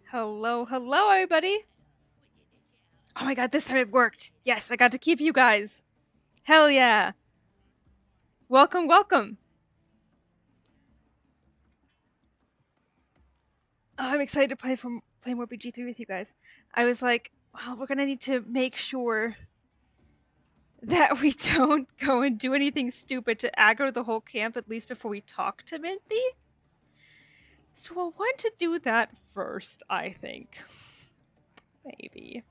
Hello, hello, everybody! Oh my god, this time it worked! Yes, I got to keep you guys! Hell yeah! Welcome, welcome! Oh, I'm excited to play more BG3 with you guys. I was like, well, we're gonna need to make sure that we don't go and do anything stupid to aggro the whole camp, at least before we talk to Minty. So we'll want to do that first, I think. Maybe.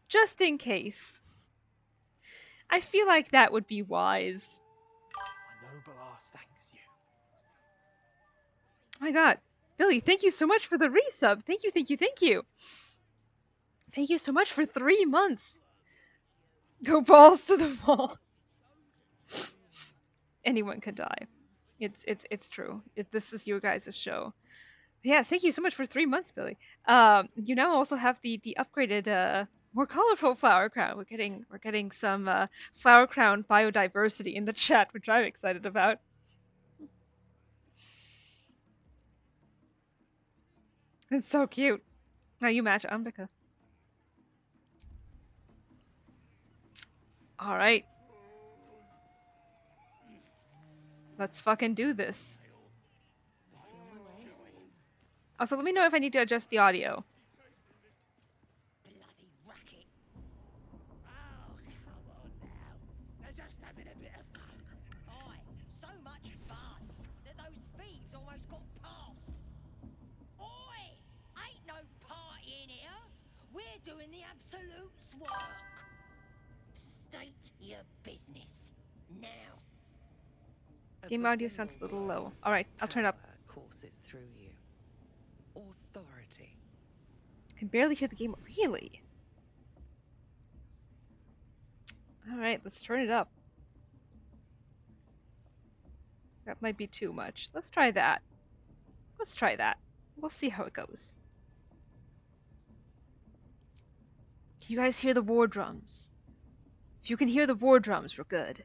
Just in case. I feel like that would be wise. My noble ass thanks you. Oh my god. Billy, thank you so much for the resub. Thank you, thank you, thank you. Thank you so much for 3 months. Go balls to the wall. Anyone could die. It's true. This is your guys' show. Yeah, thank you so much for 3 months, Billy. You now also have the upgraded more colorful flower crown. We're getting some flower crown biodiversity in the chat, which I'm excited about. It's so cute. Now you match Ambika. All right. Let's fucking do this. Also, let me know if I need to adjust the audio. Bloody racket. Oh, come on now. They're just having a bit of fun. Aye, so much fun that those thieves almost got past. Oi! Ain't no party in here. We're doing the absolute's work. State your business. Now. Game audio sounds a little low. All right, I'll turn it up. Courses through you. Authority. I can barely hear the game. Really? All right, let's turn it up. That might be too much. Let's try that. Let's try that. We'll see how it goes. Can you guys hear the war drums? If you can hear the war drums, we're good.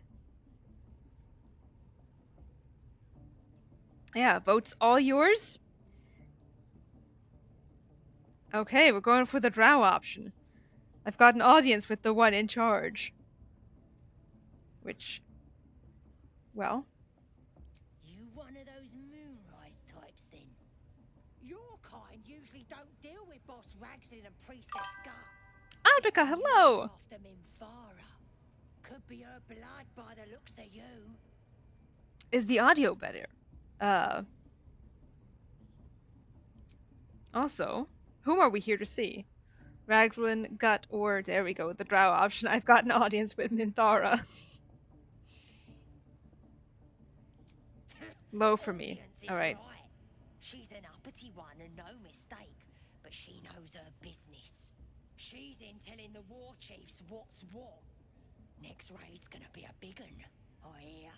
Yeah, vote's all yours. Okay, we're going for the drow option. I've got an audience with the one in charge. Which, well... You one of those moonrise types then? Your kind usually don't deal with Boss Ragslin and Priestess Gut. Adrika, hello! After Minthara. Could be her blood by the looks of you. Is the audio better? Also, whom are we here to see? Ragslin, Gut, or, there we go, the drow option. I've got an audience with Minthara. Low for me. Alright. Right. She's an uppity one and no mistake, but she knows her business. She's in telling the war chiefs what's what. Next raid's gonna be a big un, I hear.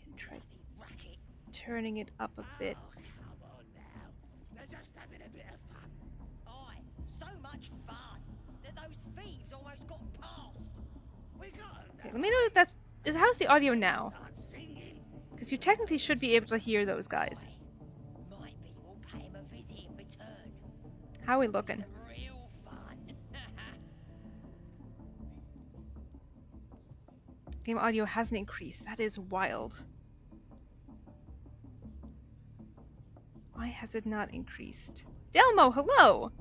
Can try Bloody racket. turning it up a bit. Oh, come on now. They're just having a bit of fun. Aye, so much fun that those thieves almost got past. We got 'em Okay, now. let me know if that's... how's the audio now? Start singing. Because you technically should be able to hear those guys. Aye. Might be we'll pay him a visit in return. How are we looking? Some real fun. Game audio hasn't increased. That is wild. Why has it not increased? Delmo, hello!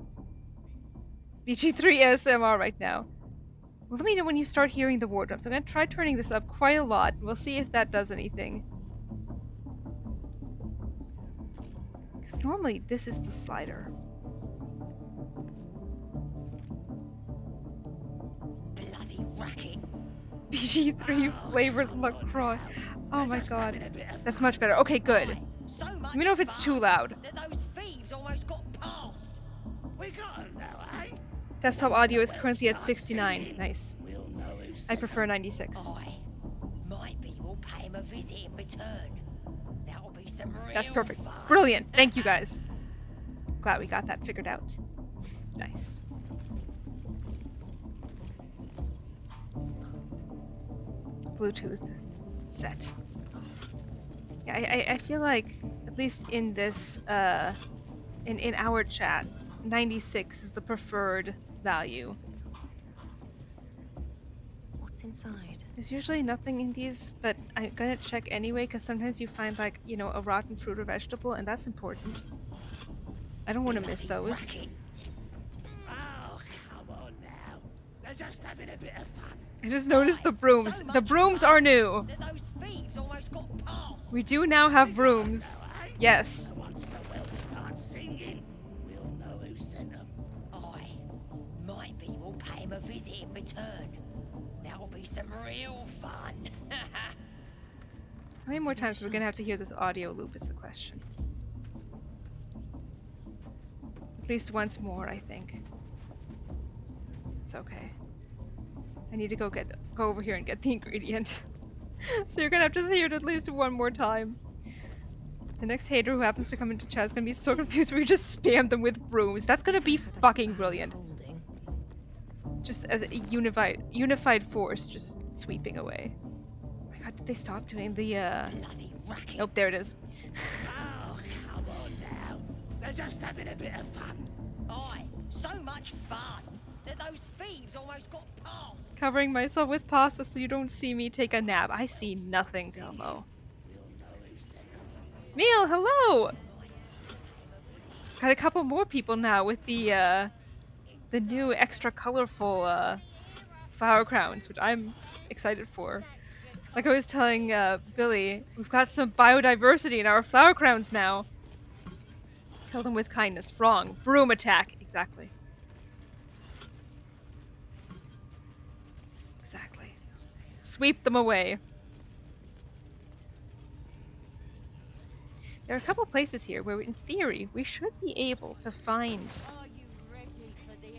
It's BG3 ASMR right now. Well, let me know when you start hearing the war drums. I'm gonna try turning this up quite a lot. We'll see if that does anything. Because normally this is the slider. Bloody racket. BG3 flavored LaCroix. Oh my god. That's much better. Okay, good. Aye, so much Let me know if it's too fun loud. that those thieves almost got past. We got 'em now, eh? Desktop audio is currently at 69. Nice. We'll know who's I prefer 96. Aye. Might be we'll pay him a visit in return. That'll be some real That's perfect. fun. Brilliant. Thank you guys. Glad we got that figured out. Nice. Bluetooth is set. Yeah, I feel like, at least in this in our chat, 96 is the preferred value. What's inside? There's usually nothing in these, but I'm gonna check anyway because sometimes you find like, you know, a rotten fruit or vegetable, and that's important. I don't want to miss Bloody those. racket. Oh, come on now. They're just having a bit of fun. I just noticed the brooms. So The much brooms fun are new. that those thieves almost got past. We do now have brooms. Yes. Once the whelps start singing, we'll know who sent them. Aye. Might be we'll pay him a visit in return. That'll be some real fun. How many more times are we gonna have to hear this audio loop is the question. At least once more, I think. It's okay. I need to go over here and get the ingredient. So you're gonna have to hear it at least one more time. The next hater who happens to come into chat is gonna be so confused we just spam them with brooms. That's gonna be fucking brilliant. Holding. Just as a unified force just sweeping away. Oh my god, did they stop doing the Bloody racket. Nope, there it is. Oh, come on now. They're just having a bit of fun. Aye, so much fun that those thieves almost got past. Covering myself with pasta so you don't see me take a nap. I see nothing, Delmo. Meal, hello! Got a couple more people now with the new extra colorful flower crowns, which I'm excited for. Like I was telling Billy, we've got some biodiversity in our flower crowns now. Kill them with kindness. Wrong. Broom attack. Exactly. Exactly. Sweep them away. There are a couple places here where, in theory, we should be able to find Are you ready for the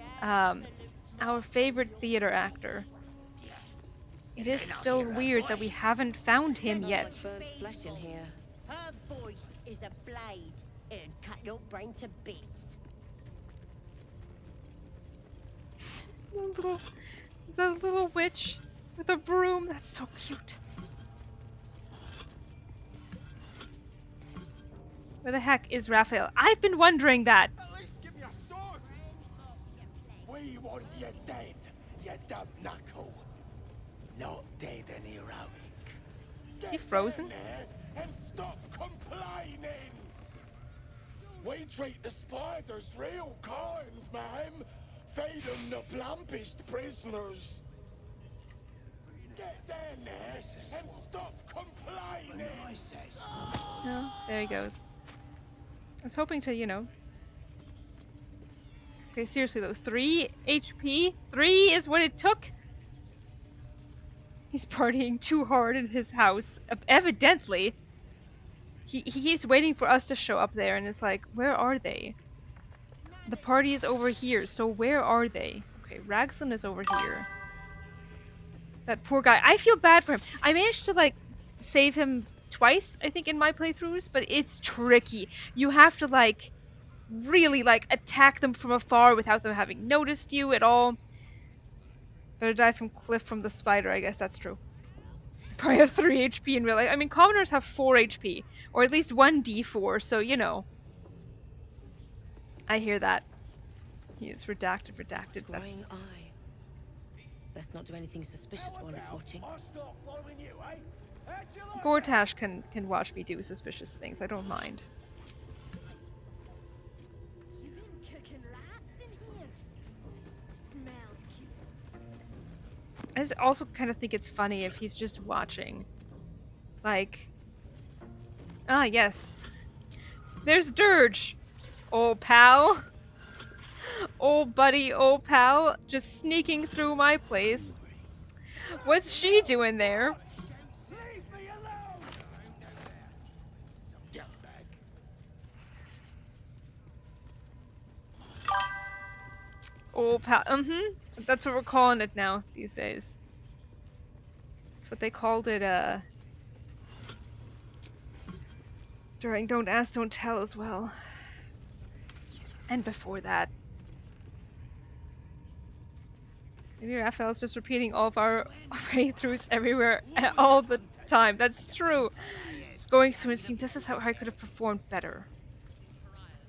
our favorite theater actor. It is still weird that we haven't found him yet. Burnt flesh in here. Her voice is a blade. It'd cut your brain to bits. Is that a little witch with a broom? That's so cute. Where the heck is Raphael? I've been wondering that. At least give me a sword. We want you dead, you dumb knuckle. Not dead and heroic. Is he frozen? Get down there and stop complaining. We treat the spiders real kind, ma'am. Feed them the plumpest prisoners. Get down there and stop complaining. No, there he goes. I was hoping to, you know. Okay, seriously though, 3 HP? 3 is what it took? He's partying too hard in his house. Evidently. He keeps waiting for us to show up there, and it's like, where are they? The party is over here, so where are they? Okay, Ragson is over here. That poor guy. I feel bad for him. I managed to, like, save him twice, I think, in my playthroughs, but it's tricky. You have to, like, really, like, attack them from afar without them having noticed you at all. Better die from Cliff from the spider, I guess that's true. Probably have 3 HP in real life. I mean, commoners have 4 HP, or at least 1 D4, so, you know. I hear that. He is redacted. That's... Scrying eye. Best not do anything suspicious while it's watching. I'll start following you, eh? How'd you like Gortash can watch me do suspicious things. I don't mind. You been cooking rats in here? Smells cute. I just also kind of think it's funny if he's just watching. Like... Ah, yes. There's Dirge! Old pal. Old buddy, old pal. Just sneaking through my place. What's she doing there? Leave me alone! Old pal. That's what we're calling it now these days. That's what they called it, during Don't Ask, Don't Tell as well. And before that. Maybe Raphael's just repeating all of our playthroughs everywhere all the time. That's true. Just going through and seeing this is how I could have performed better.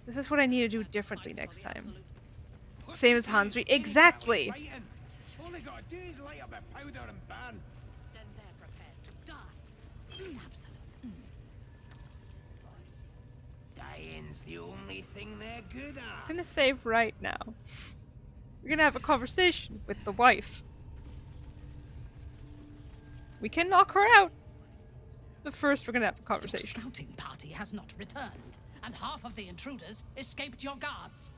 This is what I need to do differently next time. Same as Hansri. Exactly! All they gotta do is light up a powder and burn. Then they're prepared to die. Absolute. Dying's the only thing they're good I'm at. gonna save right now. We're gonna have a conversation with the wife. We can knock her out. But first, we're gonna have a Your conversation. scouting party has not returned, and half of the intruders escaped your guards.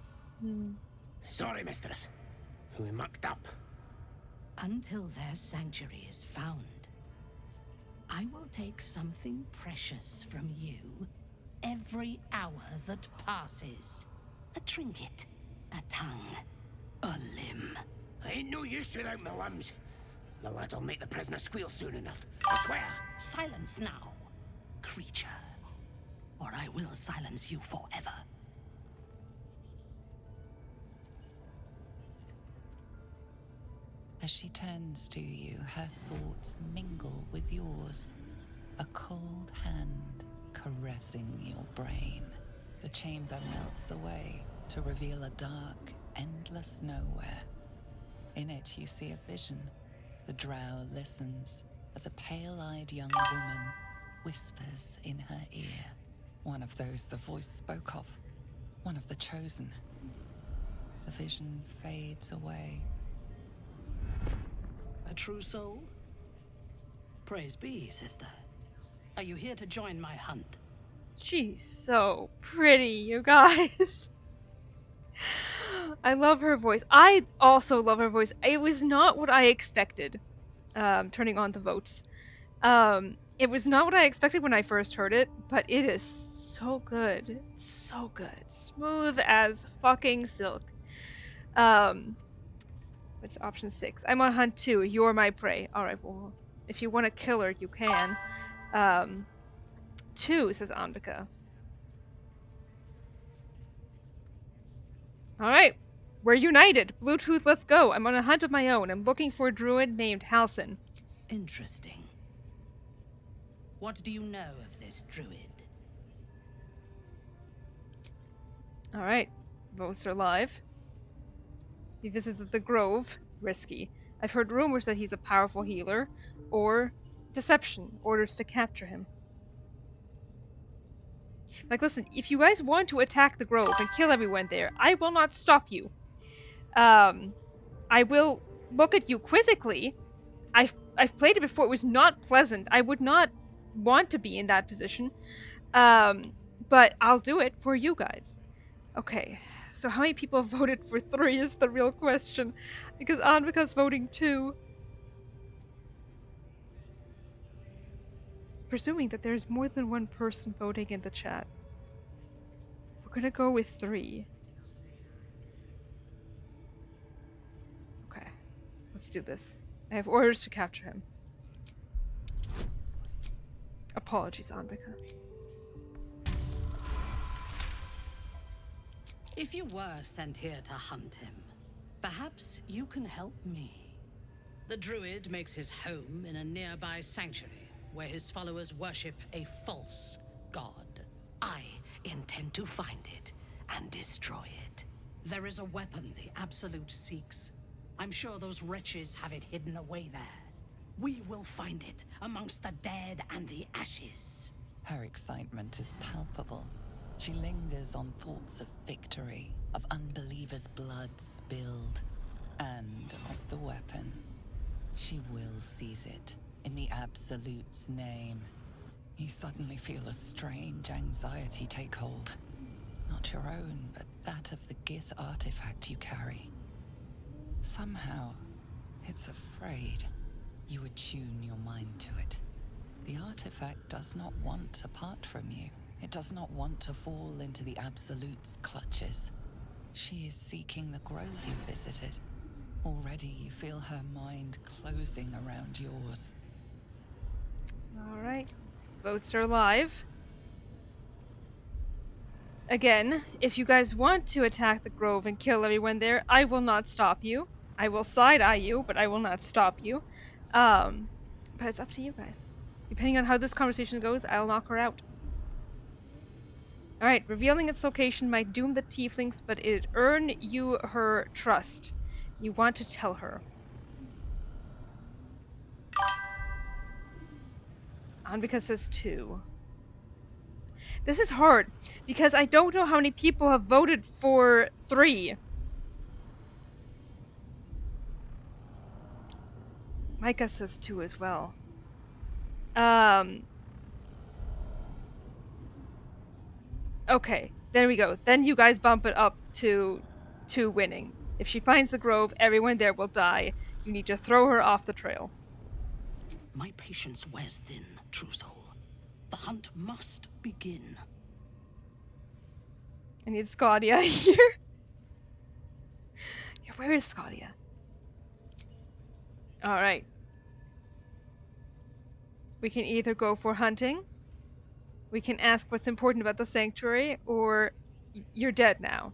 Sorry, mistress. We mucked up. Until their sanctuary is found, I will take something precious from you every hour that passes. A trinket, a tongue, a limb. I ain't no use without my limbs. The lad'll make the prisoner squeal soon enough. I swear. Silence now, creature, or I will silence you forever. As she turns to you, her thoughts mingle with yours. A cold hand caressing your brain. The chamber melts away to reveal a dark, endless nowhere. In it, you see a vision. The drow listens as a pale-eyed young woman whispers in her ear. One of those the voice spoke of. One of the chosen. The vision fades away. A true soul? Praise be, sister. Are you here to join my hunt? She's so pretty, you guys. I love her voice. I also love her voice. It was not what I expected, turning on the votes. It was not what I expected when I first heard it, but it is so good. It's so good. Smooth as fucking silk. It's option 6. I'm on hunt 2. You're my prey. Alright, well, if you want to kill her, you can. 2, says Anvika. Alright, we're united. Bluetooth, let's go. I'm on a hunt of my own. I'm looking for a druid named Halsin. Interesting. What do you know of this druid? Alright, votes are live. He visited the Grove. Risky. I've heard rumors that he's a powerful healer. Or deception. Orders to capture him. Like, listen, if you guys want to attack the Grove and kill everyone there, I will not stop you. I will look at you quizzically. I've played it before. It was not pleasant. I would not want to be in that position. But I'll do it for you guys. Okay, so how many people voted for 3 is the real question. Because Anvika's voting 2. Presuming that there's more than one person voting in the chat. We're gonna go with 3. Okay, let's do this. I have orders to capture him. Apologies, Anvika. If you were sent here to hunt him, perhaps you can help me. The druid makes his home in a nearby sanctuary where his followers worship a false god. I intend to find it and destroy it. There is a weapon the Absolute seeks. I'm sure those wretches have it hidden away there. We will find it amongst the dead and the ashes. Her excitement is palpable. She lingers on thoughts of victory, of unbelievers' blood spilled, and of the weapon. She will seize it, in the Absolute's name. You suddenly feel a strange anxiety take hold. Not your own, but that of the Gith artifact you carry. Somehow, it's afraid. You attune your mind to it. The artifact does not want to part from you. It does not want to fall into the Absolute's clutches. She is seeking the grove you visited. Already you feel her mind closing around yours. Alright, votes are live. Again, if you guys want to attack the Grove and kill everyone there, I will not stop you. I will side-eye you, but I will not stop you. But it's up to you guys. Depending on how this conversation goes, I'll knock her out. Alright, revealing its location might doom the tieflings, but it'd earn you her trust. You want to tell her. Anvika says 2. This is hard, because I don't know how many people have voted for 3. Micah says 2 as well. Okay, there we go. Then you guys bump it up to 2 winning. If she finds the grove, everyone there will die. You need to throw her off the trail. My patience wears thin, true soul. The hunt must begin. I need Scotia here. Yeah, where is Scotia? Alright. We can either go for hunting, we can ask what's important about the sanctuary, or you're dead now.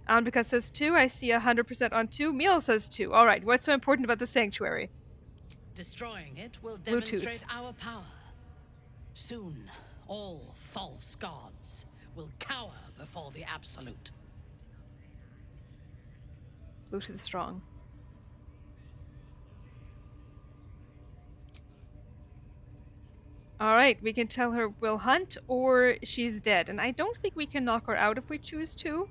Anvika says 2, I see 100% on 2. Meal says 2. Alright, what's so important about the sanctuary? Destroying it will Bluetooth. demonstrate our power. Soon, all false gods will cower before the absolute. Bluetooth strong. Alright, we can tell her we'll hunt or she's dead. And I don't think we can knock her out if we choose to.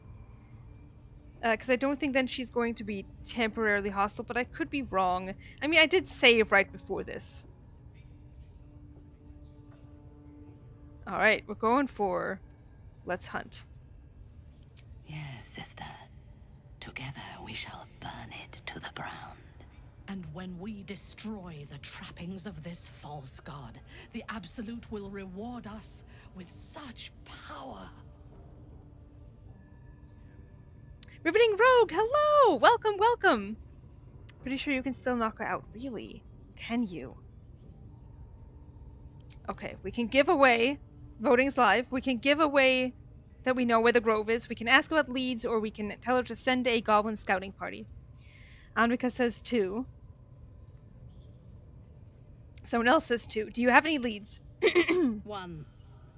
Because I don't think then she's going to be temporarily hostile, but I could be wrong. I mean, I did save right before this. Alright, we're going for let's hunt. Yes, sister. Together we shall burn it to the ground. And when we destroy the trappings of this false god, the Absolute will reward us with such power. Riveting Rogue, hello! Welcome, welcome! Pretty sure you can still knock her out. Really? Can you? Okay, we can give away, voting's live, we can give away that we know where the grove is, we can ask about leads, or we can tell her to send a goblin scouting party. Anvika says 2. Someone else says 2. Do you have any leads? 1.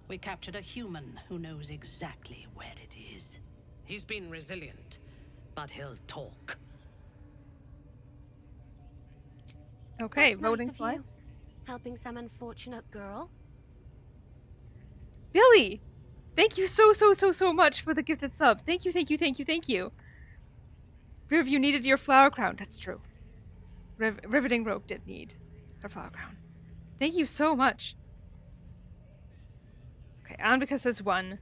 We captured a human who knows exactly where it is. He's been resilient, but he'll talk. Okay, That's nice voting's of live. you. Helping some unfortunate girl. Billy! Thank you so much for the gifted sub. Thank you. Riverview needed your flower crown. That's true. Riveting Rogue did need her flower crown. Thank you so much. Okay, Anvika says 1.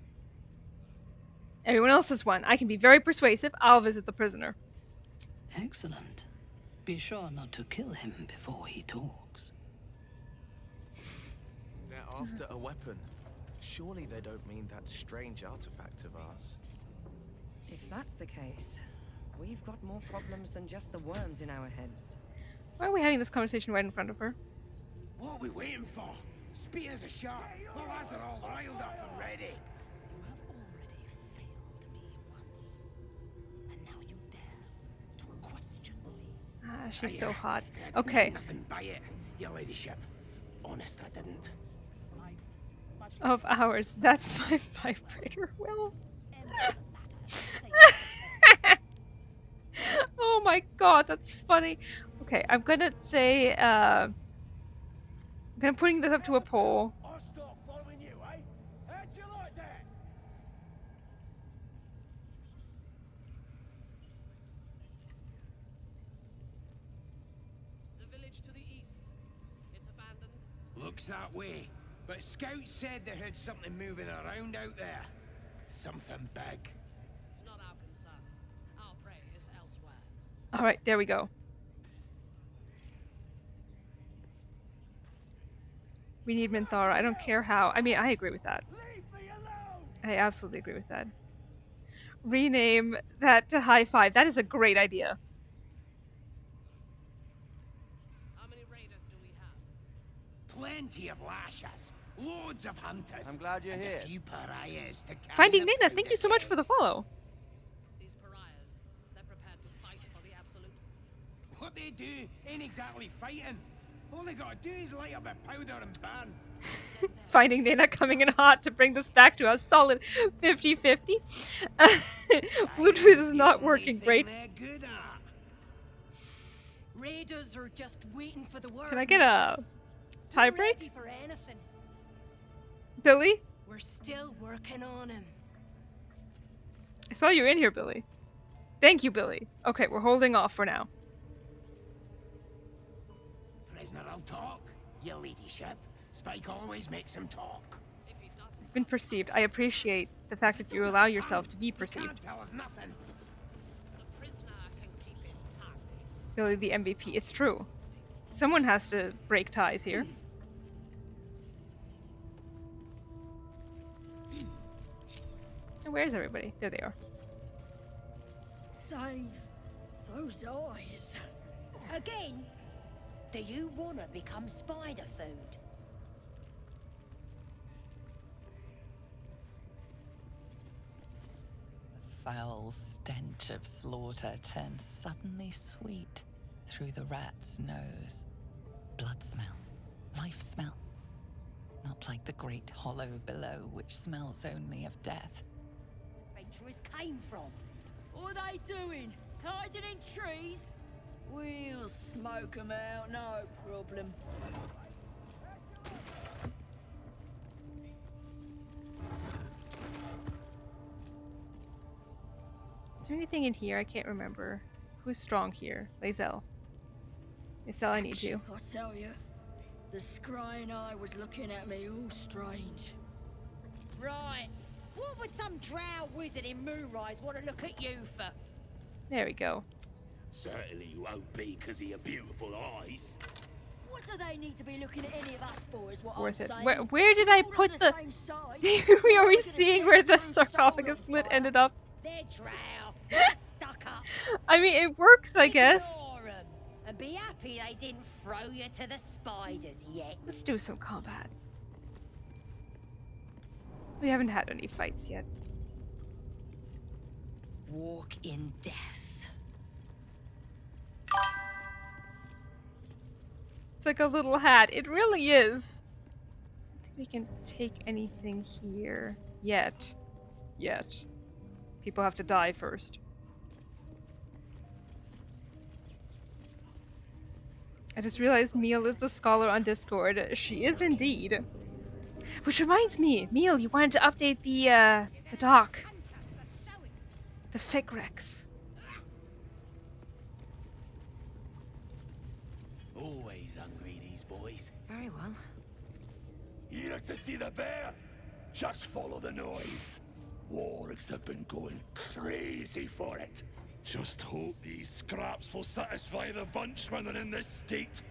Everyone else says 1. I can be very persuasive. I'll visit the prisoner. Excellent. Be sure not to kill him before he talks. They're after a weapon. Surely they don't mean that strange artifact of ours. If that's the case, we've got more problems than just the worms in our heads. Why are we having this conversation right in front of her? What are we waiting for? Spears are sharp. The lads are all riled up and ready. You have already failed me once. And now you dare to question me. Ah, she's so Aye, hot. I didn't Okay. mean nothing by it, your ladyship. Honest, I didn't. Of ours. That's my vibrator, Will. Oh my god, that's funny. Okay, I'm gonna say, I'm gonna putting this up to a poll. I'll stop following you, eh? How'd you like that? The village to the east. It's abandoned. Looks that way. But scouts said they heard something moving around out there. Something big. It's not our concern. Our prey is elsewhere. Alright, there we go. We need Minthara. I don't care how. I mean, I agree with that. Leave me alone! I absolutely agree with that. Rename that to High Five. That is a great idea. How many raiders do we have? Plenty of lashes. Loads of hunters. I'm glad you're and here. A few pariahs to carry Finding the Nina, thank you so much for the powder follow. These pariahs, they're prepared to fight for the Absolute. kegs. What they do ain't exactly fighting. All they gotta do is light up a powder and burn. Then there's finding Nana coming in hot to bring this back to a solid 50-50. Bluetooth is not working great. Raiders are just waiting for the word. Can I get a tie We're break? ready for anything. Billy? We're still working on him. I saw you in here, Billy. Thank you, Billy. Okay, we're holding off for now. Prisoner will talk, your ladyship. Spike always makes him talk. I've been perceived. I appreciate the fact that you allow yourself to be He perceived. can't tell us nothing. The prisoner can keep his tongue. Billy the MVP. It's true. Someone has to break ties here. So where's everybody? There they are. Zane, those eyes. Again? Do you want to become spider food? The foul stench of slaughter turns suddenly sweet through the rat's nose. Blood smell, life smell. Not like the great hollow below, which smells only of death. Adventurers came from. What are they doing? Hiding in trees? We'll smoke 'em out, no problem. Is there anything in here? I can't remember. Who's strong here? Lae'zel. Lae'zel, I need you. I tell you, the scrying eye was looking at me all strange. Right. What would some drow wizard in Moonrise want to look at you for? There we go. Certainly you won't be because of your beautiful eyes. What do they need to be looking at any of us for is what Worth I'm it. saying. Where did I All on put the... same side. Are we We're gonna seeing set where the the true soul sarcophagus on lid fire. ended up? They're drow. They're stuck up. I mean, it works, I guess. Ignore 'em and be happy they didn't throw you to the spiders yet. Let's do some combat. We haven't had any fights yet. Walk in death. It's like a little hat. It really is. I think we can take anything here. Yet. People have to die first. I just realized Meal is the scholar on Discord. She is indeed. Which reminds me, Meal, you wanted to update the doc. The Ficrex. Always hungry, these boys. Very well. Here to see the bear? Just follow the noise. Wargs have been going crazy for it. Just hope these scraps will satisfy the bunch when they're in this state.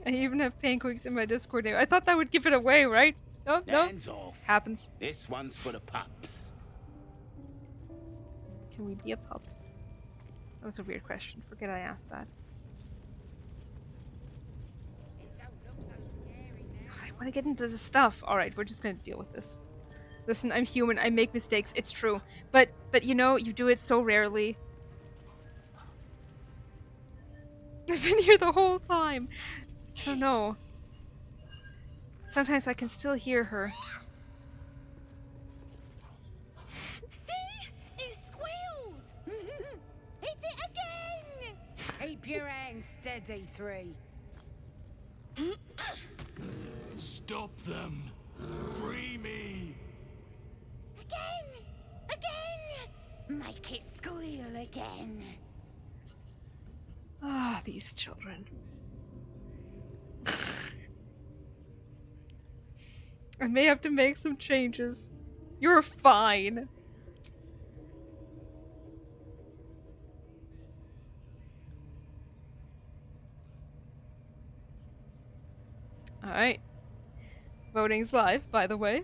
I even have pancakes in my Discord name. I thought that would give it away, right? No, no. Hands off. Happens. This one's for the pups. Can we be a pup? That was a weird question. Forget I asked that. I want to get into the stuff. Alright, we're just gonna deal with this. Listen, I'm human. I make mistakes. It's true. But you know, you do it so rarely. I've been here the whole time. I don't know. Sometimes I can still hear her. See? It squealed! Hit it again! Keep your hands steady, 3. Stop them! Free me! Again! Make it squeal again. Ah, these children. I may have to make some changes. You're fine. Alright. Voting's live, by the way.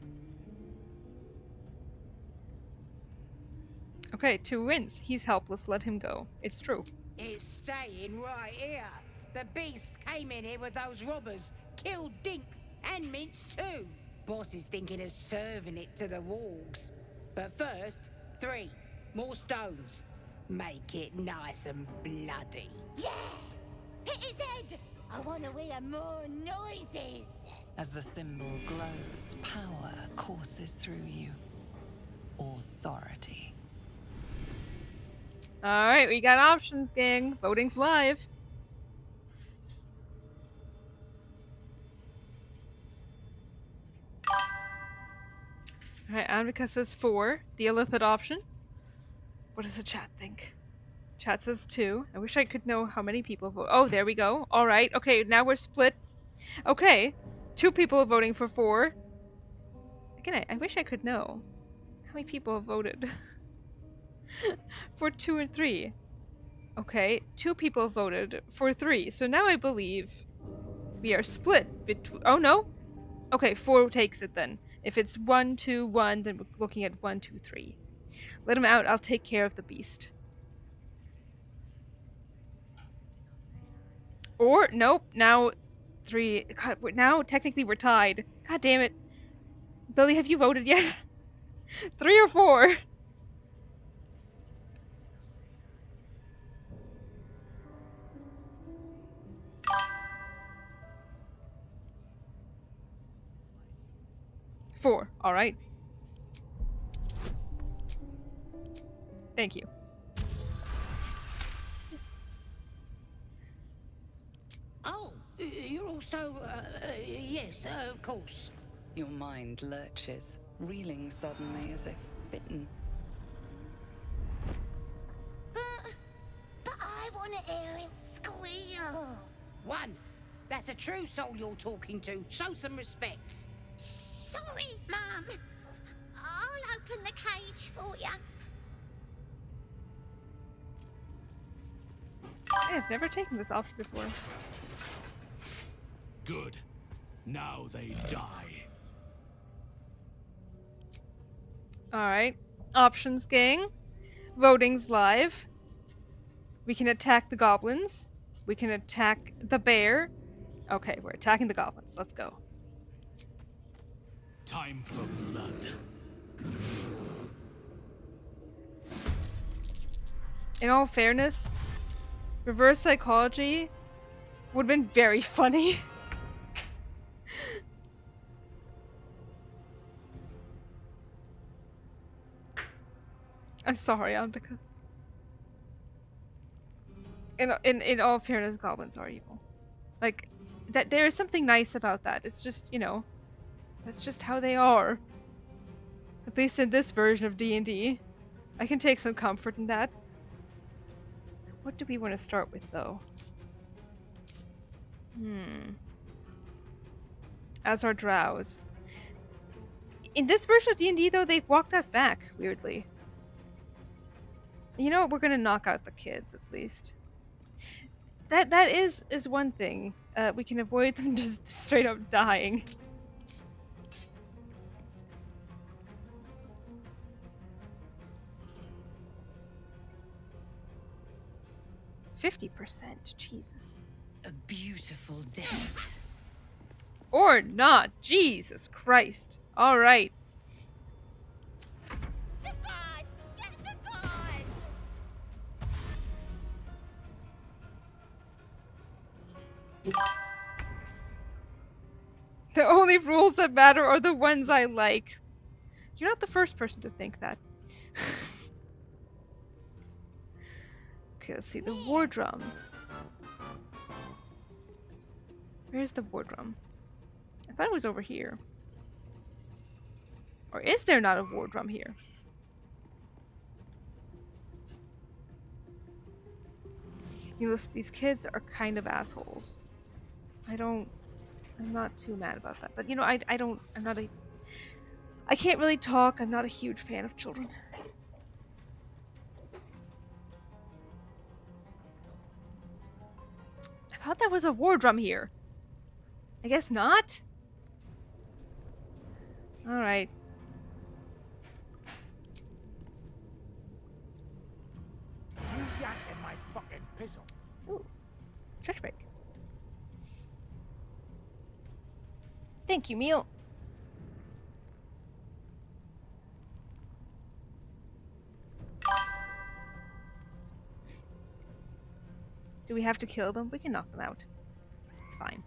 Okay, 2 wins. He's helpless, let him go. It's true. It's staying right here. The beasts came in here with those robbers, killed Dink and Mince too. Boss is thinking of serving it to the wargs. But first, 3 more stones. Make it nice and bloody. Yeah! Hit his head! I want to hear more noises! As the symbol glows, power courses through you. Authority. Alright, we got options, gang. Voting's live. Alright, Anvika says 4. The illithid option. What does the chat think? Chat says 2. I wish I could know how many people vote. Oh, there we go. Alright, okay, now we're split. Okay, 2 people are voting for 4. Again, I wish I could know how many people have voted for 2 and 3. Okay, 2 people voted for 3. So now I believe we are split between. Oh no. Okay, 4 takes it then. If it's 1, 2, 1, then we're looking at 1, 2, 3. Let him out. I'll take care of the beast. Or nope. Now 3. God, now technically we're tied. God damn it. Billy, have you voted yet? 3 or 4? Four. All right. Thank you. Oh, you're also, yes, of course. Your mind lurches, reeling suddenly as if bitten. But I want to hear him squeal. 1. That's a true soul you're talking to. Show some respect. Sorry, Mum. I'll open the cage for you. I've never taken this option before. Good. Now they die. Alright. Options, gang. Voting's live. We can attack the goblins. We can attack the bear. Okay, we're attacking the goblins. Let's go. Time for blood. In all fairness, reverse psychology would have been very funny. I'm sorry, Anvika. In all fairness, goblins are evil. Like, that there is something nice about that. It's just, you know, that's just how they are. At least in this version of D&D. I can take some comfort in that. What do we want to start with, though? As our drows. In this version of D&D, though, they've walked that back, weirdly. You know what? We're gonna knock out the kids, at least. That is one thing. We can avoid them just straight up dying. %, Jesus. A beautiful death. Or not, Jesus Christ. All right. The guard! Get the guard! The only rules that matter are the ones I like. You're not the first person to think that. Okay, let's see. The war drum. Where's the war drum? I thought it was over here. Or is there not a war drum here? You know, these kids are kind of assholes. I'm not too mad about that. But you know, I can't really talk. I'm not a huge fan of children. I thought that was a war drum here. I guess not? Alright. You yanking my fucking pizzle. Ooh. Stretch break. Thank you, meal. Do we have to kill them? We can knock them out. It's fine.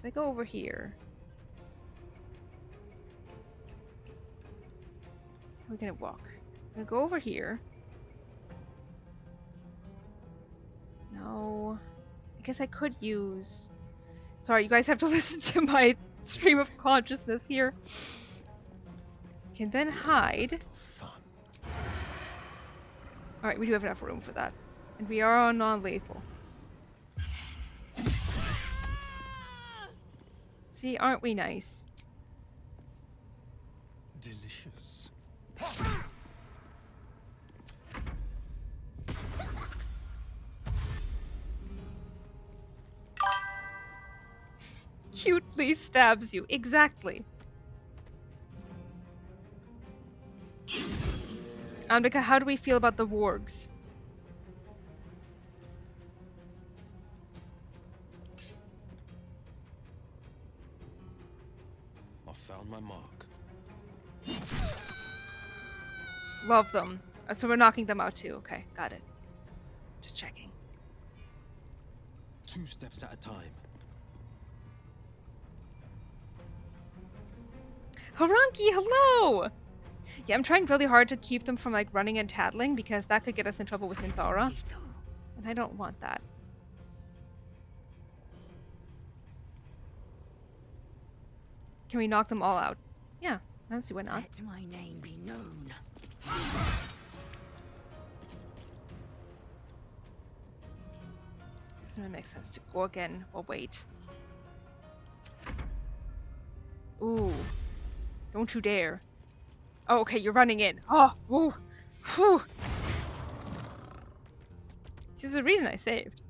I go over here. We're gonna walk. I'm gonna go over here. No. I guess I could use... Sorry, you guys have to listen to my stream of consciousness here. Can then hide. Alright, we do have enough room for that. And we are on non-lethal. See, aren't we nice? Delicious. Cutely stabs you. Exactly. Amdika, how do we feel about the wargs? I found my mark. Love them. So we're knocking them out too. Okay, got it. Just checking. 2 steps at a time. Haranki, hello! Yeah, I'm trying really hard to keep them from like running and tattling because that could get us in trouble with Minthara. And I don't want that. Can we knock them all out? Yeah, I don't see why not. Let my name be known. Doesn't really make sense to go again. We'll wait. Ooh. Don't you dare. Oh, okay, you're running in. Oh, ooh. Whew. This is the reason I saved.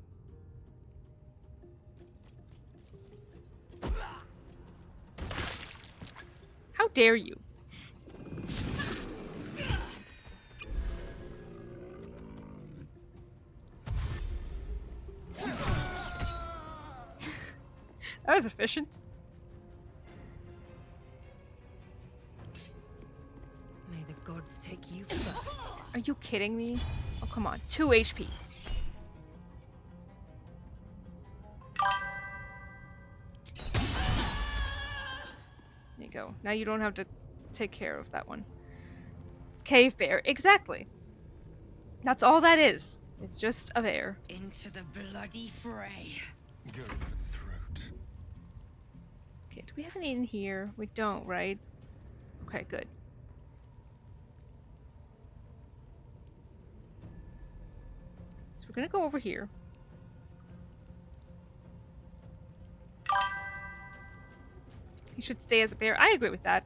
How dare you? That was efficient. May the gods take you first. Are you kidding me? Oh, come on. 2 HP. There you go. Now you don't have to take care of that one. Cave bear. Exactly. That's all that is. It's just a bear. Into the bloody fray. Go for the throat. Okay, do we have any in here? We don't, right? Okay, good. So we're gonna go over here. He should stay as a bear. I agree with that.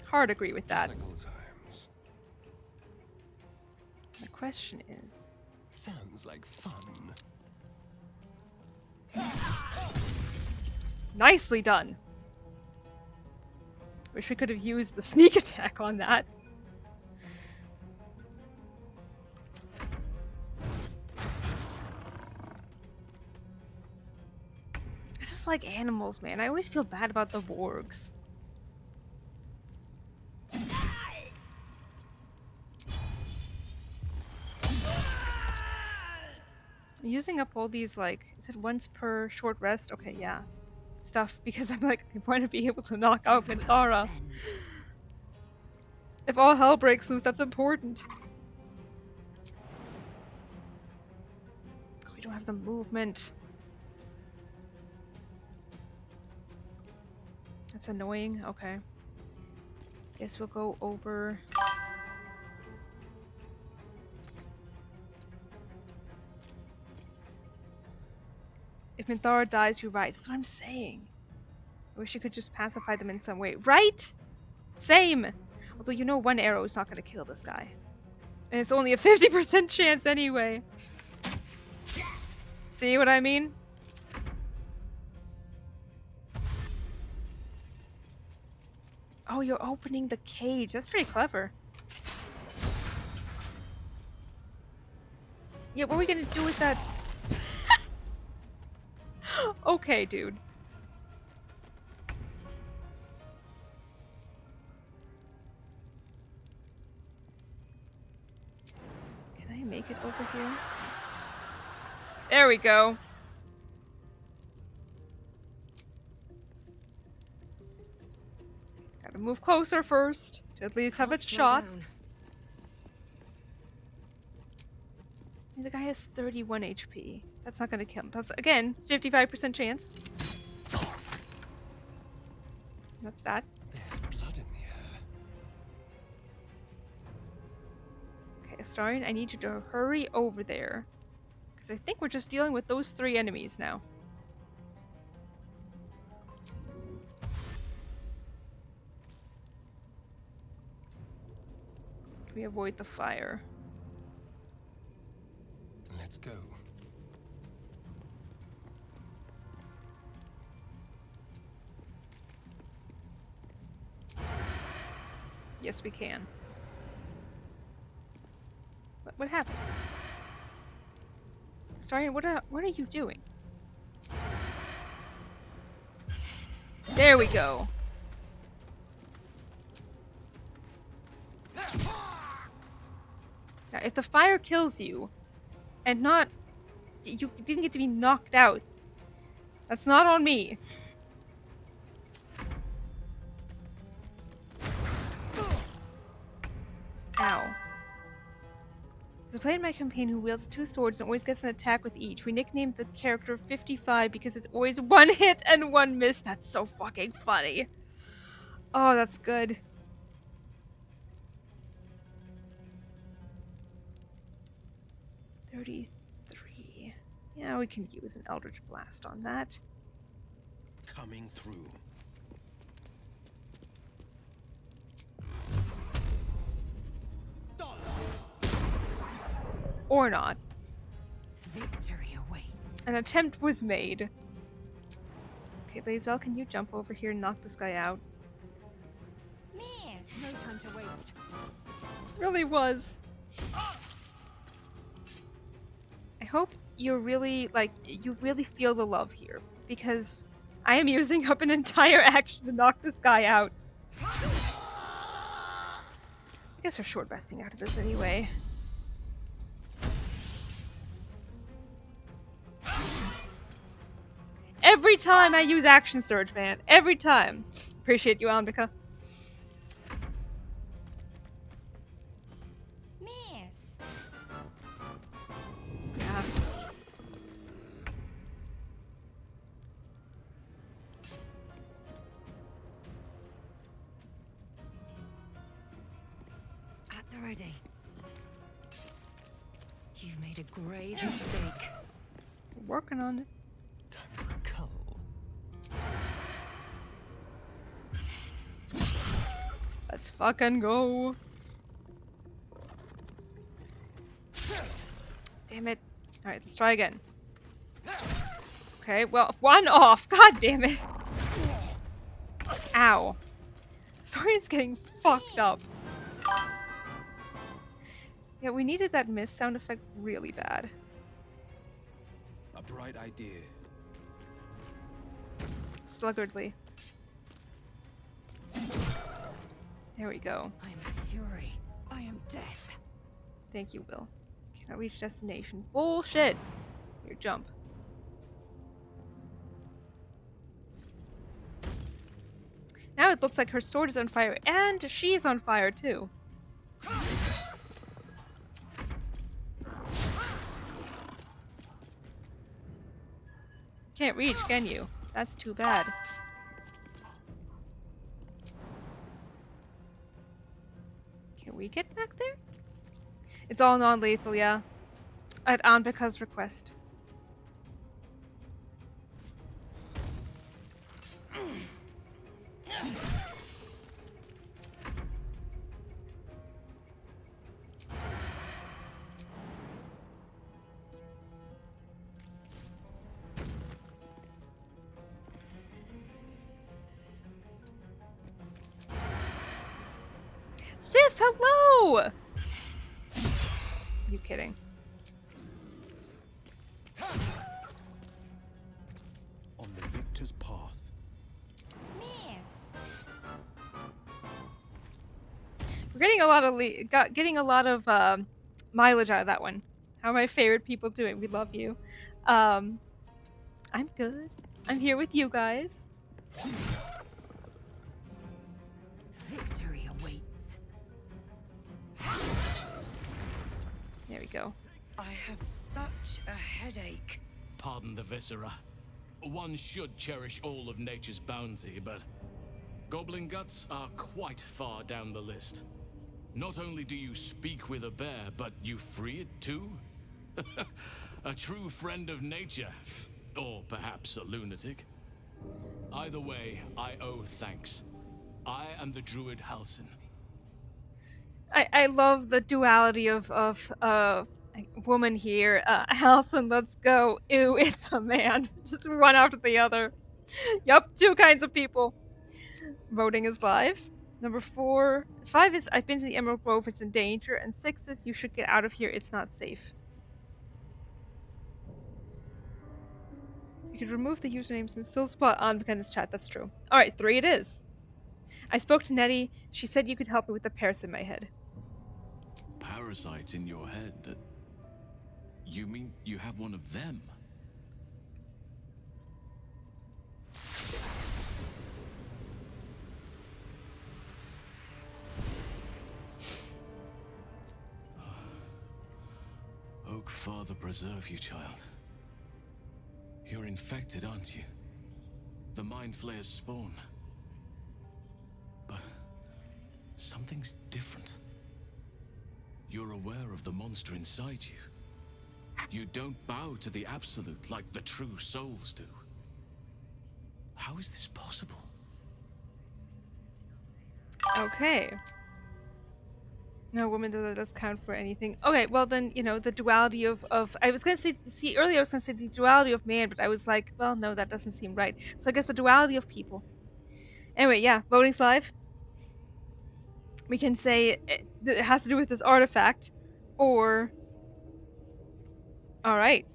Hard agree with that. Just like old times. The question is... Sounds like fun. Nicely done. Wish we could have used the sneak attack on that. I just like animals, man. I always feel bad about the wargs. I'm using up all these, like, is it once per short rest? Okay, yeah. Stuff, because I'm like, I want to be able to knock out Minthara. If all hell breaks loose, that's important. We don't have the movement. That's annoying. Okay. Guess we'll go over... If Minthara dies, we right. That's what I'm saying. I wish you could just pacify them in some way. Right? Same! Although you know one arrow is not going to kill this guy. And it's only a 50% chance anyway. See what I mean? Oh, you're opening the cage. That's pretty clever. Yeah, what are we going to do with that? Okay, dude. Can I make it over here? There we go. Gotta move closer first to at least have a Can't slow shot. down. The guy has 31 HP. That's not gonna kill him. That's, again, 55% chance. That's that. There's blood in the air. Okay, Astarion, I need you to hurry over there. Because I think we're just dealing with those 3 enemies now. Can we avoid the fire? Let's go. Yes, we can. What happened? Astarion, what are you doing? There we go. Now, if the fire kills you, and not... You didn't get to be knocked out, that's not on me. Ow. There's a player in my campaign who wields 2 swords and always gets an attack with each. We nicknamed the character 55 because it's always 1 hit and 1 miss. That's so fucking funny. Oh, that's good. $33. Yeah, we can use an Eldritch Blast on that. Coming through. Or not. Victory awaits. An attempt was made. Okay, Lae'zel, can you jump over here and knock this guy out? Man, No time to waste. Really was. I hope you're really, like, you really feel the love here. Because I am using up an entire action to knock this guy out. I guess we're short resting out of this anyway. Every time I use Action Surge, man. Every time. Appreciate you, Ambika. miss. Yeah. At the ready. You've made a grave mistake. Working on it. Time for a cull. Let's fucking go. Damn it. Alright, let's try again. Okay, well, 1 off. God damn it. Ow. Sorry, it's getting fucked up. Yeah, we needed that miss sound effect really bad. A bright idea. Sluggardly. There we go. I am fury. I am death. Thank you, Will. Cannot reach destination. Bullshit! Here, jump. Now it looks like her sword is on fire, and she's on fire too. Can't reach, can you? That's too bad. Can we get back there? It's all non-lethal, yeah. At Anvika's request. Sif, hello! You kidding? On the victor's path. Miss. We're getting a lot of getting a lot of mileage out of that one. How are my favorite people doing? We love you. I'm good. I'm here with you guys. Victory awaits. There we go. I have such a headache. Pardon the viscera. One should cherish all of nature's bounty, but goblin guts are quite far down the list. Not only do you speak with a bear, but you free it too? A true friend of nature. Or perhaps a lunatic. Either way, I owe thanks. I am the druid Halsin. I love the duality of woman here. Allison, let's go. Ew, it's a man. Just one after the other. Yup, two kinds of people. Voting is live. Number 4. 5 is I've been to the Emerald Grove, it's in danger. And 6 is you should get out of here, it's not safe. You could remove the usernames and still spot on Buchanan's chat, that's true. Alright, 3 it is. I spoke to Nettie. She said you could help me with the parasite in my head. Parasites in your head? You mean you have one of them? Oak Father preserve you, child. You're infected, aren't you? The Mind Flayer's spawn. But something's different. You're aware of the monster inside you. You don't bow to the Absolute like the true souls do. How is this possible? Okay. No woman does count for anything. Okay, well then, you know, the duality of I was gonna say, earlier I was gonna say the duality of man, but I was like, well, no, that doesn't seem right. So I guess the duality of people. Anyway, yeah, voting's live. We can say it has to do with this artifact, or... Alright,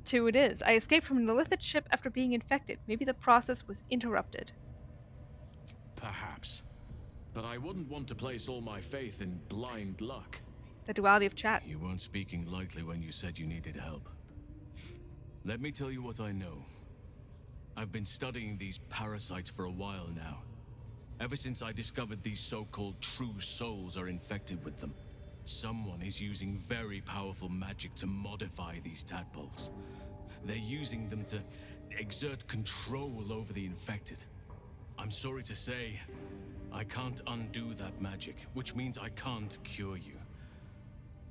2 it is. I escaped from an Illithid ship after being infected. Maybe the process was interrupted. Perhaps. But I wouldn't want to place all my faith in blind luck. The duality of chat. You weren't speaking lightly when you said you needed help. Let me tell you what I know. I've been studying these parasites for a while now. Ever since I discovered these so-called true souls are infected with them. Someone is using very powerful magic to modify these tadpoles. They're using them to exert control over the infected. I'm sorry to say, I can't undo that magic, which means I can't cure you.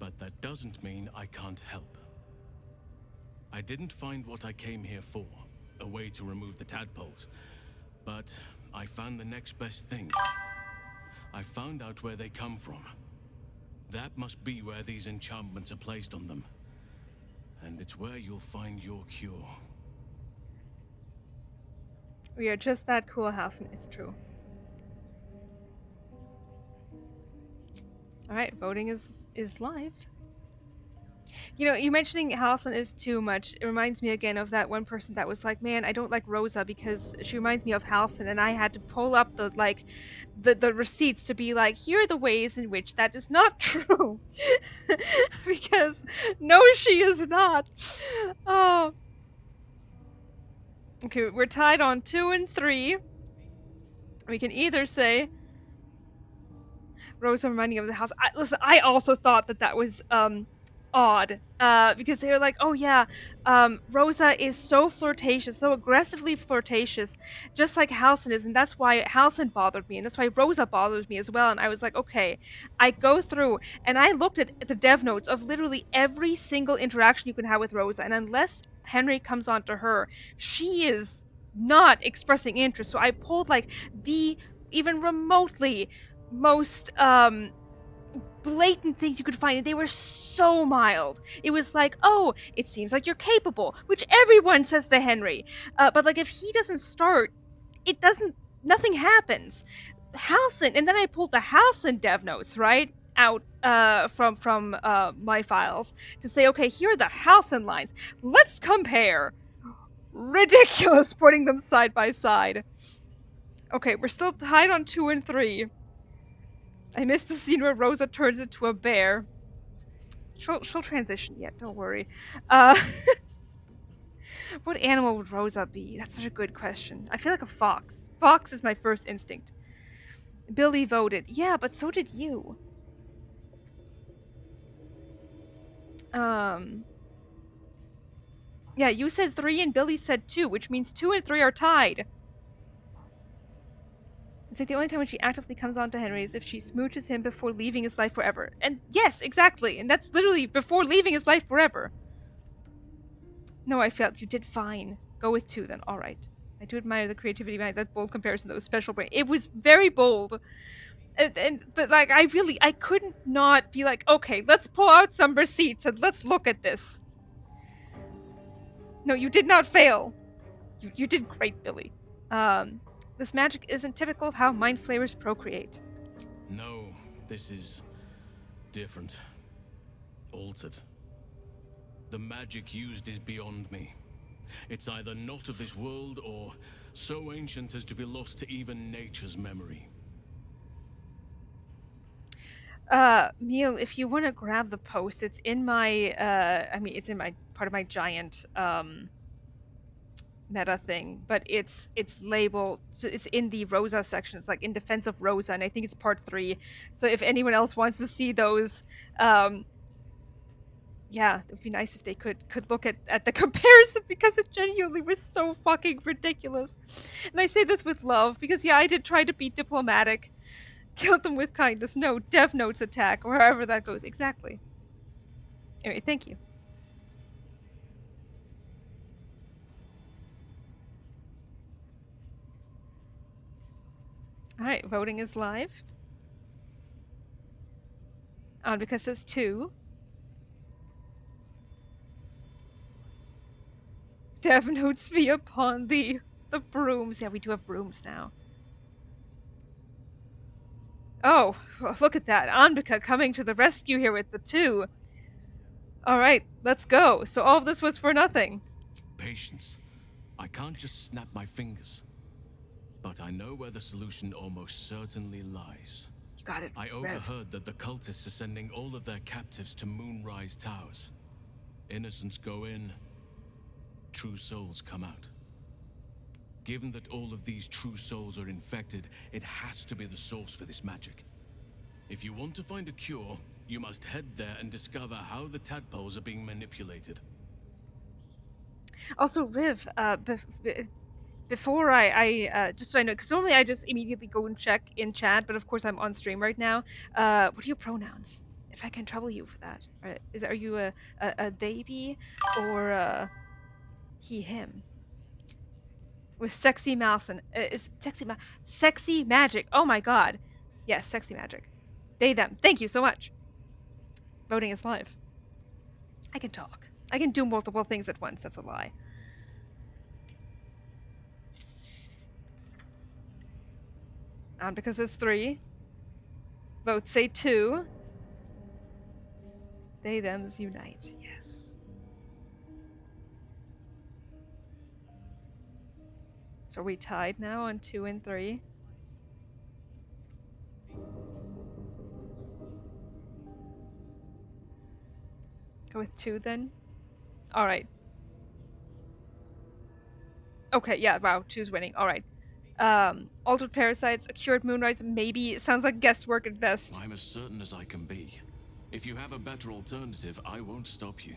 But that doesn't mean I can't help. I didn't find what I came here for, a way to remove the tadpoles, but I found the next best thing. I found out where they come from. That must be where these enchantments are placed on them. And it's where you'll find your cure. We are just that cool, Halsin. It's true. Alright, voting is live. You know, you mentioning Halsin is too much. It reminds me again of that one person that was like, man, I don't like Rosa because she reminds me of Halsin, and I had to pull up the receipts to be like, here are the ways in which that is not true. Because no, she is not. Oh. Okay, we're tied on 2 and 3. We can either say Rosa reminding of the house. Listen, I also thought that was odd, because they were like, oh yeah, Rosa is so flirtatious, so aggressively flirtatious, just like Halsin is, and that's why Halsin bothered me, and that's why Rosa bothers me as well. And I was like, okay, I go through and I looked at the dev notes of literally every single interaction you can have with Rosa, and unless Henry comes on to her, she is not expressing interest. So I pulled like the even remotely most blatant things you could find, and they were so mild. It was like, oh, it seems like you're capable, which everyone says to Henry, but like if he doesn't start, nothing happens. Halsin, and then I pulled the Halsin dev notes right out from my files to say, okay, here are the Halsin lines, let's compare. Ridiculous putting them side by side. Okay, we're still tied on 2 and 3. I missed the scene where Rosa turns into a bear. She'll transition yet, don't worry. Uh, what animal would Rosa be? That's such a good question. I feel like a fox. Fox is my first instinct. Billy voted. Yeah, but so did you. Yeah, you said 3 and Billy said 2, which means 2 and 3 are tied. I think the only time when she actively comes on to Henry is if she smooches him before leaving his life forever. And yes, exactly. And that's literally before leaving his life forever. No, I felt you did fine. Go with 2 then. All right. I do admire the creativity behind that bold comparison, though special brain. It was very bold. But like I couldn't not be like, okay, let's pull out some receipts and let's look at this. No, you did not fail. You did great, Billy. This magic isn't typical of how mind flayers procreate. No, this is different. Altered. The magic used is beyond me. It's either not of this world or so ancient as to be lost to even nature's memory. Neil, if you want to grab the post, it's in my, it's in my part of my giant meta thing, but it's labeled, it's in the Rosa section. It's like in defense of Rosa, and I think it's part 3. So if anyone else wants to see those, yeah, it would be nice if they could look at the comparison, because it genuinely was so fucking ridiculous. And I say this with love, because yeah, I did try to be diplomatic. Killed them with kindness. No, Dev Notes attack, or however that goes. Exactly. Anyway, thank you. Alright, voting is live. Because it's 2. Dev Notes be upon thee. The brooms. Yeah, we do have brooms now. Oh, look at that. Anbika coming to the rescue here with the 2. Alright, let's go. So all of this was for nothing. Patience. I can't just snap my fingers. But I know where the solution almost certainly lies. You got it, I overheard that the cultists are sending all of their captives to Moonrise Towers. Innocents go in, true souls come out. Given that all of these true souls are infected, it has to be the source for this magic. If you want to find a cure, you must head there and discover how the tadpoles are being manipulated. Also, Riv, before I just so I know, because normally I just immediately go and check in chat, but of course I'm on stream right now. What are your pronouns? If I can trouble you for that, are you a baby or he him? With sexy mouse and is sexy magic? Oh my god, yes, sexy magic. They them. Thank you so much. Voting is live. I can talk. I can do multiple things at once. That's a lie. Because it's 3. Votes say 2. They thems unite. Yes. So are we tied now on 2 and 3? Go with 2 then? Alright. Okay, yeah, wow, 2's winning. Alright. Altered parasites, a cured moonrise, maybe. It sounds like guesswork at best. I'm as certain as I can be. If you have a better alternative, I won't stop you.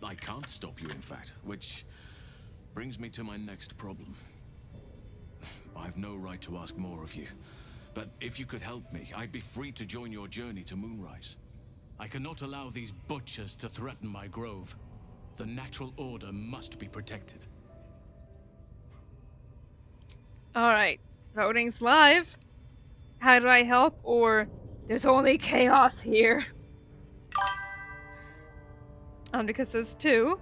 I can't stop you, in fact, which brings me to my next problem. I've no right to ask more of you, but if you could help me, I'd be free to join your journey to Moonrise. I cannot allow these butchers to threaten my grove. The natural order must be protected. Alright, voting's live. How do I help? Or there's only chaos here. Because there's 2.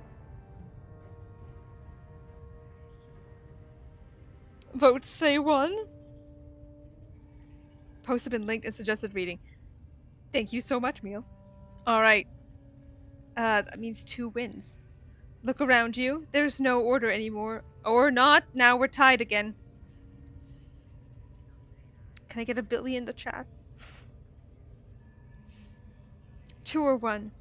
Votes say 1. Posts have been linked and suggested reading. Thank you so much, Meal. Alright. That means 2 wins. Look around you. There's no order anymore. Or not. Now we're tied again. Can I get a Billy in the chat? 2 or 1.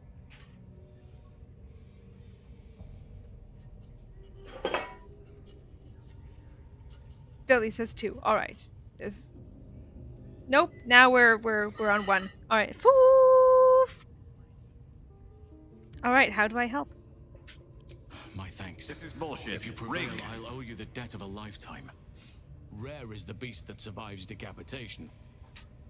Billy says 2. All right. There's. Nope. Now we're on 1. All right. Foof. All right. How do I help? My thanks. This is bullshit. If you prevail, Rigged. I'll owe you the debt of a lifetime. Rare is the beast that survives decapitation.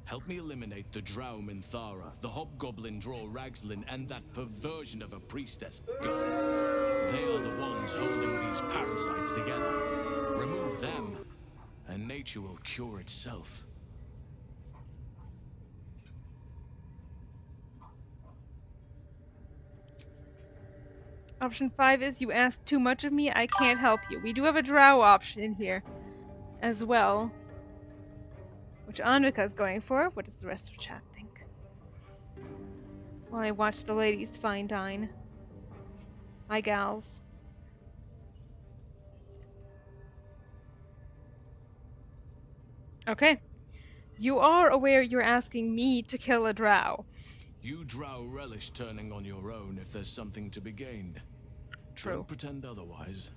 Help me eliminate the Drow Minthara, the hobgoblin Draw Ragslin, and that perversion of a priestess, Gut. They are the ones holding these parasites together. Remove them, and nature will cure itself. Option 5 is you ask too much of me, I can't help you. We do have a drow option in here as well, which Anvika's going for. What does the rest of chat think? While I watch the ladies fine dine. My gals. Okay. You are aware you're asking me to kill a drow. You Drow relish turning on your own if there's something to be gained. True. Don't pretend otherwise.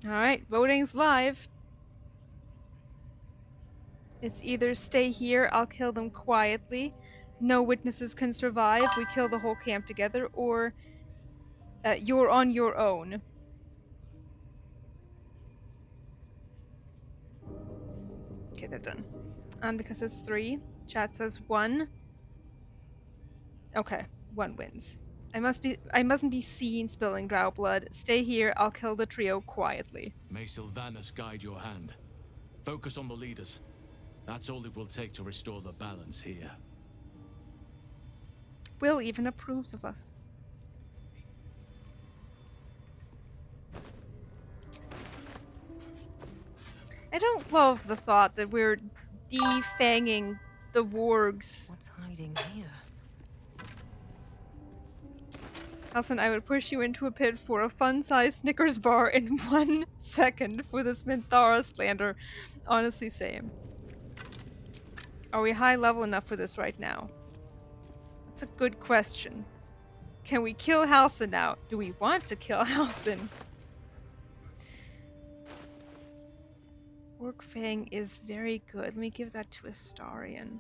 Alright, voting's live. It's either stay here, I'll kill them quietly, no witnesses can survive, we kill the whole camp together, or you're on your own. Okay, they're done. Anvika says 3. Chat says 1. Okay, 1 wins. I mustn't be seen spilling drow blood. Stay here, I'll kill the trio quietly. May Sylvanas guide your hand. Focus on the leaders. That's all it will take to restore the balance here. Will even approves of us. I don't love the thought that we're defanging the wargs. What's hiding here? Hassan, I would push you into a pit for a fun-sized Snickers bar in 1 second for this Minthara slander. Honestly, same. Are we high level enough for this right now? That's a good question. Can we kill Halsin now? Do we want to kill Halsin? Orcfang is very good. Let me give that to Astarion.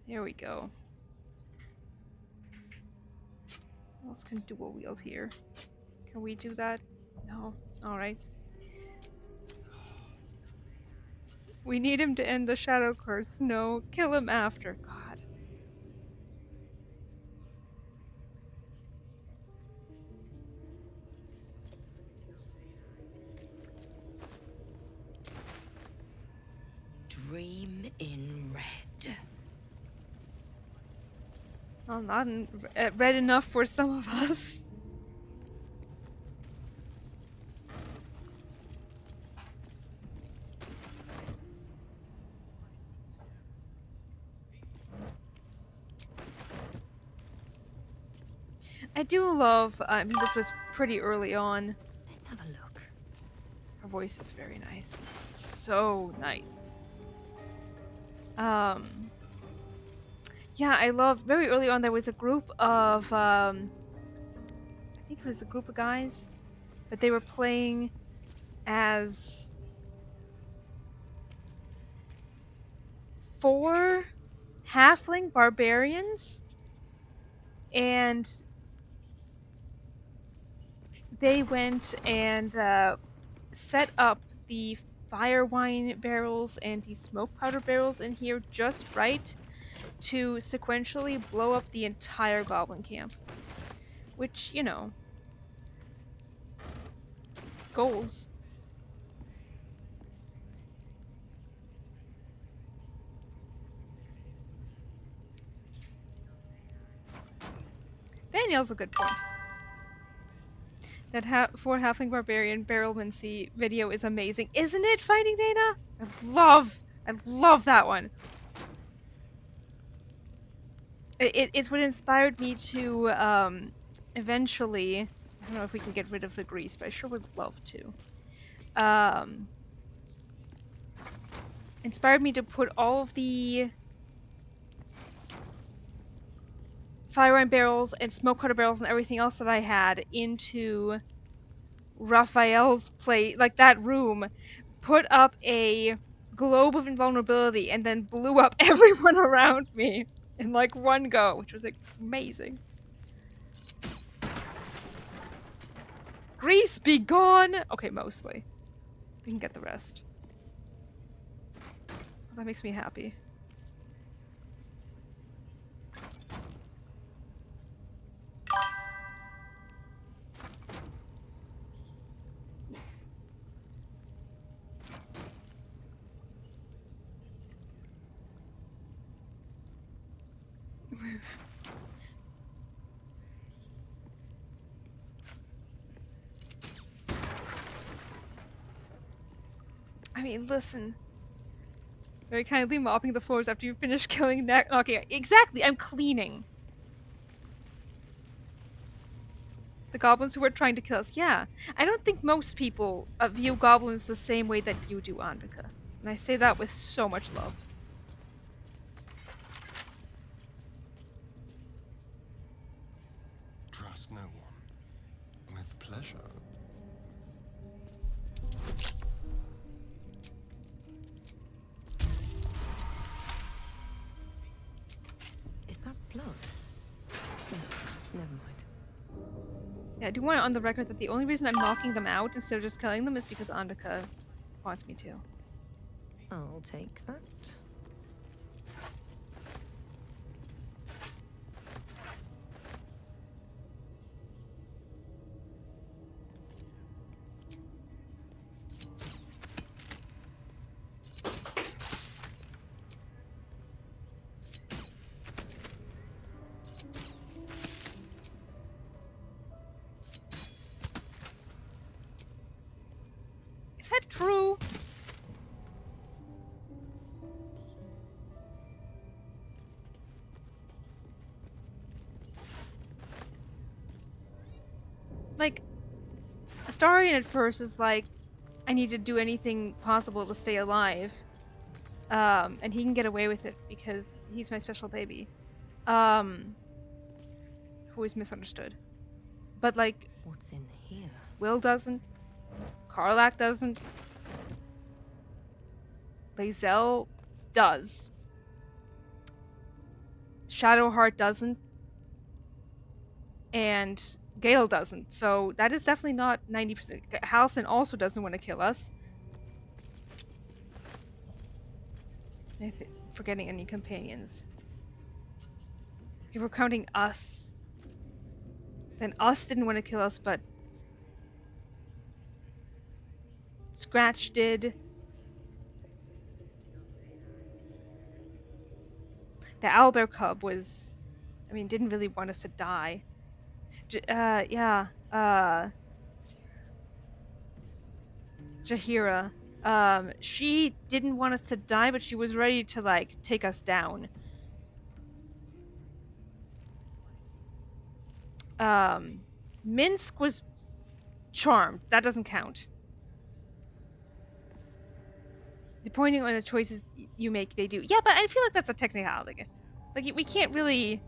There we go. What else can dual wield here? Can we do that? No. Alright. We need him to end the shadow curse. No, kill him after. God. Dream in red. Well, not red enough for some of us. I do love, I mean, this was pretty early on. Let's have a look. Her voice is very nice. So nice. Yeah, I love, very early on there was a group of, I think it was a group of guys, but they were playing as 4 halfling barbarians, and they went and set up the fire wine barrels and the smoke powder barrels in here just right to sequentially blow up the entire goblin camp. Which, you know, goals. Danielle's a good point. That 4 halfling barbarian barrelmancy video is amazing, isn't it? Fighting Dana, I love that one. It's what inspired me to eventually. I don't know if we can get rid of the grease, but I sure would love to. inspired me to put all of the firearm barrels and smoke cutter barrels and everything else that I had into Raphael's plate, like that room, put up a globe of invulnerability, and then blew up everyone around me in like one go, which was like, amazing. Grease, be gone! Okay, mostly. We can get the rest. That makes me happy. I mean, listen. Very kindly mopping the floors after you finish killing neck. Okay, exactly, I'm cleaning. The goblins who were trying to kill us, yeah. I don't think most people view goblins the same way that you do, Andika. And I say that with so much love. Trust no one. With pleasure. Is that blood? No, never mind. Yeah, I do want it on the record that the only reason I'm knocking them out instead of just killing them is because Andika wants me to. I'll take that. Is that true? Like, Astarion at first is like, I need to do anything possible to stay alive. And he can get away with it because he's my special baby. Who is misunderstood. But like, What's in here? Will doesn't. Karlak doesn't. Lae'zel does. Shadowheart doesn't. And Gale doesn't. So that is definitely not 90%. Halsin also doesn't want to kill us. Forgetting any companions. If we're counting us, then us didn't want to kill us, but Scratch did. The owlbear cub was, I mean, didn't really want us to die. Jaheira. She didn't want us to die, but she was ready to, like, take us down. Minsk was charmed. That doesn't count. Depending on the choices you make, they do. Yeah, but I feel like that's a technicality. Like, we can't really...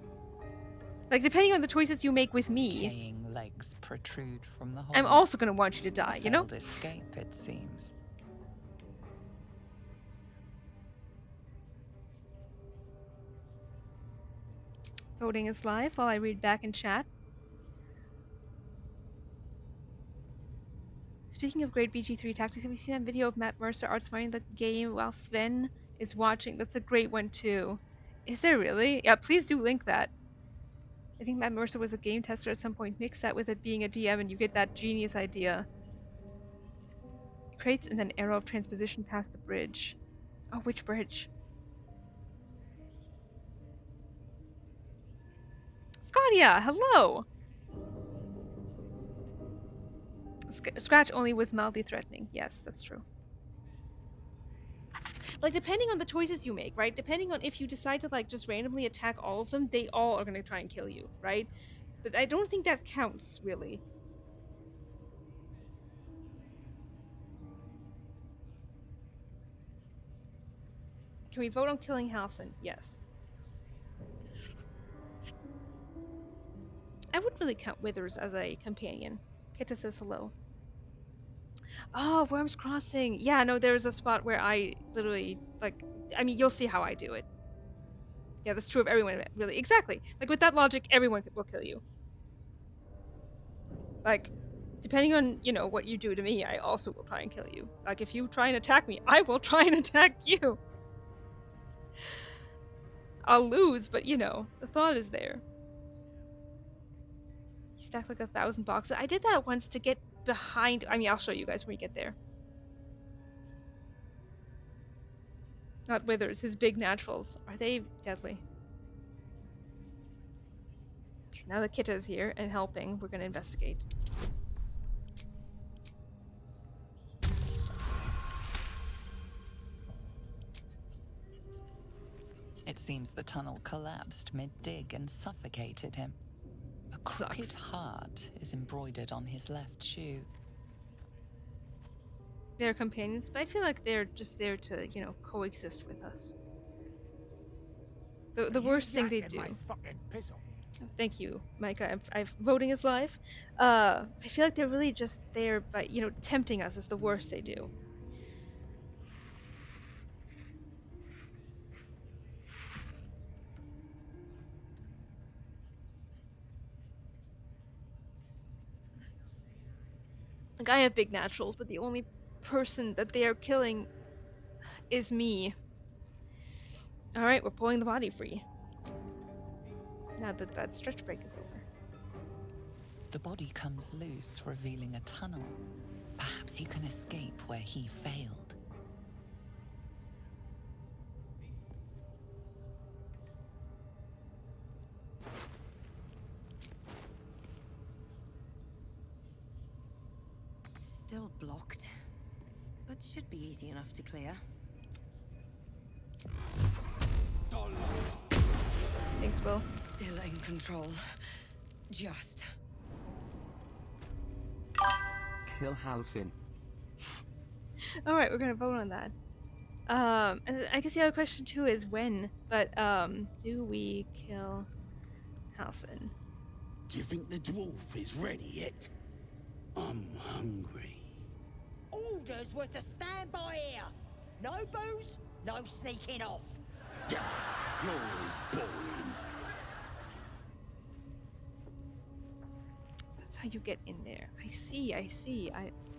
Like, depending on the choices you make with me... Decaying legs protrude from the hole. I'm also gonna want you to die, you know? Failed escape, it seems. Voting is live while I read back in chat. Speaking of great BG3 tactics, have you seen that video of Matt Mercer outsmarting the game while Sven is watching? That's a great one too. Is there really? Yeah, please do link that. I think Matt Mercer was a game tester at some point. Mix that with it being a DM and you get that genius idea. Crates and then arrow of transposition past the bridge. Oh, which bridge? Scadia, hello! Scratch only was mildly threatening. Yes, that's true. Like, depending on the choices you make, right? Depending on if you decide to, like, just randomly attack all of them, they all are gonna try and kill you, right? But I don't think that counts, really. Can we vote on killing Halsin? Yes. I wouldn't really count Withers as a companion. Kita says hello. Oh, Worm's Crossing. Yeah, no, there's a spot where I literally, like, I mean, you'll see how I do it. Yeah, that's true of everyone, really. Exactly. Like, with that logic, everyone will kill you. Like, depending on, you know, what you do to me, I also will try and kill you. Like, if you try and attack me, I will try and attack you. I'll lose, but, you know, the thought is there. You stack like 1,000 boxes. I did that once to get behind. I mean, I'll show you guys when we get there. Not Withers, his big naturals. Are they deadly? Now that Kita's here and helping, we're gonna investigate. It seems the tunnel collapsed mid-dig and suffocated him. A crooked heart is embroidered on his left shoe. They're companions, but I feel like they're just there to, you know, coexist with us. The worst thing they do. Thank you, Micah. Voting is live. I feel like they're really just there, but, you know, tempting us is the worst they do. Like, I have big naturals, but the only person that they are killing is me. Alright, we're pulling the body free. Now that that stretch break is over. The body comes loose, revealing a tunnel. Perhaps you can escape where he failed. Still blocked, but should be easy enough to clear. Thanks, Will. Still in control. Just. Kill Halsin. Alright, we're gonna vote on that. And I guess the other question too is when, but do we kill Halsin? Do you think the dwarf is ready yet? I'm hungry. Orders were to stand by here. No booze, no sneaking off. You're boring. That's how you get in there. I see.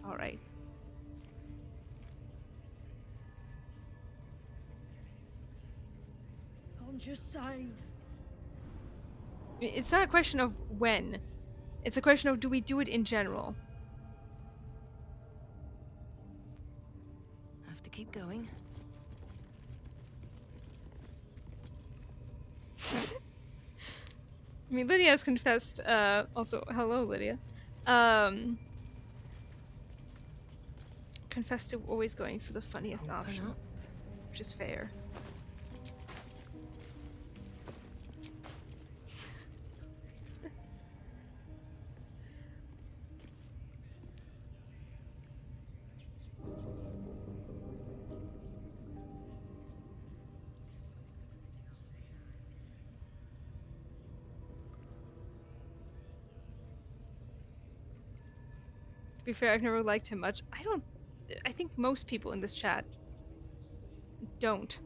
Alright. I'm just saying. It's not a question of when. It's a question of do we do it in general? Have to keep going. I mean, Lydia has confessed, also, hello, Lydia. Confessed to always going for the funniest option, which is fair. To be fair, I've never liked him much. I think most people in this chat don't.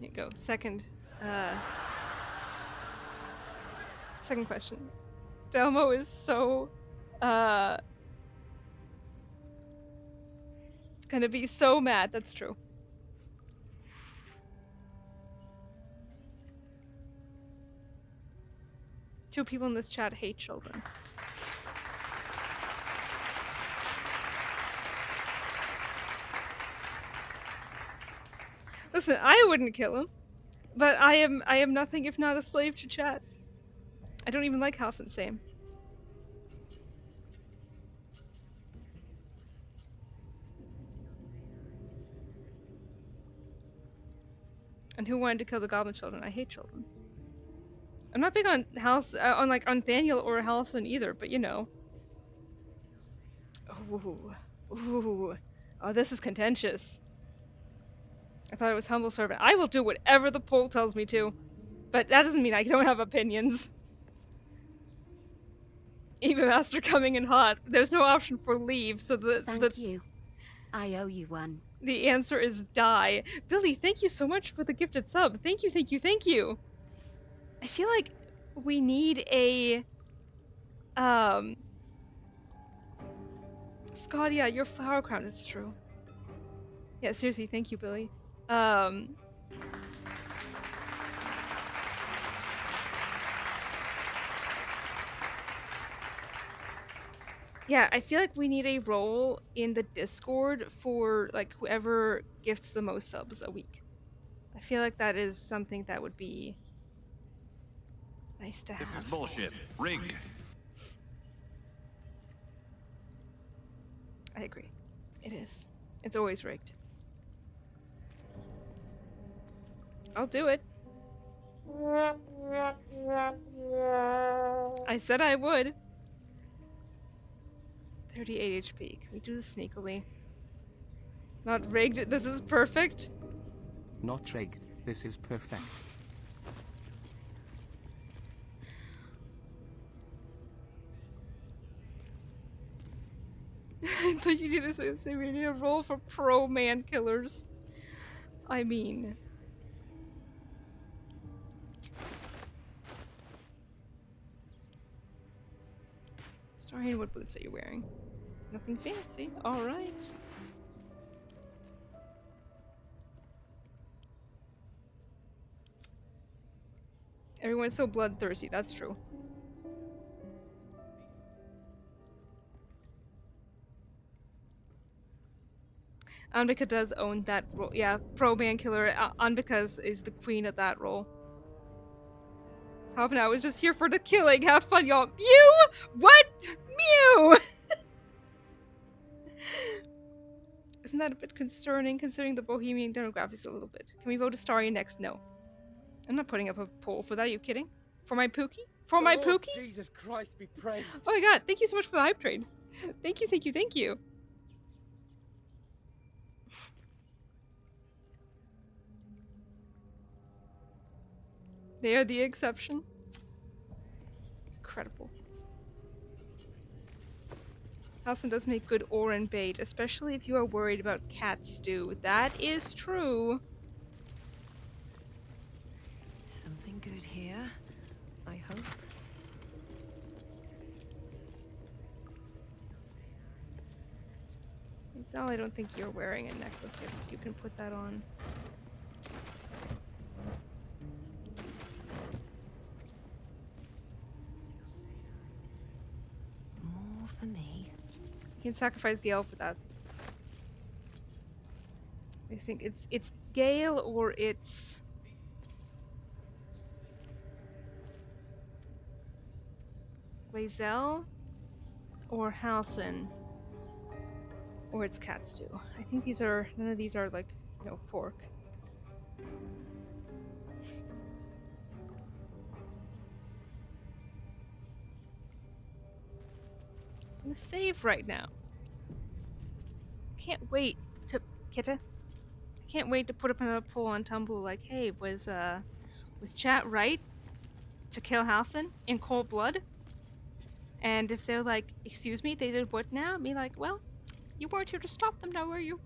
Here you go. Second question. Delmo is so gonna be so mad. That's true. Two people in this chat hate children. Listen, I wouldn't kill him, But I am nothing if not a slave to chat. I don't even like House and Sam. And who wanted to kill the goblin children? I hate children. I'm not big on on Daniel or Halson either, but you know. Ooh. Ooh. Oh, this is contentious. I thought it was humble servant. I will do whatever the poll tells me to. But that doesn't mean I don't have opinions. Even Master coming in hot. There's no option for leave, so Thank you. I owe you one. The answer is die. Billy, thank you so much for the gifted sub. Thank you, thank you, thank you. I feel like we need a Scott, yeah, your flower crown, it's true. Yeah, seriously, thank you, Billy. Yeah, I feel like we need a role in the Discord for like whoever gifts the most subs a week. I feel like that is something that would be nice to have. This is bullshit. Rigged. I agree. It is. It's always rigged. I'll do it. I said I would. 38 HP. Can we do this sneakily? Not rigged. This is perfect. Not rigged. This is perfect. I thought you needed to say we need a role for pro man killers. I mean. Starian, what boots are you wearing? Nothing fancy. Alright. Everyone's so bloodthirsty, that's true. Anvika does own that role. Yeah, pro man killer. Anvika is the queen of that role. Half an hour was just here for the killing. Have fun, y'all. Mew! What? Mew! Isn't that a bit concerning, considering the bohemian demographics a little bit? Can we vote a Starian next? No. I'm not putting up a poll for that. Are you kidding? For my Pookie? For my Pookie? Jesus Christ be praised. Oh my god, thank you so much for the hype train. Thank you, thank you, thank you. They are the exception. Incredible. Halson does make good Oran bait, especially if you are worried about cat stew. That is true. Something good here, I hope. Zal, I don't think you're wearing a necklace yet, so you can put that on. More for me. You can sacrifice Gale for that. I think it's Gale or it's Lae'zel or Halson or it's cat stew. I think these are none of these are like pork. I'm gonna save right now. Can't wait to Kitta. I can't wait to put up another poll on Tumblr like, hey, was chat right to kill Halson in cold blood? And if they're like, excuse me, they did what now? Me like, well, you weren't here to stop them now, were you?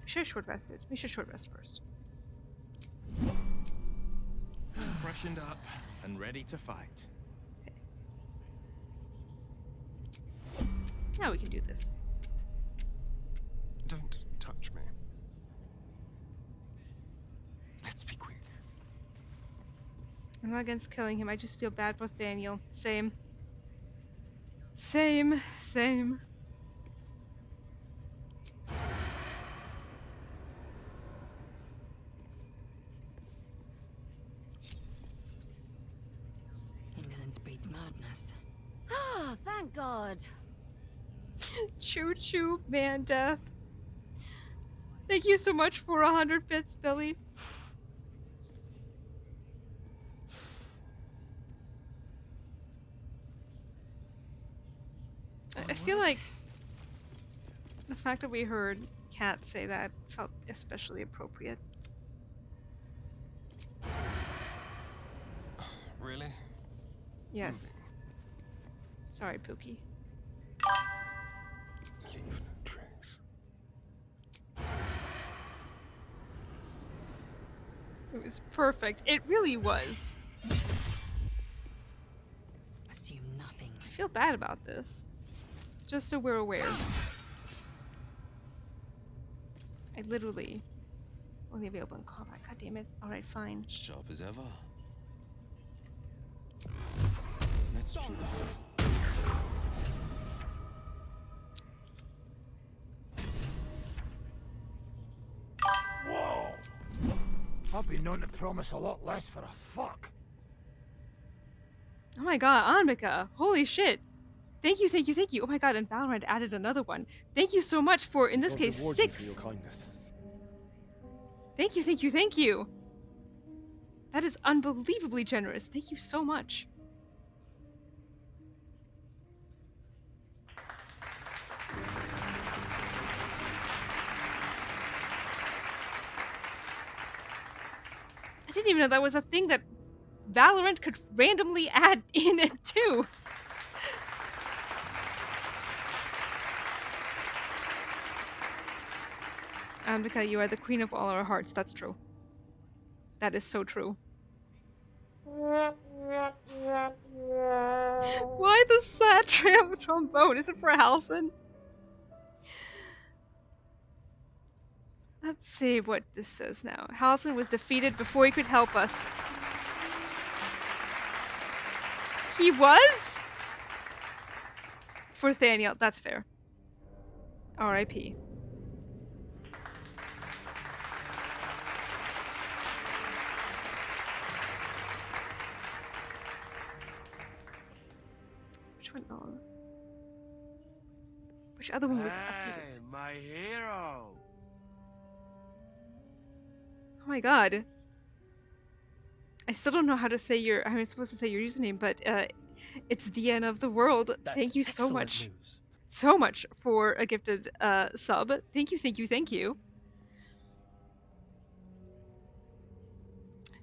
We should have short rested. We should short rest first. Freshened up and ready to fight. Okay. Now we can do this. Don't touch me. Let's be quick. I'm not against killing him. I just feel bad for Daniel. Same. Same. Same. silence breeds madness. Ah, thank God. Choo choo, man death. Thank you so much for 100 bits, Billy. I feel like the fact that we heard Kat say that felt especially appropriate. Really? Yes. Sorry, Pookie. Leave no trace. It was perfect. It really was. Assume nothing. I feel bad about this. Just so we're aware. I literally only available in combat. God damn it. Alright, fine. Sharp as ever. Let's try Whoa! I've been known to promise a lot less for a fuck. Oh my god, Anmika! Holy shit! Thank you, thank you, thank you! Oh my god, and Valorant added another one. Thank you so much for, in this case, 6! You for your kindness. Thank you, thank you, thank you! That is unbelievably generous. Thank you so much. I didn't even know that was a thing that Valorant could randomly add in it too. Ambika, you are the queen of all our hearts. That's true. That is so true. Why the sad trombone? Is it for Halcyon? Let's see what this says now. Halcyon was defeated before he could help us. He was? For Thaniel, that's fair. R.I.P. Which one? Oh. Which other one was updated? My hero. Oh my god. I still don't know how to say your. I'm supposed to say your username, but it's the end of the world. That's thank you so excellent much. news. So much for a gifted sub. Thank you, thank you, thank you.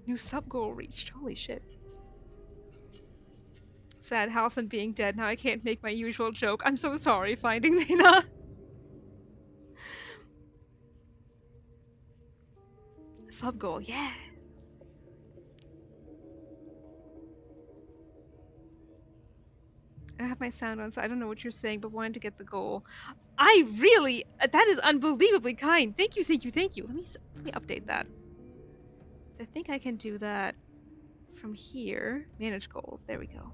New sub goal reached. Holy shit. Sad Halcyon being dead. Now I can't make my usual joke. I'm so sorry, Finding Nina. Sub goal, yeah. I have my sound on, so I don't know what you're saying, but wanted to get the goal. I really, that is unbelievably kind. Thank you, thank you, thank you. Let me update that. I think I can do that from here. Manage goals. There we go.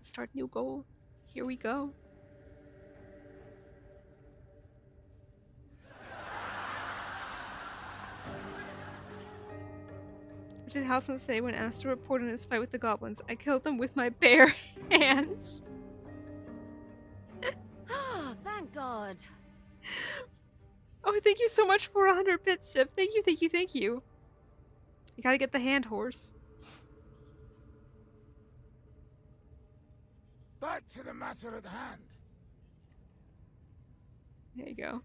Start new goal. Here we go. What did Halcyon say when asked to report on his fight with the goblins? I killed them with my bare hands. Ah, thank God. Oh, thank you so much for 100 bits, Sif. Thank you, thank you, thank you. You gotta get the hand horse. Back to the matter at hand. There you go.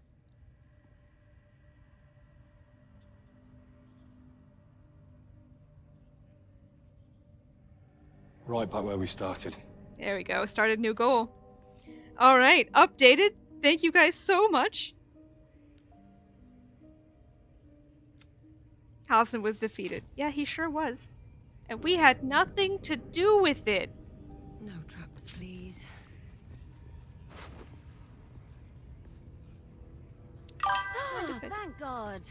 Right back where we started. There we go. Started new goal. Alright, updated. Thank you guys so much. Halcyon was defeated. Yeah, he sure was. And we had nothing to do with it. No traps, please. Ah, thank God.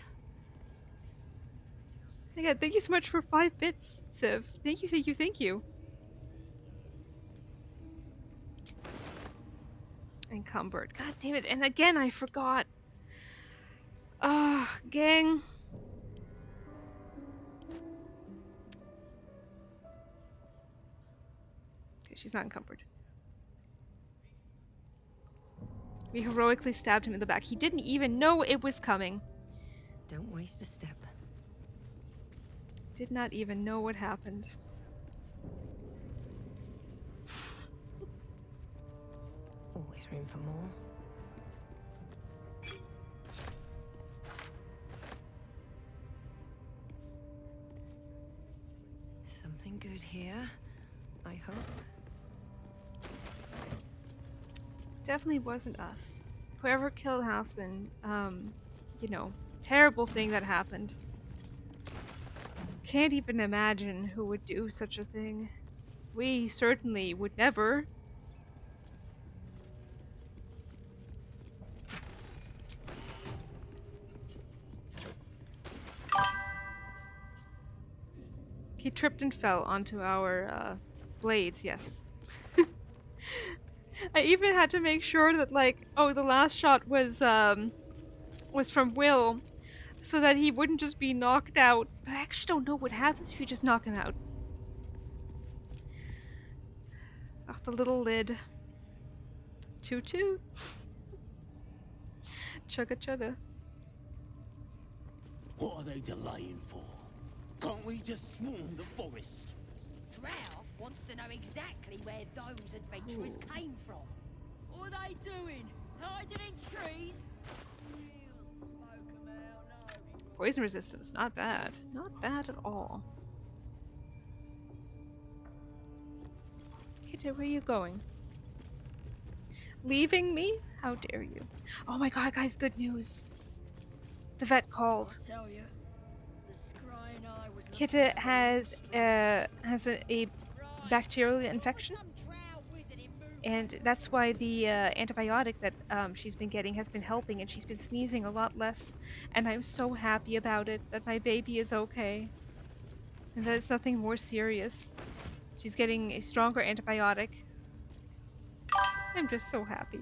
Again, thank you so much for 5 bits, Civ. Thank you, thank you, thank you. Encumbered. God damn it. And again, I forgot. Ah, Gang. Okay, she's not encumbered. We heroically stabbed him in the back. He didn't even know it was coming. Don't waste a step. Did not even know what happened. Always room for more. Something good here, I hope. Definitely wasn't us. Whoever killed Halson, you know, terrible thing that happened. Can't even imagine who would do such a thing. We certainly would never. He tripped and fell onto our blades, yes. I even had to make sure that, like, oh, the last shot was from Will, so that he wouldn't just be knocked out. But I actually don't know what happens if you just knock him out. Ugh, the little lid. Toot toot. Chugga chugga. What are they delaying for? Can't we just swarm the forest? Drow wants to know exactly where those adventurers came from. What are they doing? Hiding in trees? Poison resistance, not bad. Not bad at all. Kitty, where are you going? Leaving me? How dare you? Oh my god, guys, good news. The vet called. I tell you, the scrying eye was Kitta has a bacterial infection, and that's why the antibiotic that she's been getting has been helping, and she's been sneezing a lot less. And I'm so happy about it, that my baby is okay, and that it's nothing more serious. She's getting a stronger antibiotic. I'm just so happy.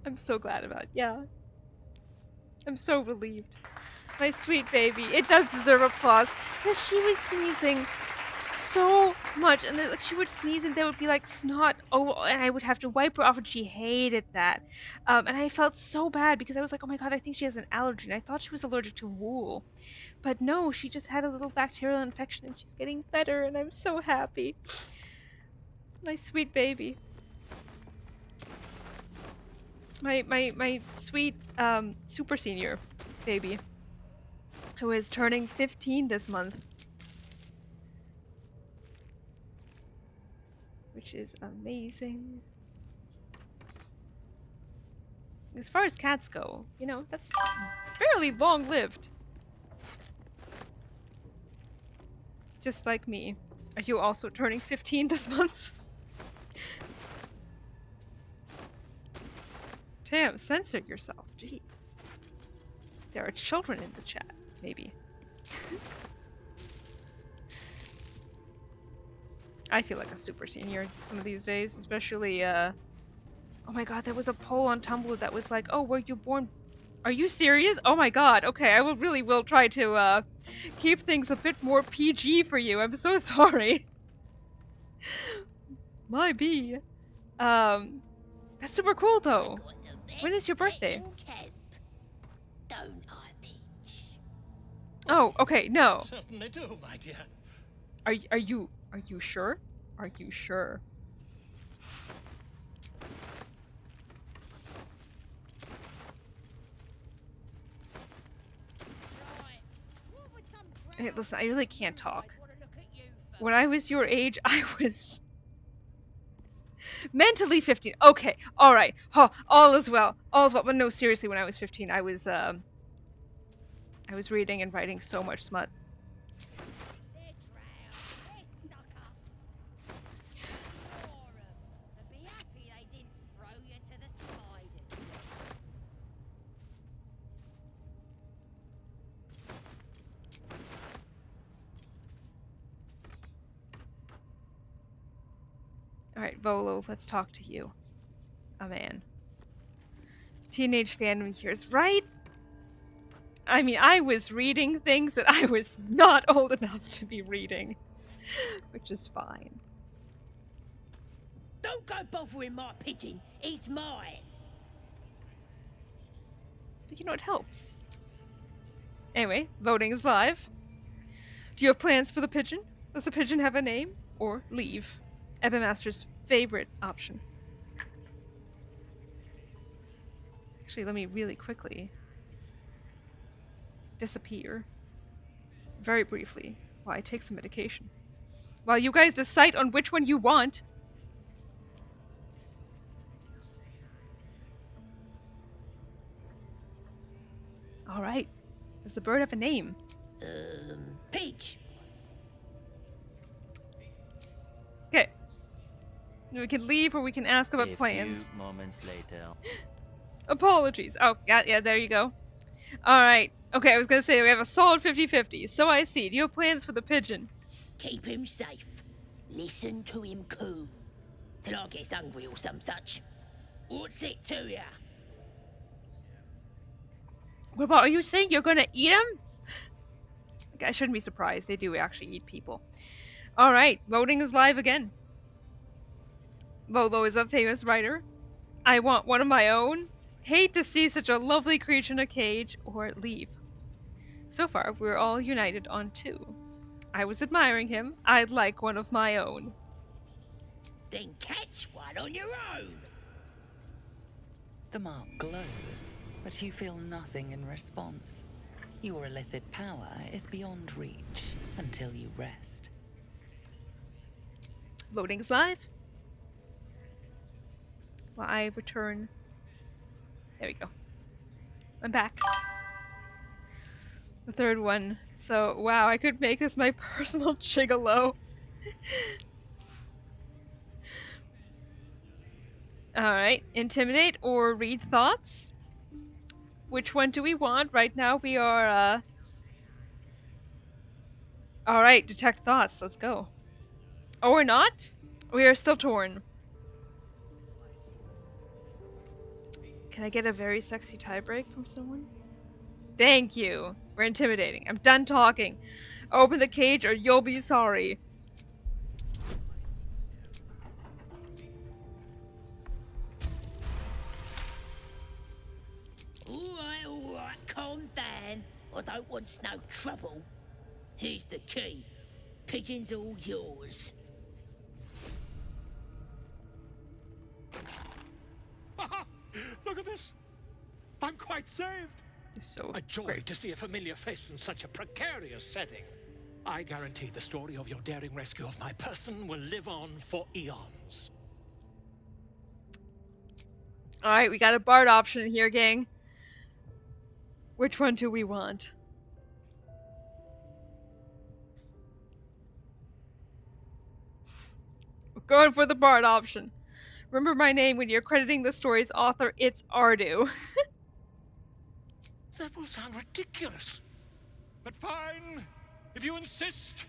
I'm so glad about it. Yeah. I'm so relieved. My sweet baby. It does deserve applause. Because she was sneezing so much. And then, like, she would sneeze and there would be like snot. Oh, and I would have to wipe her off, and she hated that. And I felt so bad because I was like, oh my god, I think she has an allergy. And I thought she was allergic to wool. But no, she just had a little bacterial infection and she's getting better. And I'm so happy. My sweet baby. My sweet super senior baby, who is turning 15 this month, which is amazing. As far as cats go, you know, that's fairly long-lived. Just like me. Are you also turning 15 this month? Damn, censor yourself. Jeez. There are children in the chat, maybe. I feel like a super senior some of these days, especially, oh my god, there was a poll on Tumblr that was like, oh, were you born... Are you serious? Oh my god, okay, I really will try to, keep things a bit more PG for you. I'm so sorry. My bee. That's super cool, though. When is your birthday? Don't I, Peach? Oh, okay, no. Certainly do, my dear. Are you sure? Are you sure? Hey, listen, I really can't talk. When I was your age, I was mentally 15. Okay, all right. Oh, all is well. All is well. But no, seriously, when I was 15, I was reading and writing so much smut. Alright, Volo, let's talk to you. a man. Teenage fandom years, right? I mean, I was reading things that I was not old enough to be reading, which is fine. Don't go bothering my pigeon. He's mine. But you know, it helps. Anyway, voting is live. Do you have plans for the pigeon? Does the pigeon have a name? Or leave? Evan Master's favorite option. Actually, let me really quickly disappear. Very briefly, while I take some medication. While you guys decide on which one you want. Alright. Does the bird have a name? Peach. Okay. We can leave or we can ask about plans. A few moments later. Apologies. Oh, yeah, there you go. Alright. Okay, I was gonna say we have a solid 50-50. So I see. Do you have plans for the pigeon? Keep him safe. Listen to him coo. Till I get hungry or some such. What's it to ya? What about, are you saying you're gonna eat him? Okay, I shouldn't be surprised. They do actually eat people. Alright, voting is live again. Volo is a famous writer. I want one of my own. Hate to see such a lovely creature in a cage, or leave. So far, we're all united on 2. I was admiring him. I'd like one of my own. Then catch one on your own. The mark glows, but you feel nothing in response. Your illithid power is beyond reach until you rest. Voting's live. Well, I return. There we go. I'm back. The third one. So, wow, I could make this my personal gigolo. Alright, intimidate or read thoughts? Which one do we want? Right now we are, Alright, detect thoughts, let's go. Oh, we're not? We are still torn. Can I get a very sexy tiebreak from someone? Thank you. We're intimidating. I'm done talking. Open the cage or you'll be sorry. Alright, calm down. I don't want no trouble. Here's the key. Pigeon's all yours. Look at this. I'm quite saved. So a joy great to see a familiar face in such a precarious setting. I guarantee the story of your daring rescue of my person will live on for eons. Alright, we got a bard option here, gang. Which one do we want? We're going for the bard option. Remember my name when you're crediting the story's author, it's Ardu. That will sound ridiculous. But fine, if you insist.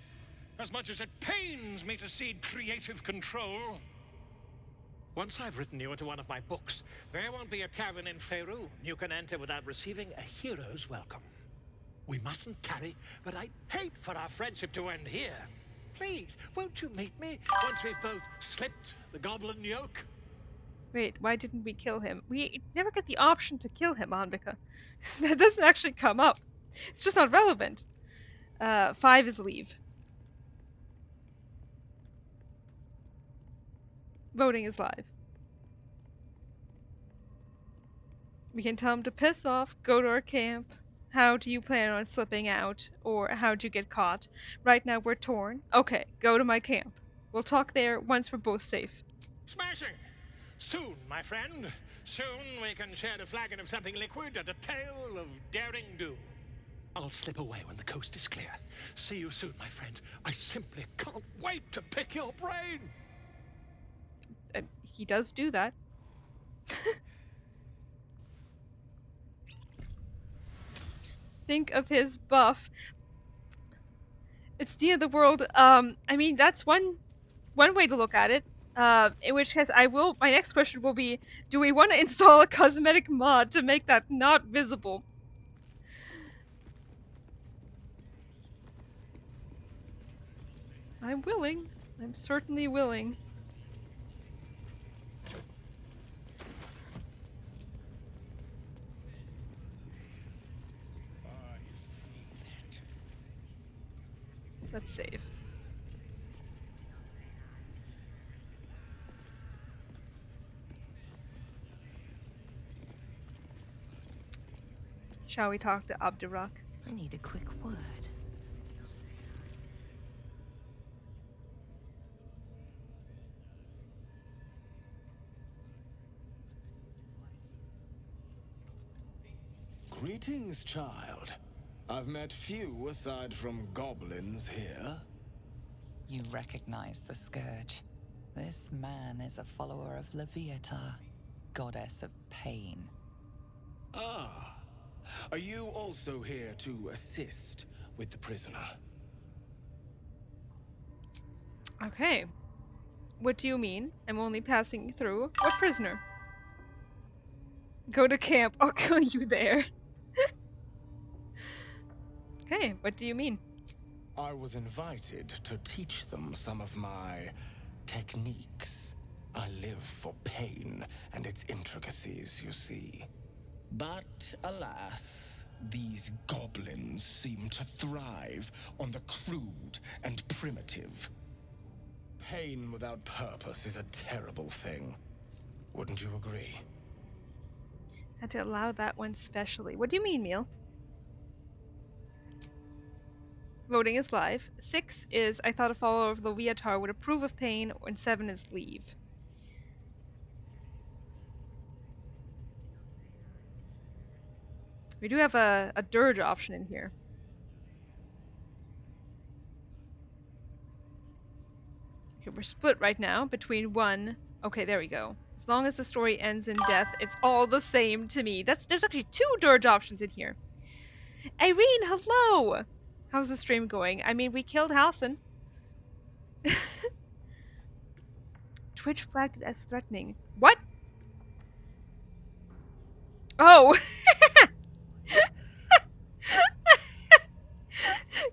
As much as it pains me to cede creative control. Once I've written you into one of my books, there won't be a tavern in Faerun you can enter without receiving a hero's welcome. We mustn't tarry, but I'd hate for our friendship to end here. Please, won't you meet me once we've both slipped the goblin yoke? Wait, why didn't we kill him? We never get the option to kill him, Anvika. That doesn't actually come up. It's just not relevant. 5 is leave. Voting is live. We can tell him to piss off, go to our camp. How do you plan on slipping out? Or how'd you get caught? Right now we're torn. Okay, go to my camp. We'll talk there once we're both safe. Smashing! Soon, my friend. Soon we can share a flagon of something liquid and a tale of daring do. I'll slip away when the coast is clear. See you soon, my friend. I simply can't wait to pick your brain! He does do that. Think of his buff. It's the end of the world. I mean, that's one way to look at it. In which case, my next question will be, do we want to install a cosmetic mod to make that not visible? I'm willing. I'm certainly willing. Let's save. Shall we talk to Abdurak? I need a quick word. Greetings, child. I've met few aside from goblins here. You recognize the Scourge. This man is a follower of Leviata, goddess of pain. Ah. Are you also here to assist with the prisoner? Okay. What do you mean? I'm only passing through. What prisoner? Go to camp. I'll kill you there. Okay, what do you mean? I was invited to teach them some of my techniques. I live for pain and its intricacies, you see. But alas, these goblins seem to thrive on the crude and primitive. Pain without purpose is a terrible thing. Wouldn't you agree? Had to allow that one specially. What do you mean, Meal? Voting is live. 6 is I thought a follower of Leviatar would approve of pain, and 7 is leave. We do have a dirge option in here. Okay, we're split right now between 1. Okay, there we go. As long as the story ends in death, it's all the same to me. There's actually 2 dirge options in here. Irene, hello! How's the stream going? I mean, we killed Halson. Twitch flagged it as threatening. What? Oh!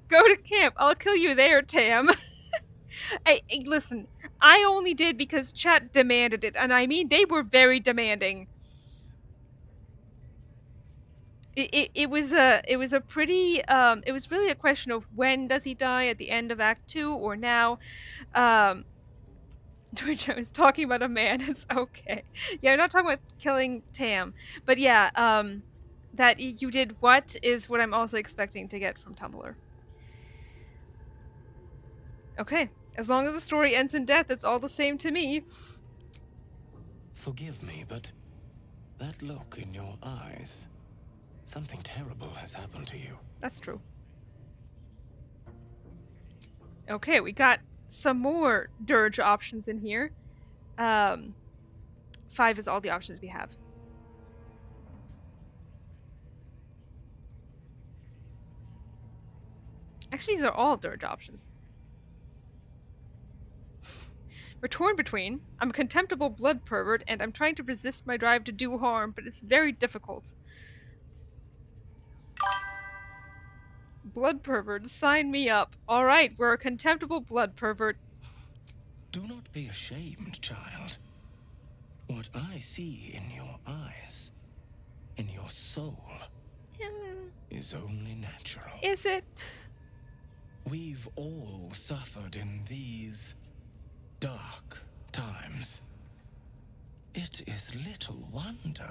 Go to camp. I'll kill you there, Tam. Hey, listen. I only did because chat demanded it, and I mean, they were very demanding. It was a pretty it was really a question of when does he die, at the end of Act 2 or now. Which I was talking about a man. It's okay. Yeah, I'm not talking about killing Tam, but yeah, that you did what is what I'm also expecting to get from Tumblr. Okay, as long as the story ends in death, it's all the same to me. Forgive me, but that look in your eyes, something terrible has happened to you. That's true. Okay, we got some more dirge options in here. 5 is all the options we have. Actually, these are all dirge options. We're torn between, I'm a contemptible blood pervert and I'm trying to resist my drive to do harm, but it's very difficult. Blood pervert, sign me up. Alright, we're a contemptible blood pervert. Do not be ashamed, child. What I see in your eyes, in your soul, is only natural. Is it? We've all suffered in these dark times. It is little wonder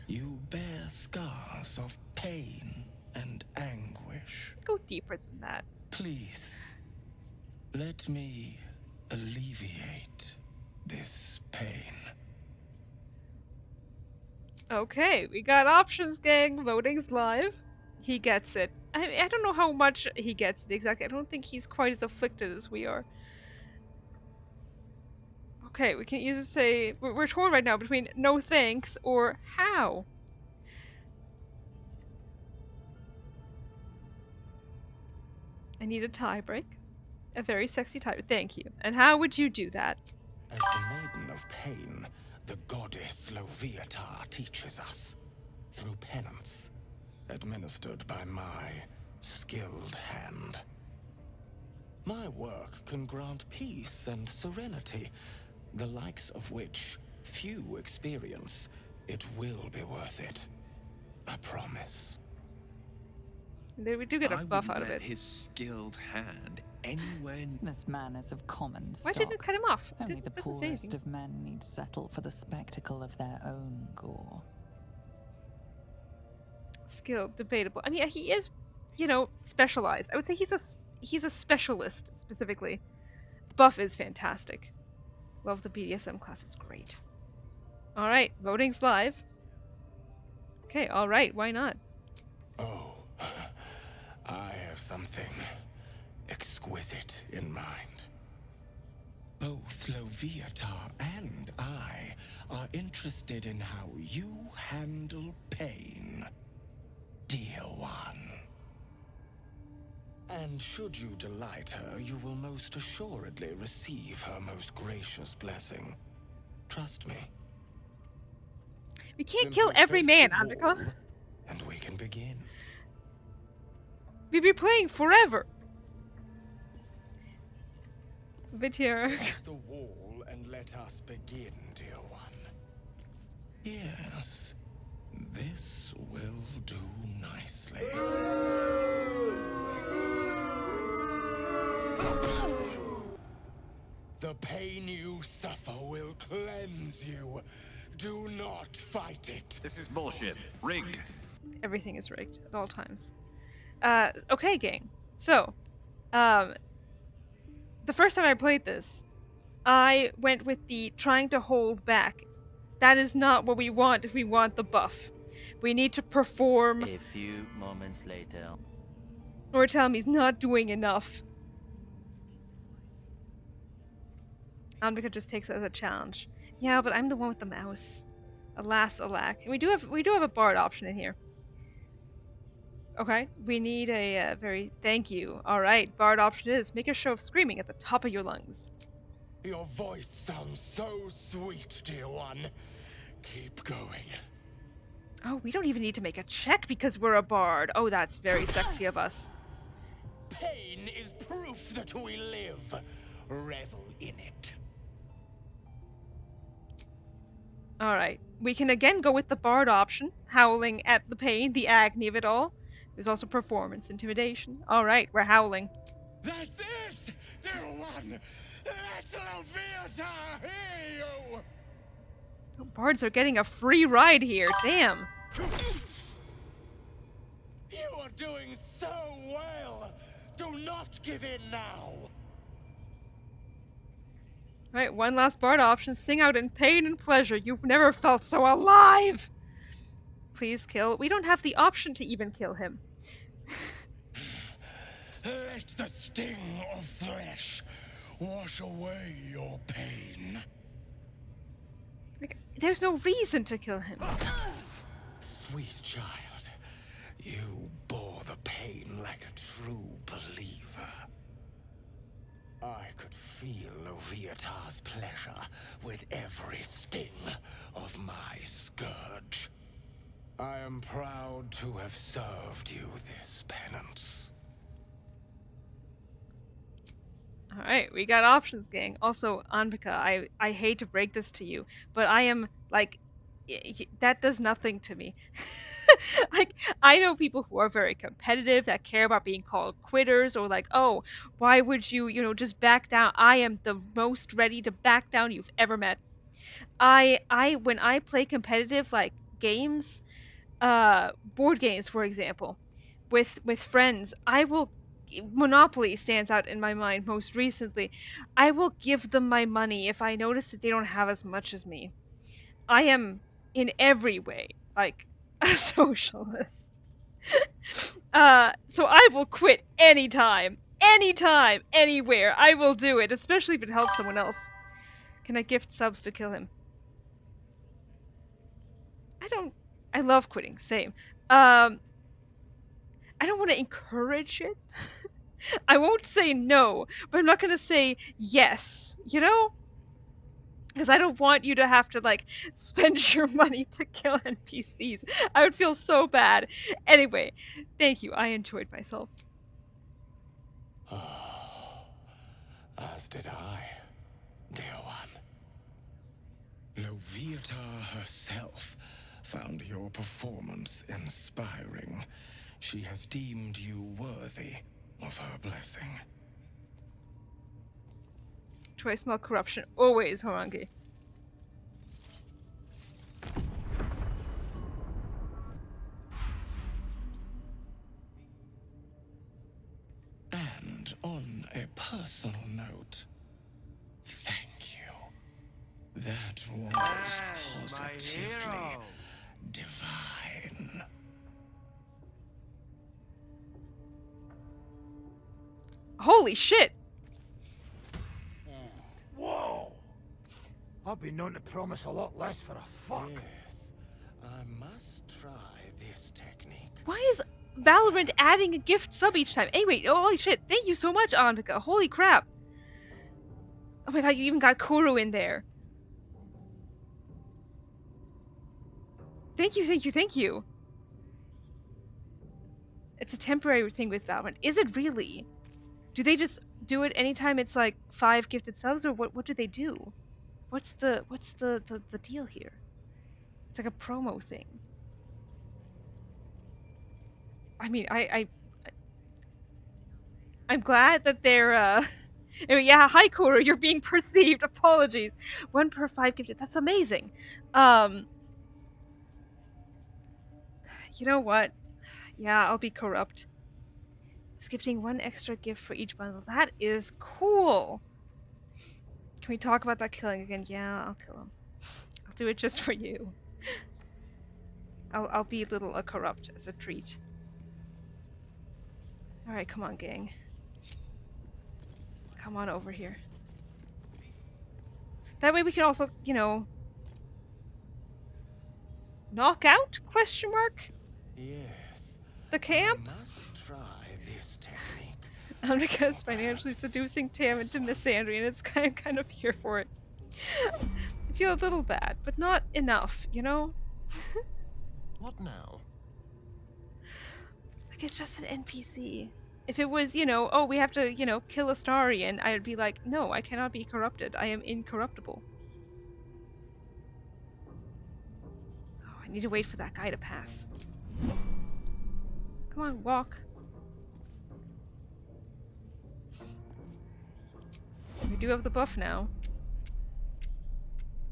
you bear scars of pain and anguish. Go deeper than that. Please, let me alleviate this pain. Okay, we got options, gang. Voting's live. He gets it. I don't know how much he gets it exactly. I don't think he's quite as afflicted as we are. Okay, we can either say... We're torn right now between no thanks or how. I need a tie break. A very sexy tie. Thank you. And how would you do that? As the Maiden of Pain, the goddess Loviatar teaches us through penance, administered by my skilled hand. My work can grant peace and serenity, the likes of which few experience. It will be worth it. I promise. We do get a buff out of it. His skilled hand anywhere. This man is of common Why stock. didn't it cut him off? Only Didn't- the doesn't say poorest anything. of men need settle for the spectacle of their own gore. Skill, debatable. I mean, he is, you know, specialized. I would say he's a specialist specifically. The buff is fantastic. Love the BDSM class. It's great. All right, voting's live. Okay, all right. Why not? Oh, I have something exquisite in mind. Both Loviatar and I are interested in how you handle pain, dear one. And should you delight her, you will most assuredly receive her most gracious blessing. Trust me. We can't Simply kill every face man, the Andika. wall, and we can begin. We'd be playing forever. Vitira. Cross the wall and let us begin, dear one. Yes, this will do nicely. The pain you suffer will cleanse you. Do not fight it. This is bullshit. Rigged. Everything is rigged at all times. Okay, gang. So, the first time I played this, I went with the trying to hold back. That is not what we want if we want the buff. We need to perform. A few moments later. Or tell me he's not doing enough. Ambika just takes it as a challenge. Yeah, but I'm the one with the mouse. Alas, alack. And we do have a bard option in here. Okay, we need a very thank you. All right, bard option is make a show of screaming at the top of your lungs. Your voice sounds so sweet, dear one. Keep going. Oh, we don't even need to make a check because we're a bard. Oh, that's very sexy of us. Pain is proof that we live. Revel in it. All right, we can again go with the bard option, howling at the pain, the agony of it all. There's also performance, intimidation. All right, we're howling. That's it, dear one. Let Loviatar hear you. Oh, bards are getting a free ride here. Damn. You are doing so well. Do not give in now. All right, one last bard option. Sing out in pain and pleasure. You've never felt so alive. Please kill. We don't have the option to even kill him. Let the sting of flesh wash away your pain. Like, there's no reason to kill him. Sweet child, you bore the pain like a true believer. I could feel Loviatar's pleasure with every sting of my scourge. I am proud to have served you this penance. All right, we got options, gang. Also, Anvika, I hate to break this to you, but I am, like, that does nothing to me. Like, I know people who are very competitive, that care about being called quitters, or like, oh, why would you, just back down? I am the most ready to back down you've ever met. When I play competitive, like, games, board games, for example, with friends, Monopoly stands out in my mind most recently. I will give them my money if I notice that they don't have as much as me. I am, in every way, like, a socialist. So I will quit anytime, anywhere. I will do it, especially if it helps someone else. Can I gift subs to kill him? I love quitting, same. I don't want to encourage it. I won't say no, but I'm not going to say yes, you know? Because I don't want you to have to, like, spend your money to kill NPCs. I would feel so bad. Anyway, thank you. I enjoyed myself. As did I, dear one. Loviatar herself found your performance inspiring. She has deemed you worthy of her blessing. Do I smell corruption? Always, Horangi. And on a personal note, thank you. That was positively divine. Holy shit! Whoa! I've been known to promise a lot less for a fuck. Yes, I must try this technique. Why is Valorant adding a gift sub each time? Anyway, holy shit, thank you so much, Anvika. Holy crap. Oh my god, you even got Kuro in there. Thank you, thank you, thank you. It's a temporary thing with Valorant. Is it really? Do they just do it anytime it's like 5 gifted subs, or what do they do? What's the deal here? It's like a promo thing. I mean, I'm glad that they're anyway, yeah, hi Kuro, you're being perceived. Apologies. 1 per 5 gifted. That's amazing. You know what? Yeah, I'll be corrupt. It's gifting 1 extra gift for each bundle. That is cool. Can we talk about that killing again? Yeah, I'll kill him. I'll do it just for you. I'll be a corrupt as a treat. Alright, come on, gang. Come on over here. That way we can also, you know... knock out? Question mark? Yes. The camp? I must try this technique. Amrika's financially seducing Tam into misandry, and it's kind of here for it. I feel a little bad, but not enough, you know? What now? Like, it's just an NPC. If it was, you know, oh, we have to, you know, kill Astarion, I'd be like, no, I cannot be corrupted. I am incorruptible. Oh, I need to wait for that guy to pass. Come on, walk. We do have the buff now.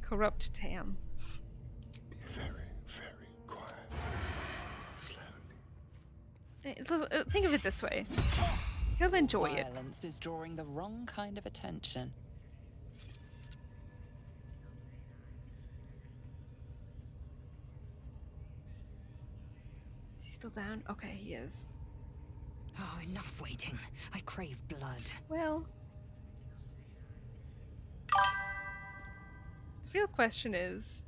Corrupt Tam. Be very, very quiet. Slowly. Think of it this way. He'll enjoy it. Violence is drawing the wrong kind of attention. Is he still down? Okay, he is. Oh, enough waiting. I crave blood. Well... the real question is...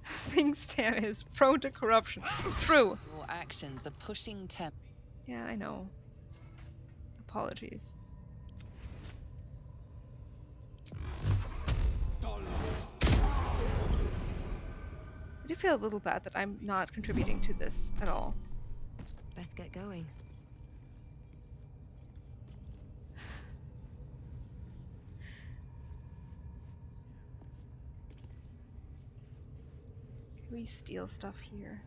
thinks Tam is prone to corruption. True. Your actions are pushing Tem. Yeah, I know. Apologies. I do feel a little bad that I'm not contributing to this at all. Best get going. Can we steal stuff here?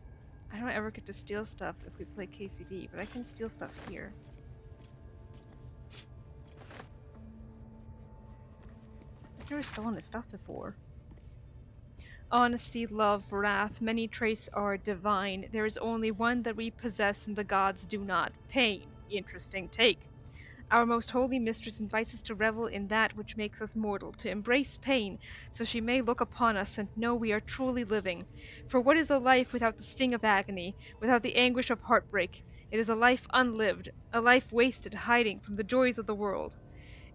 I don't ever get to steal stuff if we play KCD, but I can steal stuff here. I've never stolen his stuff before. Honesty, love, wrath, many traits are divine. There is only one that we possess and the gods do not. Pain. Interesting take. Our most holy mistress invites us to revel in that which makes us mortal, to embrace pain, so she may look upon us and know we are truly living. For what is a life without the sting of agony, without the anguish of heartbreak? It is a life unlived, a life wasted, hiding from the joys of the world.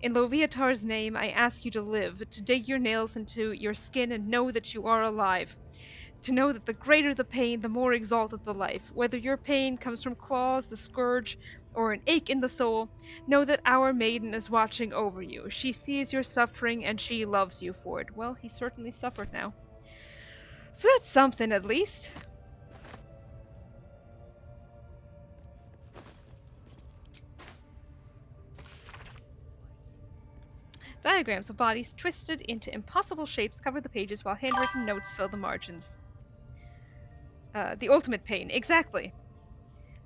In Loviatar's name, I ask you to live, to dig your nails into your skin and know that you are alive. To know that the greater the pain, the more exalted the life. Whether your pain comes from claws, the scourge, or an ache in the soul, know that our maiden is watching over you. She sees your suffering and she loves you for it. Well, he certainly suffered now. So that's something at least. Diagrams of bodies twisted into impossible shapes cover the pages while handwritten notes fill the margins. The ultimate pain, exactly.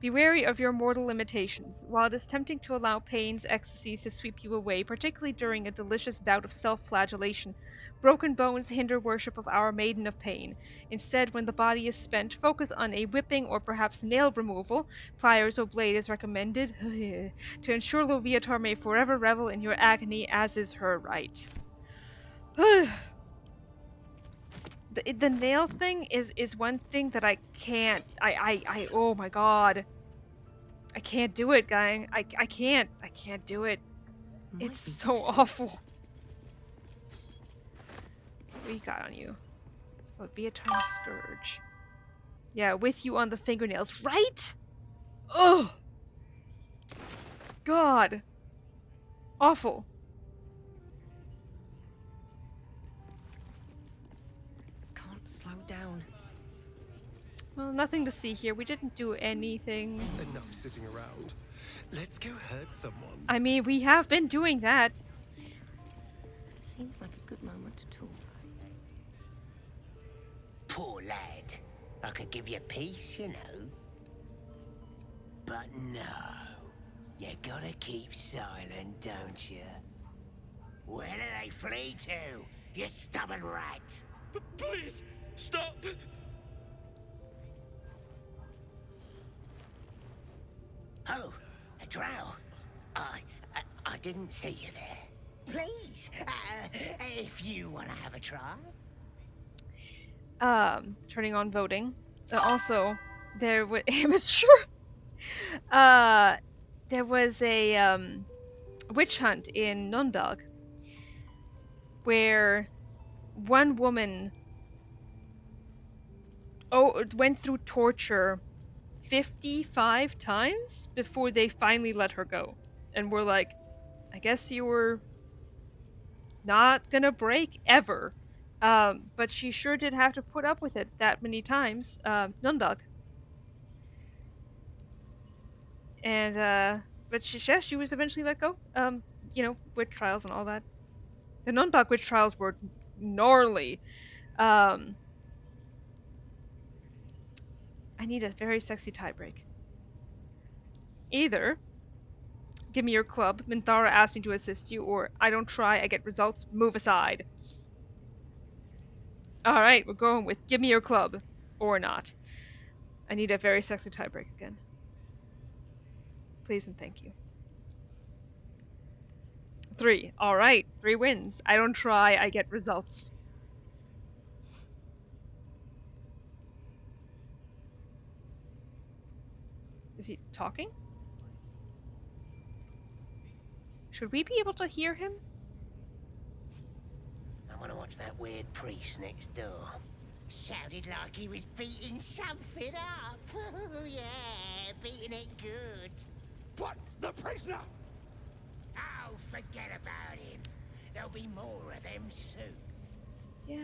Be wary of your mortal limitations. While it is tempting to allow pain's ecstasies to sweep you away, particularly during a delicious bout of self-flagellation, broken bones hinder worship of our Maiden of Pain. Instead, when the body is spent, focus on a whipping or perhaps nail removal, pliers or blade is recommended, to ensure Loviatar may forever revel in your agony, as is her right. The nail thing is one thing that I can't. Oh my god. I can't do it, gang. I can't do it. It's so awful. What do you got on you? Oh, be a time scourge. Yeah, with you on the fingernails, right? Oh, God. Awful. Can't slow down. Well, nothing to see here. We didn't do anything. Enough sitting around. Let's go hurt someone. I mean, we have been doing that. Seems like a good moment to talk. Poor lad. I could give you peace, you know. But no. You gotta keep silent, don't you? Where do they flee to, you stubborn rat? Please, stop! Oh, a drow. I didn't see you there. Please, if you want to have a try. Turning on voting. Also, there was amateur. There was a witch hunt in Nürnberg where one woman went through torture 55 times before they finally let her go. And we're like, I guess you were not gonna break ever. But she sure did have to put up with it that many times. Nürnberg. And, but she was eventually let go. You know, witch trials and all that. The Nürnberg witch trials were gnarly. I need a very sexy tiebreak. Either give me your club, Minthara asked me to assist you, or I don't try, I get results, move aside. Alright, we're going with give me your club, or not. I need a very sexy tiebreak again. Please and thank you. 3. Alright, 3 wins. I don't try, I get results. Is he talking? Should we be able to hear him? I want to watch that weird priest next door. Sounded like he was beating something up. Yeah, beating it good. What? The prisoner? Oh, forget about him. There'll be more of them soon. Yeah,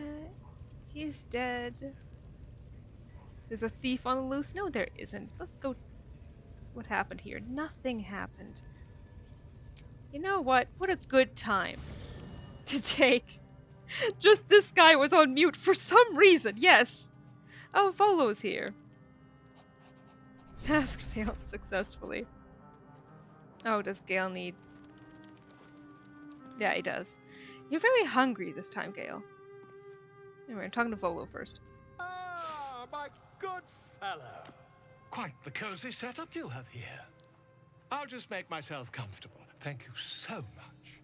he's dead. There's a thief on the loose? No, there isn't. Let's go. What happened here? Nothing happened. You know what? What a good time to take. Just this guy was on mute for some reason, yes. Oh, Volo's here. Task failed successfully. Oh, does Gale need... Yeah, he does. You're very hungry this time, Gale. Anyway, I'm talking to Volo first. Ah, my good fellow. Quite the cozy setup you have here. I'll just make myself comfortable. Thank you so much.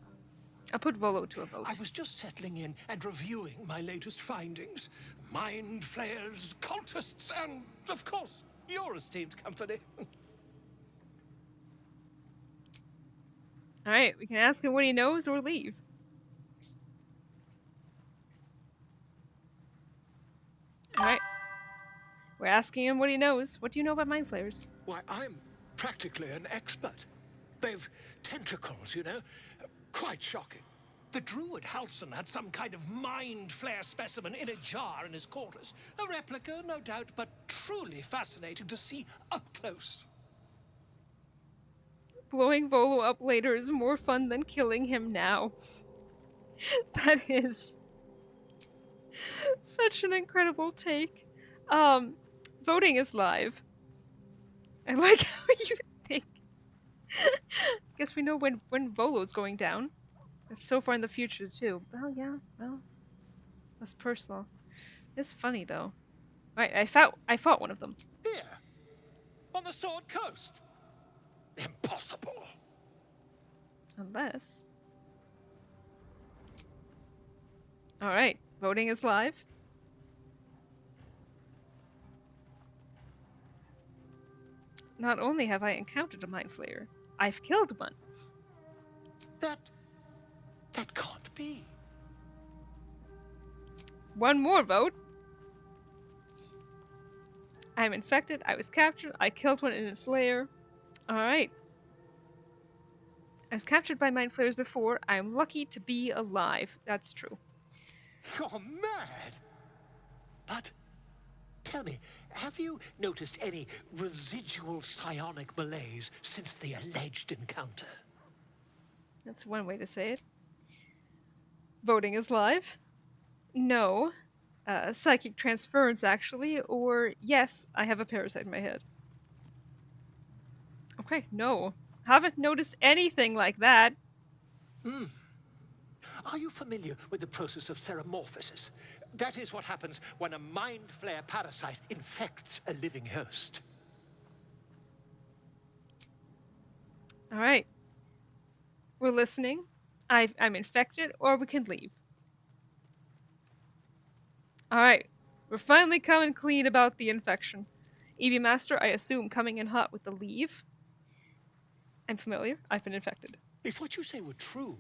I'll put Volo to a vote. I was just settling in and reviewing my latest findings. Mind flayers, cultists, and, of course, your esteemed company. Alright, we can ask him what he knows or leave. Alright. We're asking him what he knows. What do you know about mind flayers? Why, I'm practically an expert. They've tentacles, you know? Quite shocking. The druid Halson had some kind of mind flare specimen in a jar in his quarters. A replica, no doubt, but truly fascinating to see up close. Blowing Volo up later is more fun than killing him now. That is such an incredible take. Voting is live. I like how you think. Guess we know when Volo's going down. It's so far in the future too. Well, yeah. Well, that's personal. It's funny though. Right, I fought one of them. Here, on the Sword Coast. Impossible. Unless. All right, voting is live. Not only have I encountered a mind flayer, I've killed one. That can't be. One more vote. I'm infected, I was captured, I killed one in its lair. Alright. I was captured by mind flayers before, I'm lucky to be alive. That's true. You're mad! But, tell me, have you noticed any residual psionic malaise since the alleged encounter? That's one way to say it. Voting is live. No. Psychic transference, actually. Or, yes, I have a parasite in my head. Okay, no. Haven't noticed anything like that. Are you familiar with the process of ceremorphosis? That is what happens when a mind flare parasite infects a living host. Alright. We're listening. I'm infected, or we can leave. Alright. We're finally coming clean about the infection. EV Master, I assume, coming in hot with the leave. I'm familiar. I've been infected. If what you say were true,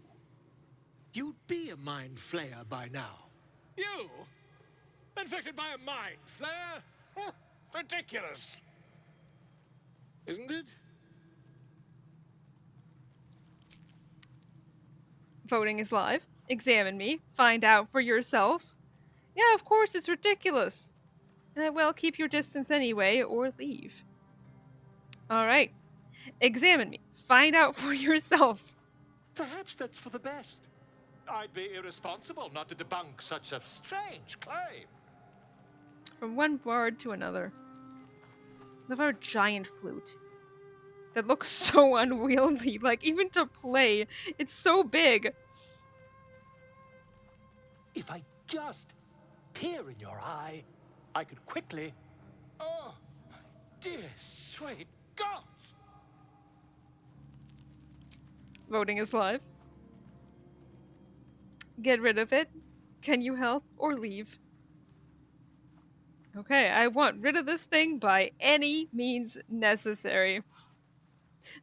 you'd be a mind flayer by now. You? Infected by a mind flare? Huh, ridiculous. Isn't it? Voting is live. Examine me. Find out for yourself. Yeah, of course it's ridiculous. And well, keep your distance anyway, or leave. Alright. Examine me. Find out for yourself. Perhaps that's for the best. I'd be irresponsible not to debunk such a strange claim. From one bard to another. Love our giant flute. That looks so unwieldy. Like, even to play, it's so big. If I just peer in your eye, I could quickly... Oh, my dear sweet gods! Voting is live. Get rid of it. Can you help or leave? Okay, I want rid of this thing by any means necessary.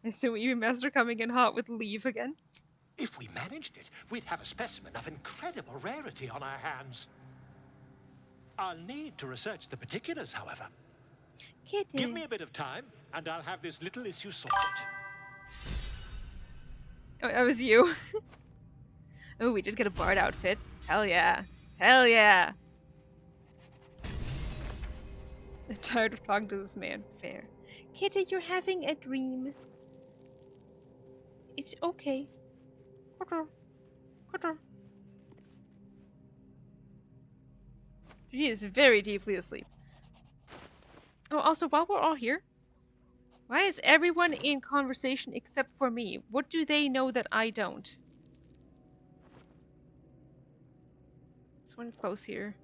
I assume you master coming in hot with leave again. If we managed it, we'd have a specimen of incredible rarity on our hands. I'll need to research the particulars, however. Kitten. Give me a bit of time, and I'll have this little issue sorted. Oh, that was you. Oh, we did get a bard outfit. Hell yeah. Hell yeah. I'm tired of talking to this man. Fair. Kitty, you're having a dream. It's okay. She is very deeply asleep. Oh, also, while we're all here, why is everyone in conversation except for me? What do they know that I don't? This one close here.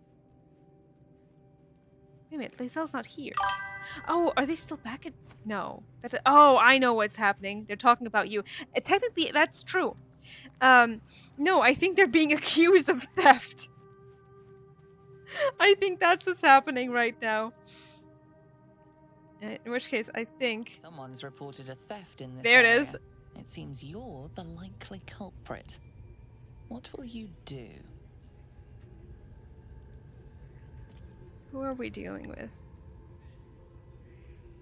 Wait a minute, Lae'zel's not here. Oh, are they still back at... No. Oh, I know what's happening. They're talking about you. Technically, that's true. No, I think they're being accused of theft. I think that's what's happening right now. In which case, I think... Someone's reported a theft in this There it area. is. It seems you're the likely culprit. What will you do? Who are we dealing with?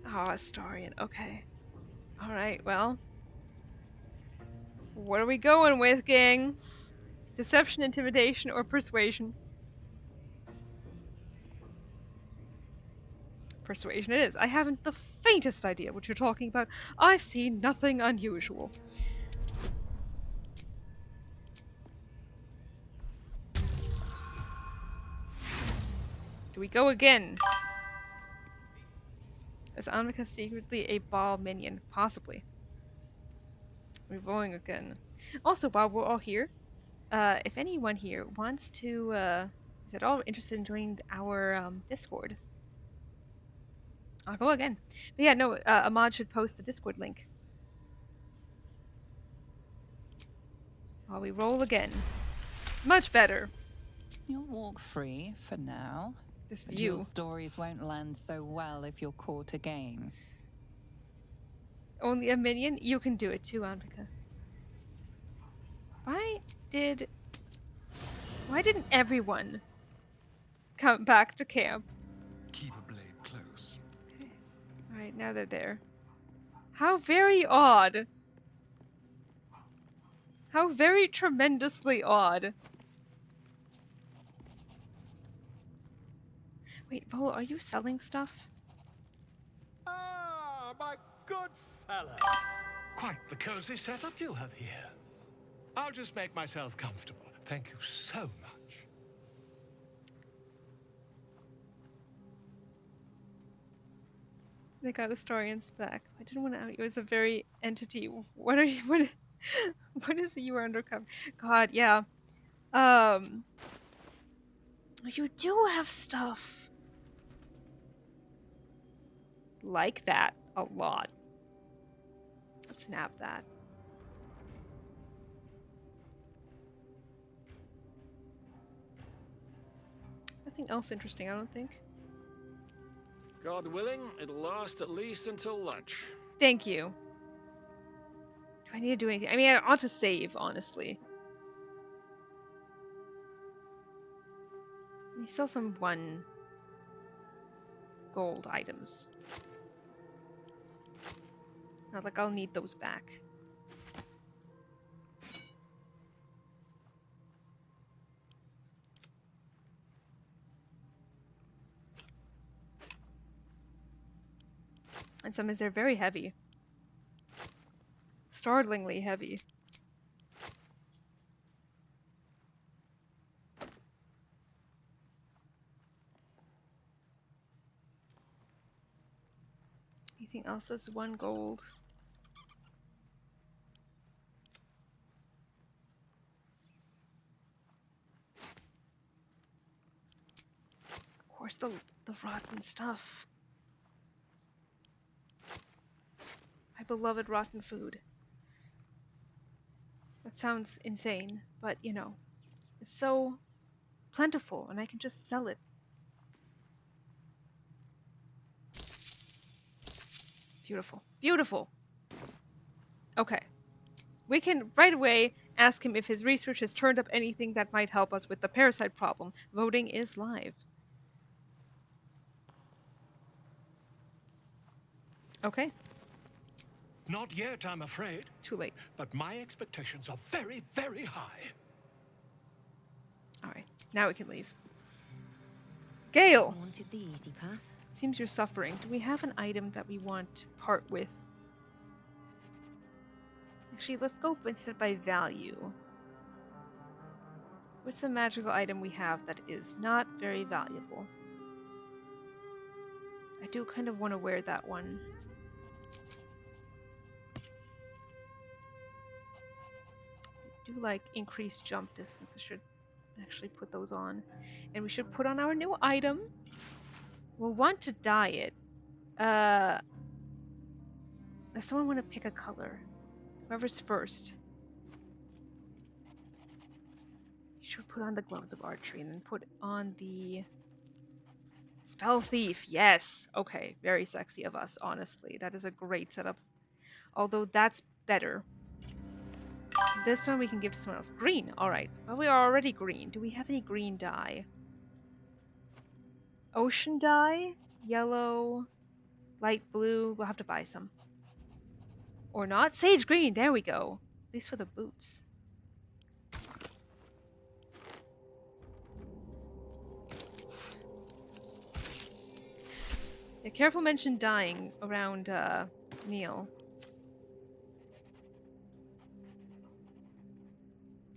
Oh, Astarion. Okay. Alright, well. What are we going with, gang? Deception, intimidation, or persuasion? Persuasion it is. I haven't the faintest idea what you're talking about. I've seen nothing unusual. Do we go again? Is Annika secretly a ball minion? Possibly. We're going again. Also, while we're all here, if anyone here wants to, is at all interested in joining our Discord, I'll go again. But yeah, no, Ahmad should post the Discord link. While we roll again. Much better. You'll walk free for now. This but view. Your stories won't land so well if you're caught again. Only a minion? You can do it too, Annika. Why didn't everyone come back to camp? Keep a blade close. Okay. Alright, now they're there. How very odd. How very tremendously odd. Wait, Volo, are you selling stuff? Ah, my good fella. Quite the cozy setup you have here. I'll just make myself comfortable. Thank you so much. They got Astorians back. I didn't want to out you as a very entity. What are you? What is it you were undercover? God, yeah. You do have stuff like that a lot. Snap that. Nothing else interesting, I don't think. God willing, it'll last at least until lunch. Thank you. Do I need to do anything? I mean, I ought to save, honestly. Let me sell some 1 gold items. Not like I'll need those back. And some is they're very heavy. Startlingly heavy. Anything else that's 1 gold? Of course, the rotten stuff. My beloved rotten food. That sounds insane, but you know, it's so plentiful and I can just sell it. Beautiful. Beautiful! Okay. We can right away ask him if his research has turned up anything that might help us with the parasite problem. Voting is live. Okay. Not yet, I'm afraid. Too late. But my expectations are very, very high. Alright, now we can leave. Gale! Wanted the easy path. Seems you're suffering. Do we have an item that we want to part with? Actually, let's go instead by value. What's the magical item we have that is not very valuable? I do kind of want to wear that one. I do like increased jump distance. I should actually put those on. And we should put on our new item. We'll want to dye it. Does someone want to pick a color? Whoever's first. You should put on the gloves of archery and then put on the spell thief. Yes. Okay. Very sexy of us, honestly. That is a great setup. Although that's better. This one we can give to someone else. Green. Alright. Well, we are already green. Do we have any green dye? Ocean dye? Yellow? Light blue? We'll have to buy some. Or not. Sage green, there we go. At least for the boots. Yeah, careful mention dying around Neil.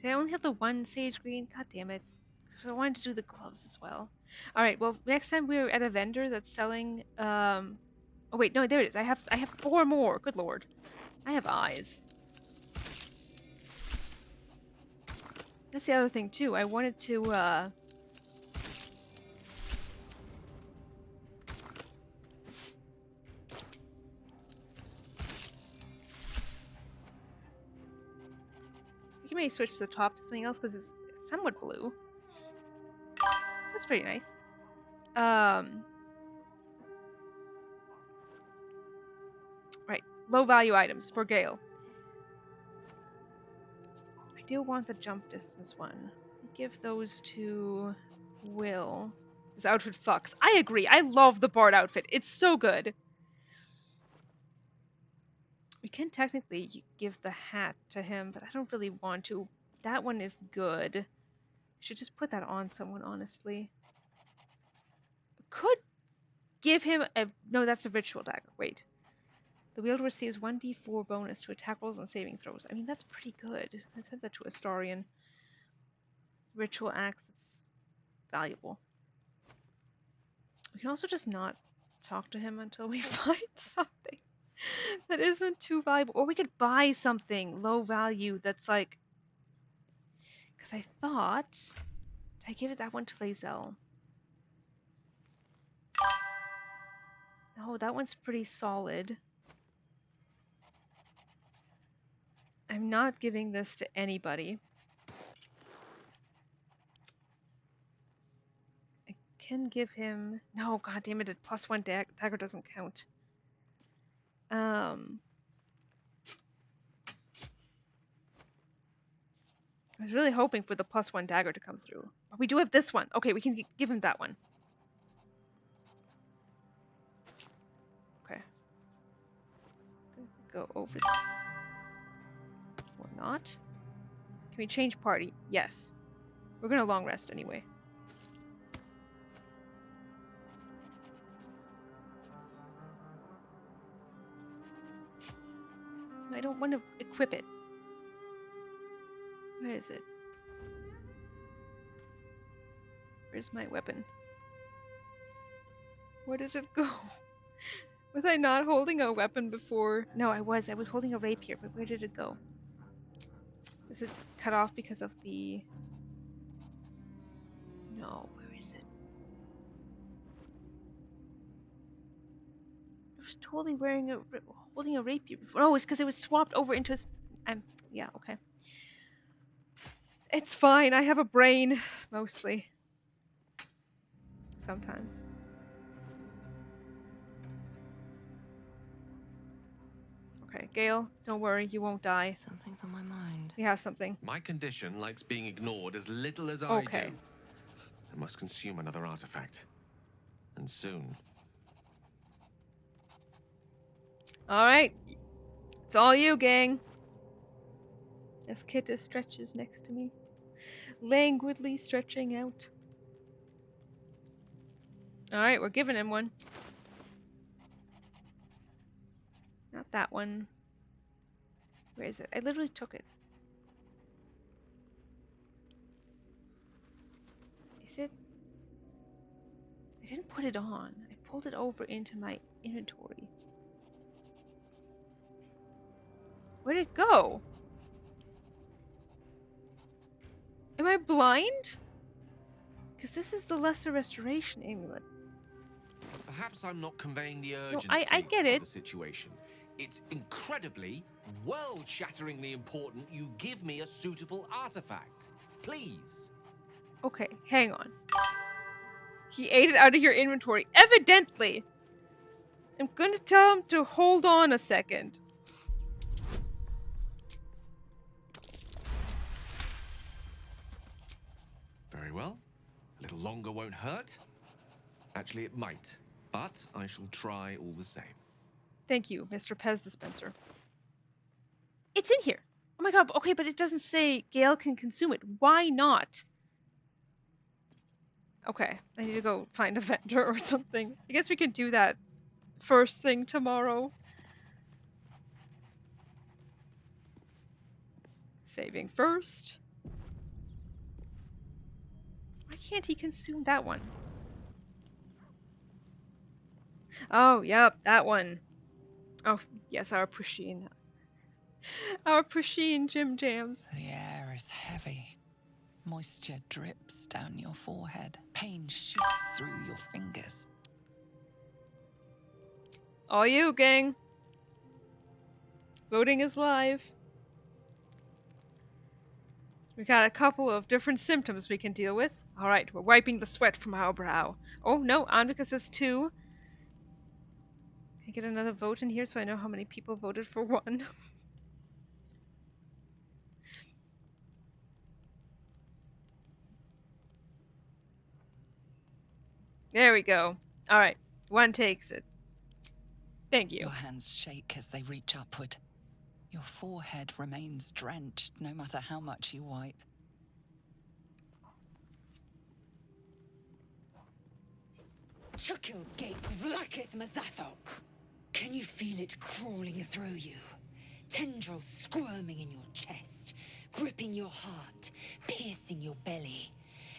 Did I only have the one sage green? God damn it. I wanted to do the gloves as well. Alright, well next time we're at a vendor that's selling oh wait, no, there it is. I have 4 more. Good lord. I have eyes. That's the other thing too. I wanted to you can maybe switch the top to something else because it's somewhat blue. That's pretty nice. Right. Low value items for Gale. I do want the jump distance one. Give those to Will. His outfit fucks. I agree. I love the Bard outfit. It's so good. We can technically give the hat to him, but I don't really want to. That one is good. Should just put that on someone, honestly. Could give him a... No, that's a ritual dagger. Wait. The wielder receives 1d4 bonus to attack rolls and saving throws. I mean, that's pretty good. I said that to Astarion. Ritual axe, it's valuable. We can also just not talk to him until we find something that isn't too valuable. Or we could buy something low value that's like... Because I thought... Did I give it that one to Lae'zel? No, that one's pretty solid. I'm not giving this to anybody. I can give him... No, god damn it, a +1 dagger doesn't count. I was really hoping for the +1 dagger to come through. But we do have this one. Okay, we can give him that one. Okay. Go over... Or not. Can we change party? Yes. We're gonna long rest anyway. I don't want to equip it. Where is it? Where's my weapon? Where did it go? Was I not holding a weapon before? No, I was. I was holding a rapier, but where did it go? Is it cut off because of the... No, where is it? I was totally holding a rapier before. Oh, it's because it was swapped over into a... Yeah, okay. It's fine. I have a brain, mostly. Sometimes. Okay, Gale, don't worry, you won't die. Something's on my mind. We have something. My condition likes being ignored as little as I do. I must consume another artifact. And soon. Alright. It's all you, gang. As Kitta stretches next to me. Languidly stretching out. Alright, we're giving him one. Not that one. Where is it? I literally took it. Is it? I didn't put it on. I pulled it over into my inventory. Where'd it go? Am I blind? Because this is the Lesser Restoration Amulet. Perhaps I'm not conveying the urgency I get it. of the situation. It's incredibly, world-shatteringly important you give me a suitable artifact. Please. Okay, hang on. He ate it out of your inventory. Evidently! I'm gonna tell him to hold on a second. Very well. A little longer won't hurt. Actually, it might. But I shall try all the same. Thank you, Mr. Pez Dispenser. It's in here. Oh my god, okay, but it doesn't say Gale can consume it. Why not? Okay, I need to go find a vendor or something. I guess we can do that first thing tomorrow. Saving first. Why can't he consume that one? Oh, yep, that one. Oh, yes, our Pusheen. Our Pusheen Jim Jams. The air is heavy. Moisture drips down your forehead. Pain shoots through your fingers. All you, gang. Voting is live. We got a couple of different symptoms we can deal with. Alright, we're wiping the sweat from our brow. Oh, no, Anvika says 2. Can I get another vote in here so I know how many people voted for 1? There we go. Alright, 1 takes it. Thank you. Your hands shake as they reach upward. Your forehead remains drenched no matter how much you wipe. Chukil gate vlaketh mazathok. Can you feel it crawling through you? Tendrils squirming in your chest, gripping your heart, piercing your belly.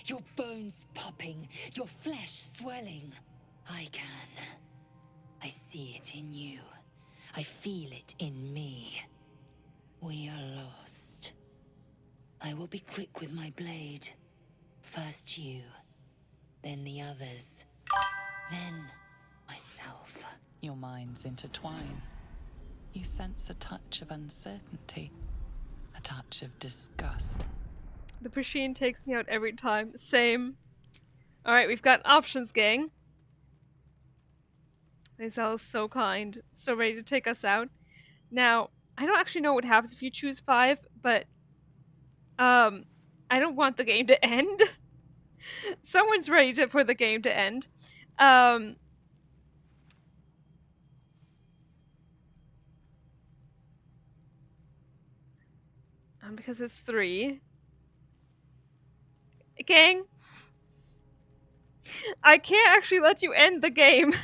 Your bones popping, your flesh swelling. I can. I see it in you. I feel it in me. We are lost. I will be quick with my blade. First you, then the others, then myself. Your minds intertwine. You sense a touch of uncertainty, a touch of disgust. The machine takes me out every time. Same. Alright, we've got options, gang. Lae'zel is so kind, so ready to take us out. Now, I don't actually know what happens if you choose 5, but I don't want the game to end. Someone's ready for the game to end. Because it's 3. Gang, I can't actually let you end the game. Like,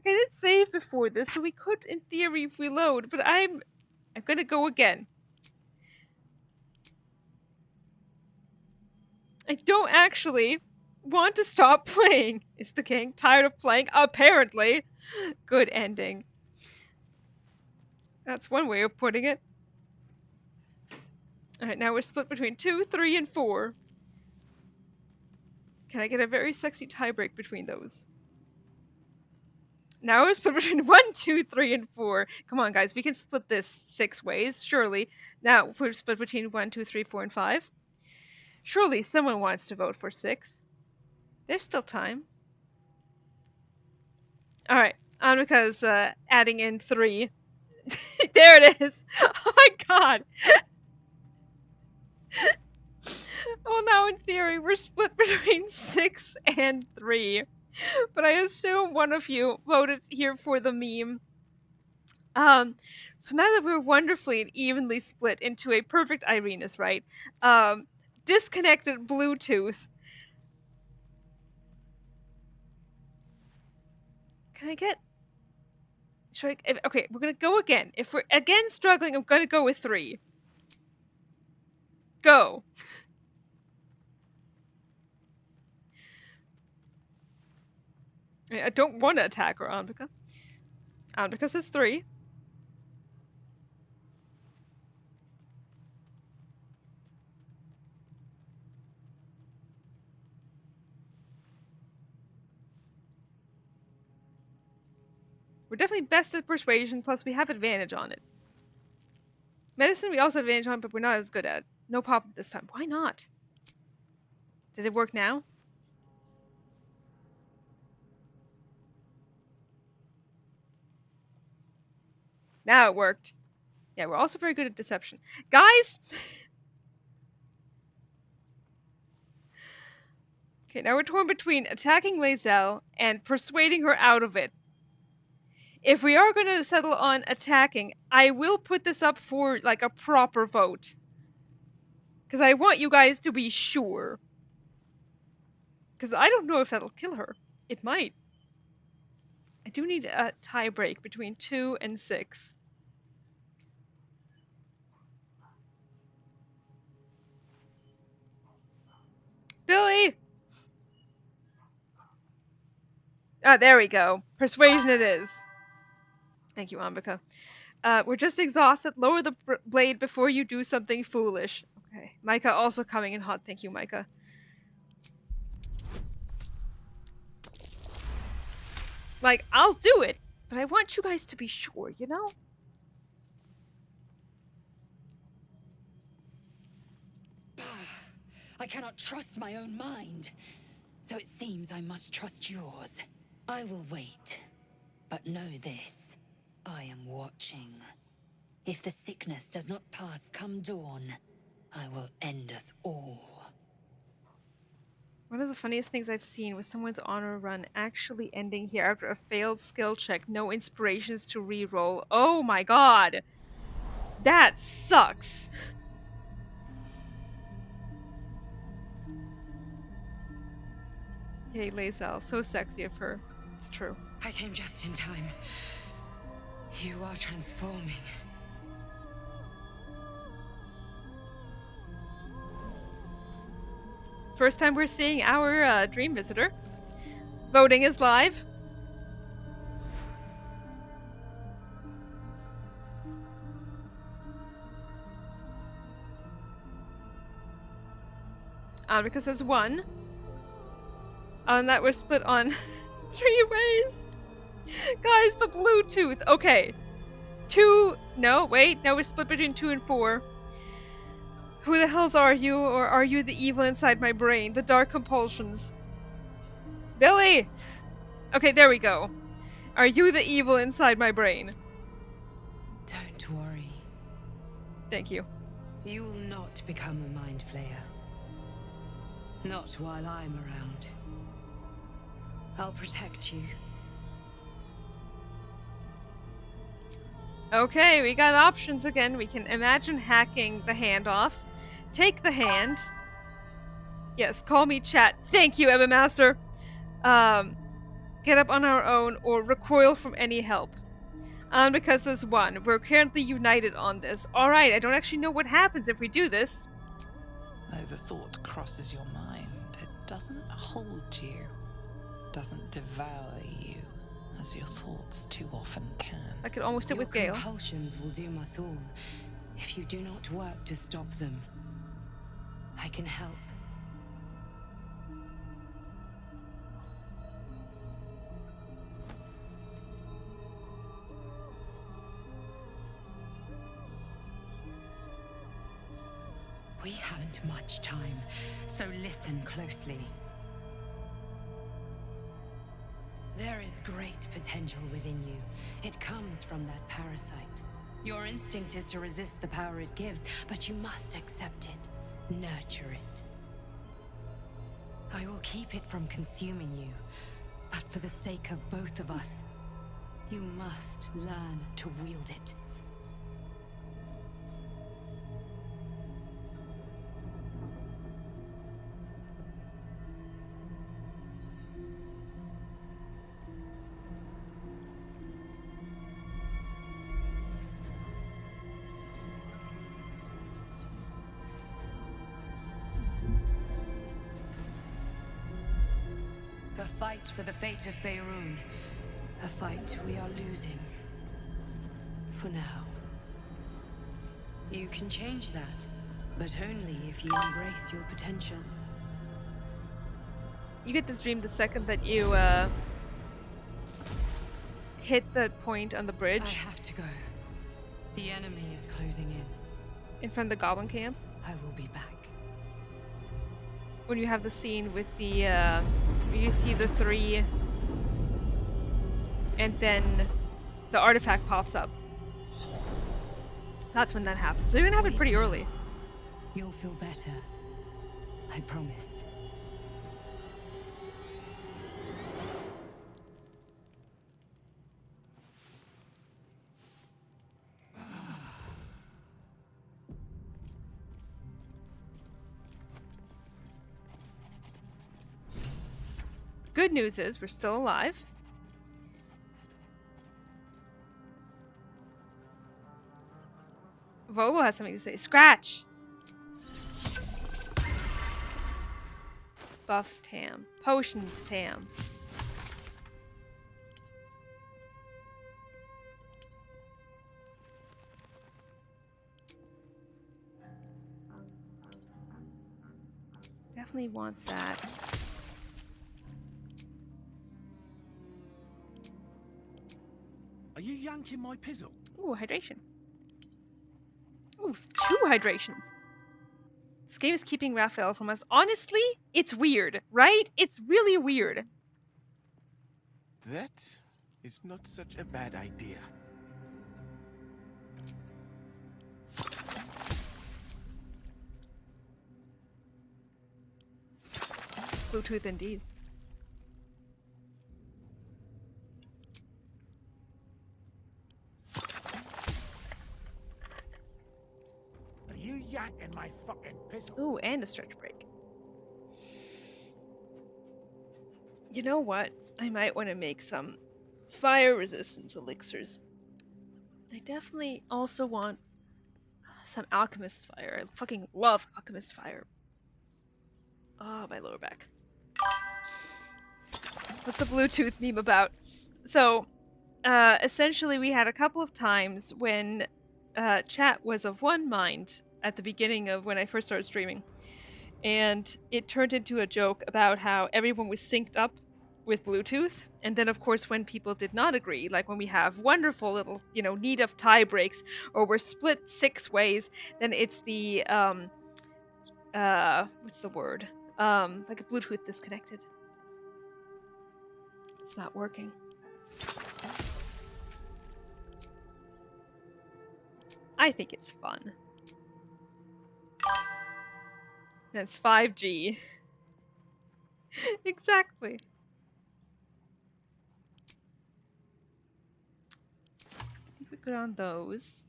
I did save before this, so we could, in theory, reload, but I'm gonna go again. I don't actually want to stop playing. Is the king tired of playing? Apparently. Good ending. That's one way of putting it. Alright, now we're split between 2, 3, and 4. Can I get a very sexy tiebreak between those? Now we're split between 1, 2, 3, and 4. Come on, guys, we can split this 6 ways, surely. Now we're split between 1, 2, 3, 4, and 5. Surely someone wants to vote for 6. There's still time. Alright, Anvika's adding in 3. There it is! Oh my god! Well, now in theory, we're split between 6 and 3. But I assume one of you voted here for the meme. So now that we're wonderfully and evenly split into a perfect Irena's, right? Disconnected Bluetooth. Can I get... okay, we're gonna go again. If we're again struggling, I'm gonna go with 3. Go! I don't want to attack her, Anvika. Anvika says 3. We're definitely best at persuasion, plus we have advantage on it. Medicine we also have advantage on, but we're not as good at. No pop-up this time. Why not? Did it work now? Now it worked. Yeah, we're also very good at deception. Guys! Okay, now we're torn between attacking Lae'zel and persuading her out of it. if we are going to settle on attacking, I will put this up for like a proper vote. Because I want you guys to be sure. Because I don't know if that'll kill her. It might. I do need a tie break between 2 and 6. Billy! Ah, there we go. Persuasion it is. Thank you, Ambika. We're just exhausted. Lower the blade before you do something foolish. Okay. Micah also coming in hot. Thank you, Micah. Like, I'll do it, but I want you guys to be sure, you know? I cannot trust my own mind, so it seems I must trust yours. I will wait, but know this. I am watching. If the sickness does not pass come dawn, I will end us all. One of the funniest things I've seen was someone's honor run actually ending here after a failed skill check. No inspirations to reroll. Oh my god! That sucks! Hey, Lae'zel, so sexy of her. It's true. I came just in time. You are transforming. First time we're seeing our dream visitor. Voting is live. Because there's 1. And that we're split on 3 ways. Guys, the Bluetooth. Okay. 2. No, wait. No, we're split between 2 and 4. Who the hells are you, or are you the evil inside my brain? The dark compulsions. Billy! Okay, there we go. Are you the evil inside my brain? Don't worry. Thank you. You will not become a mind flayer. Not while I'm around. I'll protect you. Okay, we got options again. We can imagine hacking the hand off. Take the hand. Yes, call me chat. Thank you, Ebba Master. Get up on our own or recoil from any help. Because there's 1. We're currently united on this. Alright, I don't actually know what happens if we do this. Though the thought crosses your mind, it doesn't hold you. Doesn't devour you, as your thoughts too often can. I could almost do it with Gale. Your compulsions will doom us all, if you do not work to stop them. I can help. We haven't much time, so listen closely. There is great potential within you. It comes from that parasite. Your instinct is to resist the power it gives, but you must accept it, nurture it. I will keep it from consuming you, but for the sake of both of us, you must learn to wield it. A fight for the fate of Faerun. A fight we are losing. For now. You can change that, but only if you embrace your potential. You get this dream the second that you hit the point on the bridge. I have to go. The enemy is closing in. In front of the goblin camp. I will be back. When you have the scene with the, you see the 3, and then the artifact pops up. That's when that happens. So you're gonna have it pretty early. You'll feel better. I promise. Good news is we're still alive. Volo has something to say. Scratch! Buffs Tam. Potions Tam. Definitely want that. Are you yanking my pizzle? Ooh, hydration. Ooh, 2 hydrations. This game is keeping Raphael from us. Honestly, it's weird, right? It's really weird. That is not such a bad idea. Bluetooth indeed. Are you yanking my fucking pizzle? Ooh, and a stretch break. You know what? I might want to make some fire resistance elixirs. I definitely also want some alchemist fire. I fucking love alchemist fire. Oh, my lower back. What's the Bluetooth meme about? So, essentially, we had a couple of times when chat was of one mind at the beginning of when I first started streaming. And it turned into a joke about how everyone was synced up with Bluetooth. And then, of course, when people did not agree, like when we have wonderful little, need of tie breaks, or we're split 6 ways, then it's the, what's the word? Like a Bluetooth disconnected. It's not working. I think it's fun. That's 5G. Exactly. I think we're good on those.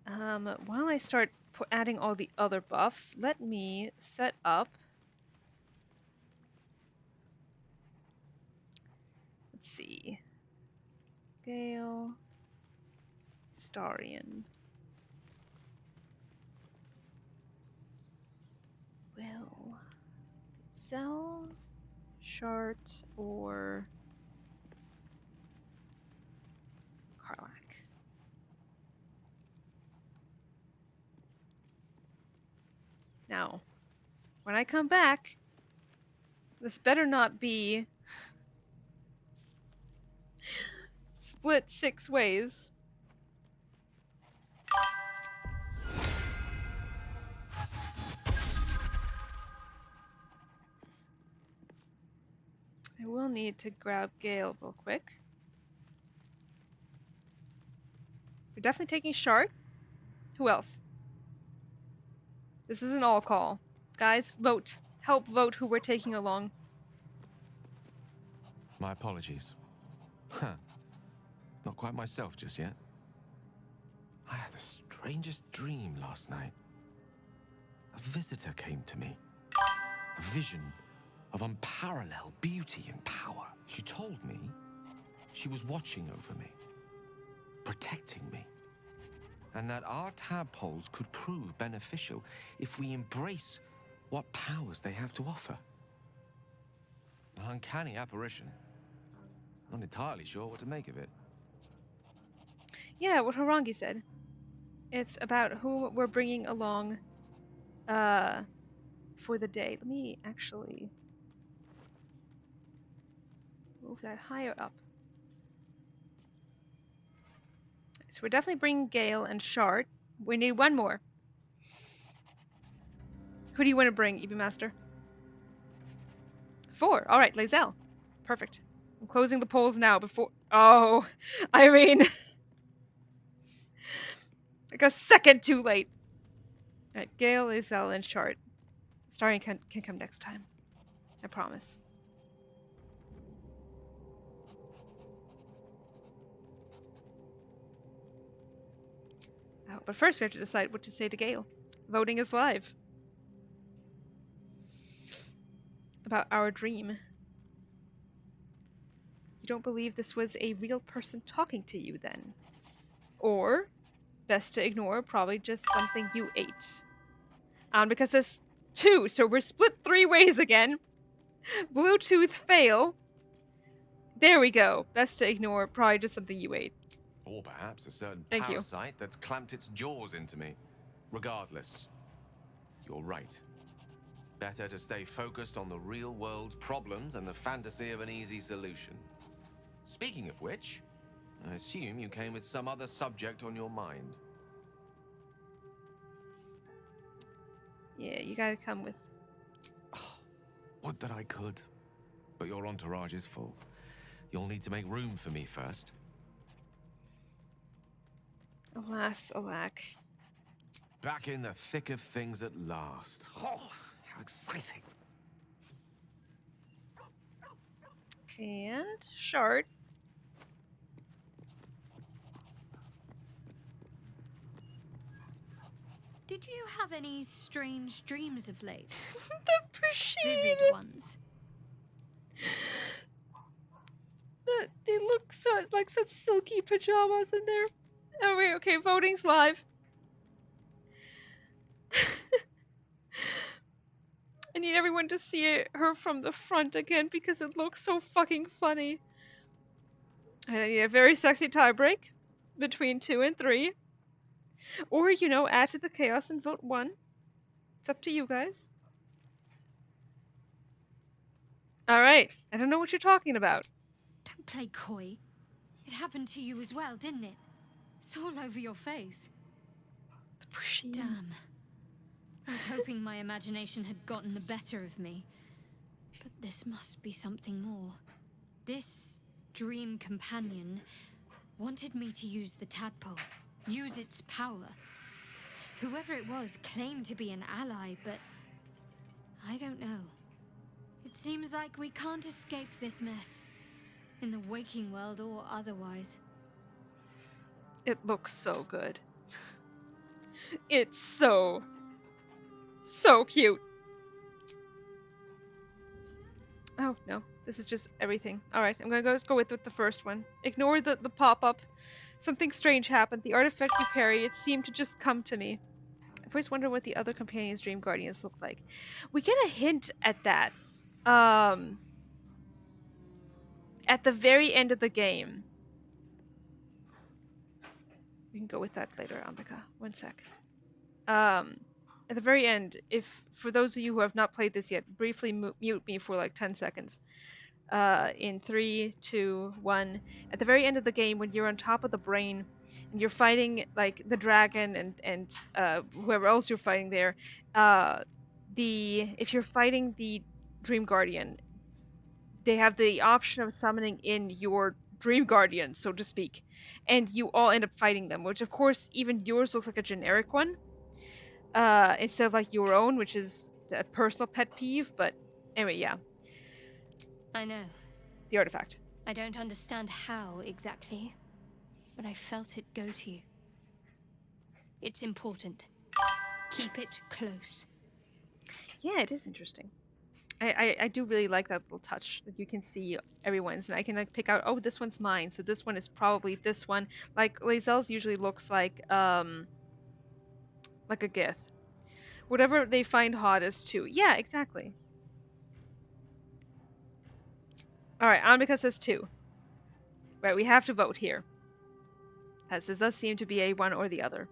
While I start adding all the other buffs, let me set up. Let's see. Gale. Starion. Will. Zell. Shart or Karlak. Now, when I come back, this better not be split 6 ways. I will need to grab Gale real quick. We're definitely taking Shart. Who else? This is an all call. Guys, vote. Help vote who we're taking along. My apologies. Huh. Not quite myself just yet. I had the strangest dream last night. A visitor came to me. A vision of unparalleled beauty and power. She told me she was watching over me, protecting me, and that our tadpoles could prove beneficial if we embrace what powers they have to offer. An uncanny apparition. Not entirely sure what to make of it. Yeah, what Harangi said. It's about who we're bringing along for the day. Let me actually move that higher up. So we're definitely bringing Gale and Shart. We need one more. Who do you want to bring, Evie Master? 4. All right, Lae'zel. Perfect. I'm closing the polls now before... Oh, I mean... like a second too late. All right, Gale, Lae'zel, and Shart. Starring can come next time. I promise. Oh, but first we have to decide what to say to Gale. Voting is live. About our dream. don't believe this was a real person talking to you then. Or, best to ignore, probably just something you ate. Because there's 2, so we're split 3 ways again. Bluetooth fail. There we go. Best to ignore, probably just something you ate. Or perhaps a certain Thank you. parasite that's clamped its jaws into me. Regardless, you're right. Better to stay focused on the real world's problems and the fantasy of an easy solution. Speaking of which, I assume you came with some other subject on your mind. Yeah, you gotta come with... Would that I could, but your entourage is full. You'll need to make room for me first. Alas, alack. Back in the thick of things at last. Oh, how exciting. And shard. Did you have any strange dreams of late? The machine! Vivid ones. They look so like such silky pajamas in there. Oh wait, okay, voting's live. I need everyone to see her from the front again because it looks so fucking funny. And I need a very sexy tie break between 2 and 3. Or, you know, add to the chaos and vote 1. It's up to you guys. Alright, I don't know what you're talking about. Don't play coy. It happened to you as well, didn't it? It's all over your face. Damn. I was hoping my imagination had gotten the better of me. But this must be something more. This dream companion wanted me to use the tadpole, use its power. Whoever it was claimed to be an ally, but I don't know. It seems like we can't escape this mess, in the waking world or otherwise. It looks so good. It's so cute. Oh, no. This is just everything. Alright, I'm gonna go with the first one. Ignore the pop-up. Something strange happened. The artifact you carry, it seemed to just come to me. I've always wondered what the other companions' dream guardians look like. We get a hint at that. At the very end of the game. We can go with that later, Amrika. One sec. At the very end, for those of you who have not played this yet, briefly mute me for like 10 seconds. In 3, 2, 1. At the very end of the game, when you're on top of the brain, and you're fighting like the dragon and whoever else you're fighting there, if you're fighting the Dream Guardian, they have the option of summoning in your Dream Guardian, so to speak, and you all end up fighting them, which of course even yours looks like a generic one, instead of like your own, which is a personal pet peeve. But anyway, yeah. I know. The artifact. I don't understand how exactly, but I felt it go to you. It's important. Keep it close. Yeah, it is interesting. I do really like that little touch that you can see everyone's, and I can like pick out, oh, this one's mine, so this one is probably this one. Like Lae'zel's usually looks like a Gith. Whatever they find hottest too. Yeah, exactly. Alright, Amrika says 2. Right, we have to vote here. As this does seem to be a one or the other.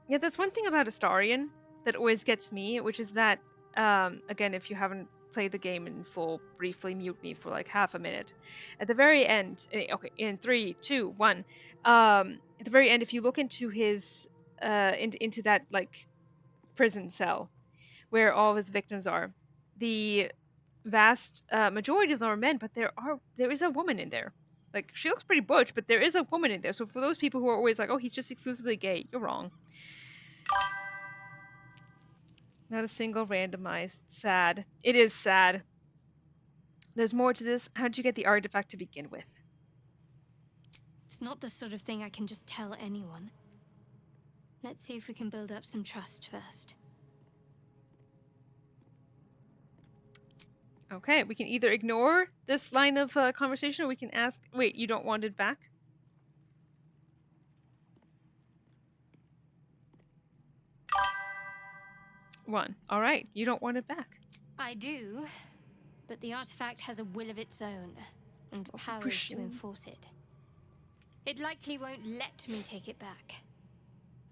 Yeah, that's one thing about Astarion that always gets me, which is that, again, if you haven't played the game in full, briefly mute me for like half a minute. At the very end, okay, in 3, 2, 1, at the very end, if you look into his, into that, like, prison cell, where all of his victims are, the vast majority of them are men, but there is a woman in there. Like, she looks pretty butch, but there is a woman in there. So for those people who are always like, oh, he's just exclusively gay, you're wrong. Not a single randomized. Sad. It is sad. There's more to this. How did you get the artifact to begin with? It's not the sort of thing I can just tell anyone. Let's see if we can build up some trust first. Okay, we can either ignore this line of conversation, or we can ask. Wait, you don't want it back? One. All right, you don't want it back. I do, but the artifact has a will of its own, and powers to enforce it. It likely won't let me take it back.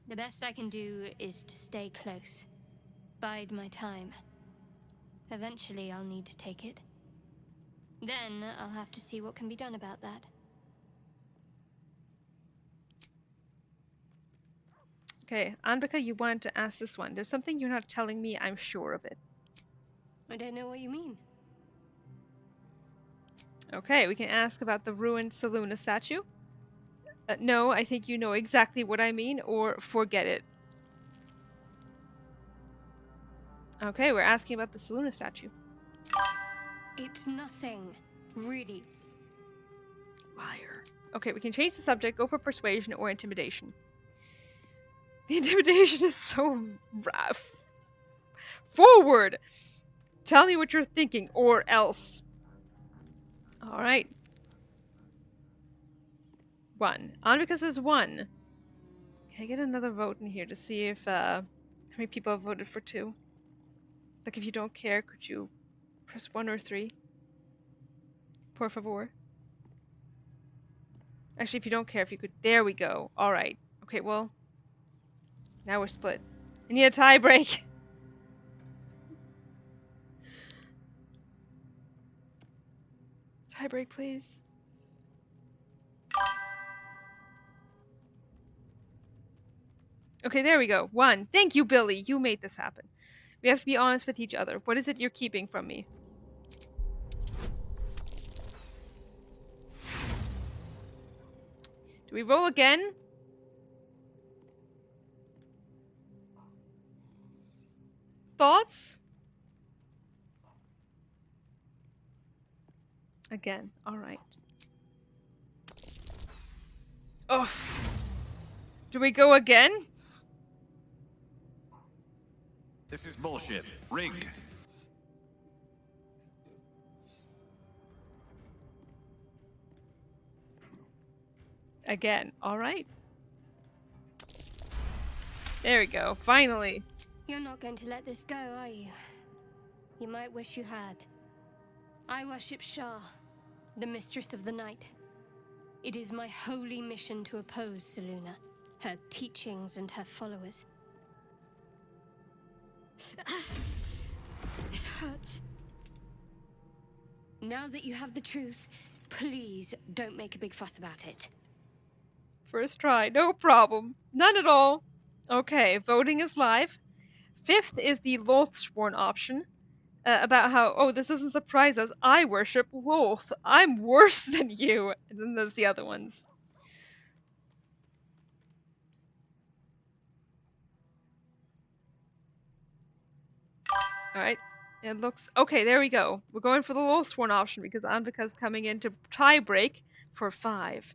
The best I can do is to stay close. Bide my time. Eventually, I'll need to take it. Then, I'll have to see what can be done about that. Okay, Anbika, you wanted to ask this one. There's something you're not telling me, I'm sure of it. I don't know what you mean. Okay, we can ask about the ruined Selûne statue. No, I think you know exactly what I mean, or forget it. Okay, we're asking about the Selûne statue. It's nothing, really. Liar. Okay, we can change the subject, go for persuasion or intimidation. The intimidation is so rough. Forward! Tell me what you're thinking, or else. Alright. 1. Anbika says 1. Can I get another vote in here to see if how many people have voted for 2? Like, if you don't care, could you press 1 or 3? Por favor. Actually, if you don't care, if you could. There we go. Alright. Okay, well. Now we're split. I need a tie break. Tie break, please. Okay, there we go. 1. Thank you, Billy. You made this happen. We have to be honest with each other. What is it you're keeping from me? Do we roll again? Thoughts? Again. Alright. Oh. Do we go again? This is bullshit. Rigged. Again. Alright. There we go. Finally. You're not going to let this go, are you? You might wish you had. I worship Shah, the mistress of the night. It is my holy mission to oppose Selûne, her teachings and her followers. It hurts. Now that you have the truth, please don't make a big fuss about it. First try. No problem. None at all. Okay, voting is live. 5th is the Lothsworn option. About how, oh, this doesn't surprise us. I worship Loth. I'm worse than you. And then there's the other ones. Alright. It looks... Okay, there we go. We're going for the Lothsworn option because Anbika's coming in to tie break for 5.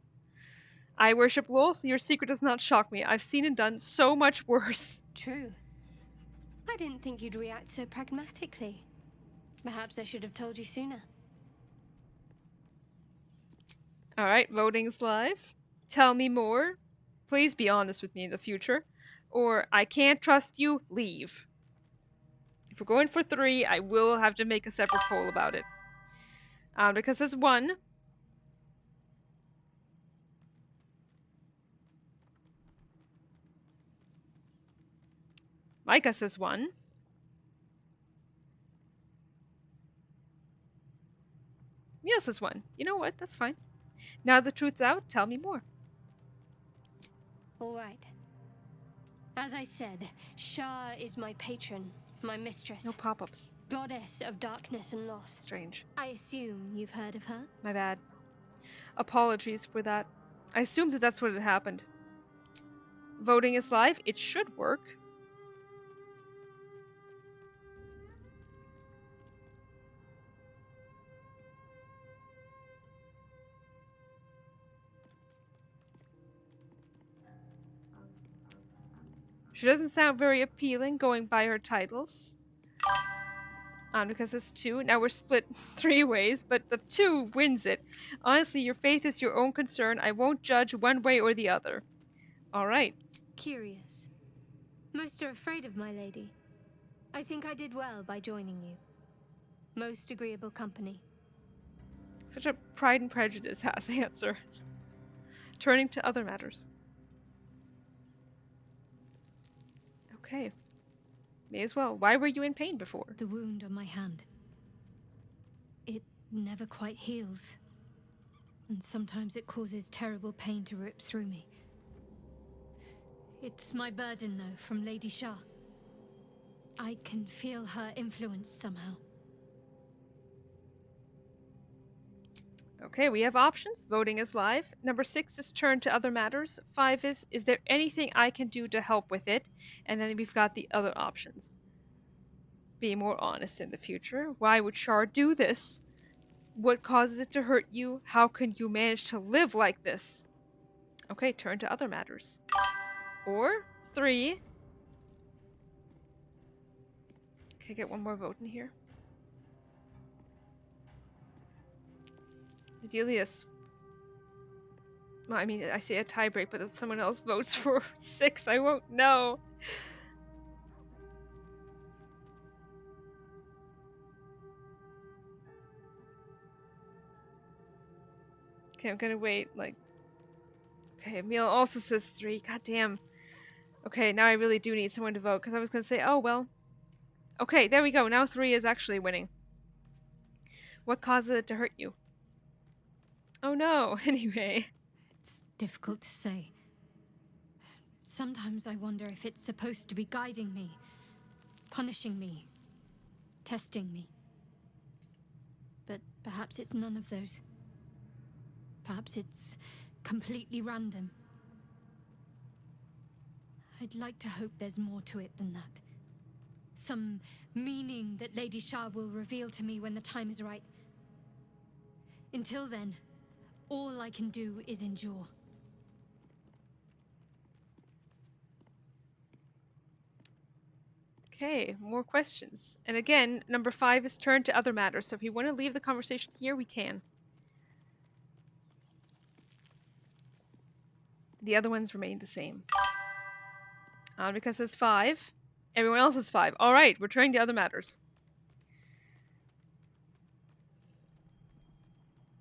I worship Loth. Your secret does not shock me. I've seen and done so much worse. True. I didn't think you'd react so pragmatically. Perhaps I should have told you sooner. Alright, voting's live. Tell me more. Please be honest with me in the future. Or, I can't trust you, leave. If we're going for 3, I will have to make a separate poll about it. Because there's 1. Micah says 1. Mia says 1. You know what? That's fine. Now the truth's out, tell me more. All right. As I said, Shah is my patron, my mistress. No pop-ups. Goddess of darkness and loss. Strange. I assume you've heard of her? My bad. Apologies for that. I assumed that that's what had happened. Voting is live. It should work. She doesn't sound very appealing going by her titles. Because it's 2. Now we're split 3 ways, but the 2 wins it. Honestly, your faith is your own concern. I won't judge one way or the other. Alright. Curious. Most are afraid of my lady. I think I did well by joining you. Most agreeable company. Such a Pride and Prejudice has answer. Turning to other matters. Okay. May as well. Why were you in pain before? The wound on my hand. It never quite heals. And sometimes it causes terrible pain to rip through me. It's my burden, though, from Lady Shah. I can feel her influence somehow. Okay, we have options. Voting is live. Number 6 is turn to other matters. 5 is there anything I can do to help with it? And then we've got the other options. Be more honest in the future. Why would Shar do this? What causes it to hurt you? How can you manage to live like this? Okay, turn to other matters. Or 3. Can I get one more vote in here? Ideally, well, I mean, I say a tie break, but if someone else votes for 6, I won't know. Okay, I'm gonna wait, like... Okay, Emil also says 3. God damn. Okay, now I really do need someone to vote, because I was gonna say, oh, well. Okay, there we go. Now 3 is actually winning. What causes it to hurt you? Oh no, anyway. It's difficult to say. Sometimes I wonder if it's supposed to be guiding me, punishing me, testing me. But perhaps it's none of those. Perhaps it's completely random. I'd like to hope there's more to it than that. Some meaning that Lady Shah will reveal to me when the time is right. Until then, all I can do is endure. Okay, more questions. And again, number 5 is turn to other matters, so if you want to leave the conversation here, we can. The other ones remain the same. Because it's 5. Everyone else is 5. Alright, we're turning to other matters.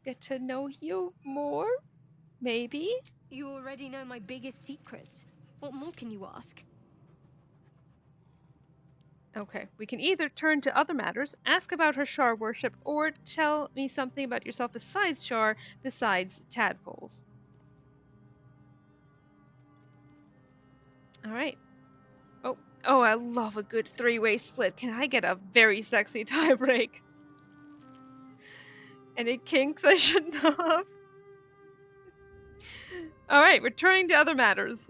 Get to know you more? Maybe? You already know my biggest secrets. What more can you ask? Okay, we can either turn to other matters, ask about her Shar worship, or tell me something about yourself besides Shar, besides tadpoles. Alright. Oh, I love a good 3-way split. Can I get a very sexy tie break? Any kinks I shouldn't have? Alright, returning to other matters.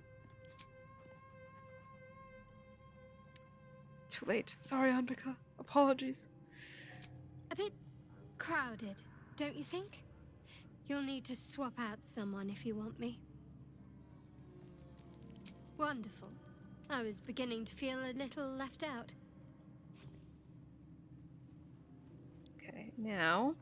Too late. Sorry, Anbika. Apologies. A bit crowded, don't you think? You'll need to swap out someone if you want me. Wonderful. I was beginning to feel a little left out. Okay, now...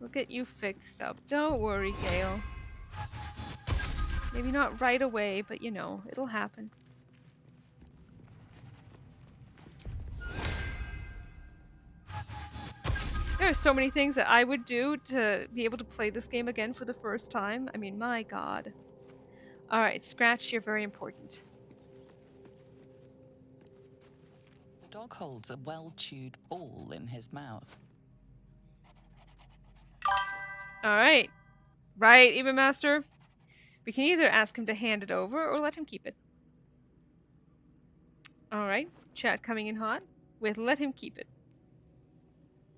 we'll get you fixed up. Don't worry, Gale. Maybe not right away, but you know, it'll happen. There are so many things that I would do to be able to play this game again for the first time. I mean, my god. Alright, Scratch, you're very important. The dog holds a well-chewed ball in his mouth. Alright. Right, Even Master? We can either ask him to hand it over or let him keep it. Alright, chat coming in hot with let him keep it.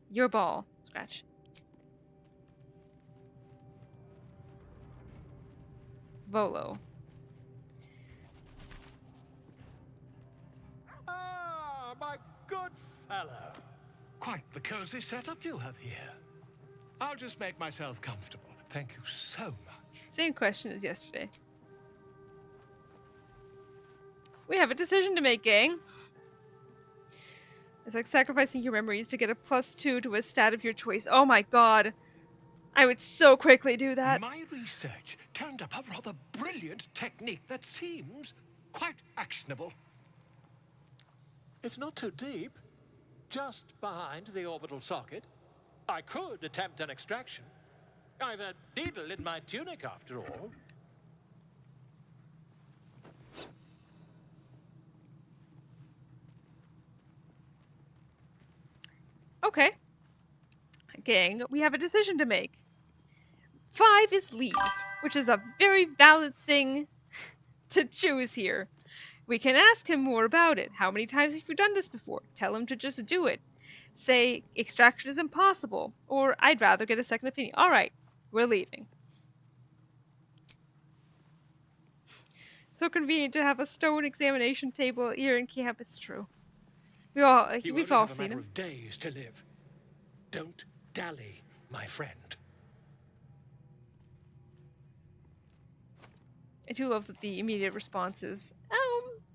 Your ball, Scratch. Volo. Ah, my good fellow. Quite the cozy setup you have here. I'll just make myself comfortable. Thank you so much. Same question as yesterday. We have a decision to make, gang. It's like sacrificing your memories to get a +2 to a stat of your choice. Oh my god. I would so quickly do that. My research turned up a rather brilliant technique that seems quite actionable. It's not too deep. Just behind the orbital socket. I could attempt an extraction. I've a needle in my tunic, after all. Okay. Gang, we have a decision to make. 5 is leave, which is a very valid thing to choose here. We can ask him more about it. How many times have you done this before? Tell him to just do it. Say, extraction is impossible, or I'd rather get a second opinion. Alright, we're leaving. So convenient to have a stone examination table here in camp, it's true. We've all seen him. Of days to live. Don't dally, my friend. I do love that the immediate response is,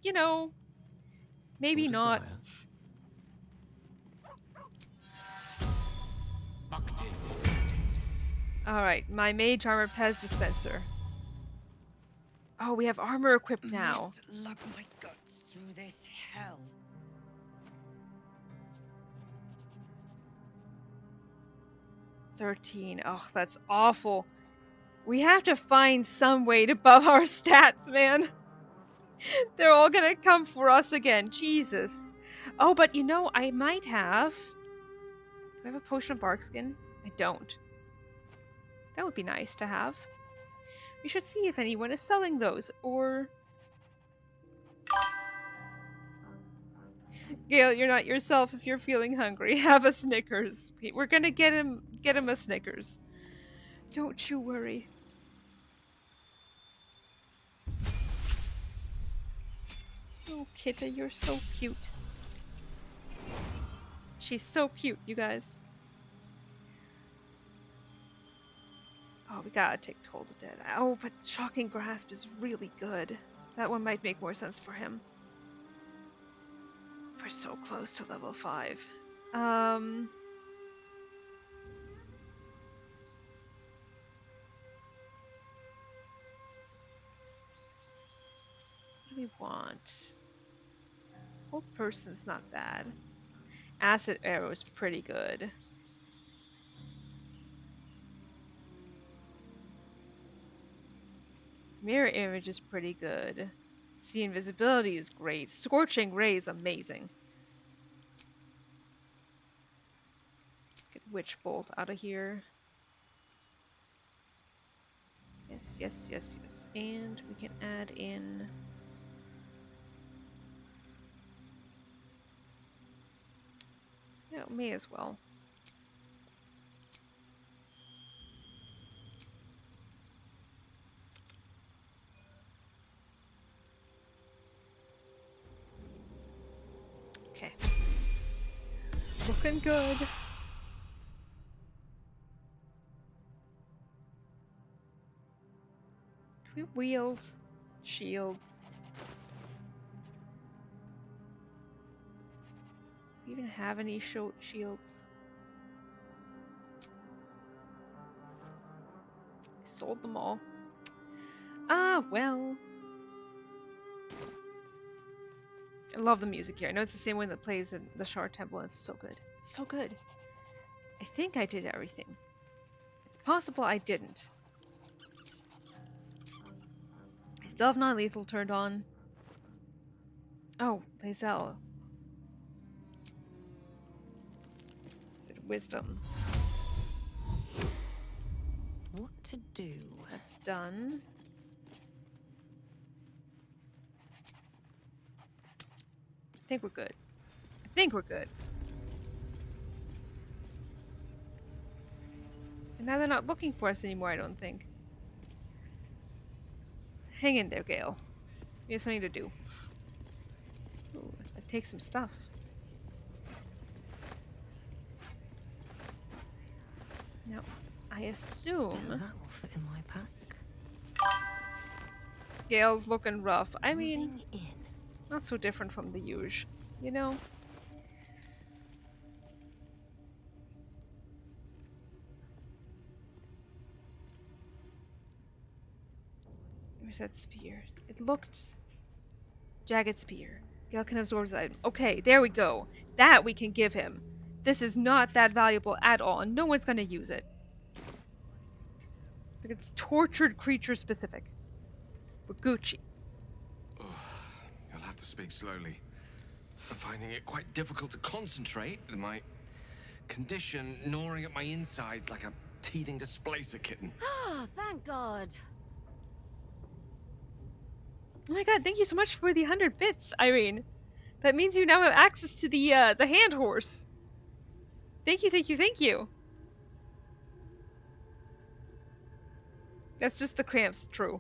you know, maybe not. Alright, my mage armor Pez dispenser. Oh, we have armor equipped now. Must lug my guts through this hell. $13. Oh, that's awful. We have to find some way to buff our stats, man. They're all gonna come for us again. Jesus. Oh, but you know, I might have... Do I have a potion of barkskin? I don't. That would be nice to have. We should see if anyone is selling those, or... Gale, you're not yourself if you're feeling hungry. Have a Snickers. We're gonna get him a Snickers. Don't you worry. Oh, Kitta, you're so cute. She's so cute, you guys. Oh, we gotta take Toll the Dead. Oh, but Shocking Grasp is really good. That one might make more sense for him. We're so close to level 5. What do we want? Whole person's not bad. Acid Arrow's pretty good. Mirror Image is pretty good. See Invisibility is great. Scorching Ray is amazing. Get Witch Bolt out of here. Yes, yes, yes, yes. And we can add in... Yeah, may as well. Okay. Looking good. Can we wield shields? Do we even have any shields? I sold them all. Ah, well. I love the music here. I know it's the same one that plays in the Shard Temple, and it's so good. It's so good. I think I did everything. It's possible I didn't. I still have non-lethal turned on. Oh, Lae'zel. Is it wisdom? What to do? That's done. I think we're good. I think we're good. And now they're not looking for us anymore, I don't think. Hang in there, Gale. We have something to do. Ooh, that takes some stuff. Now, I assume That will fit in my pack. Gale's looking rough. I mean, Moving in. not so different from the usual, you know? Where's that spear? It looked... Jagged spear. Gale can absorb that. Okay, there we go. That we can give him. This is not that valuable at all, and no one's gonna use it. Like it's tortured creature specific. We're Gucci. You'll have to speak slowly. I'm finding it quite difficult to concentrate with my condition gnawing at my insides like a teething displacer kitten. Ah, thank God. Oh my god, thank you so much for the 100 bits, Irene. That means you now have access to the hand horse. Thank you, thank you, thank you. That's just the cramps, true.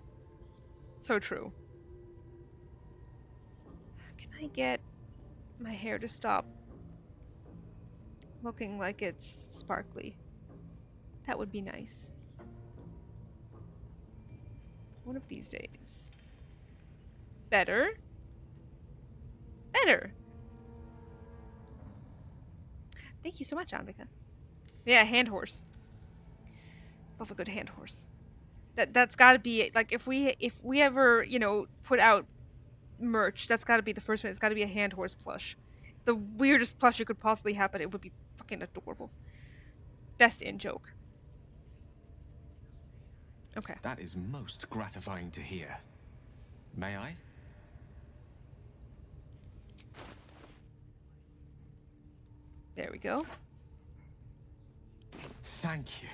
So true. Can I get my hair to stop looking like it's sparkly? That would be nice. One of these days. Better. Better. Thank you so much, Ambika. Yeah, hand horse. Love a good hand horse. That's got to be like if we ever, you know, put out merch, that's got to be the first one. It's got to be a hand horse plush. The weirdest plush you could possibly have, but it would be fucking adorable. Best in joke. Okay. That is most gratifying to hear. May I? There we go. Thank you.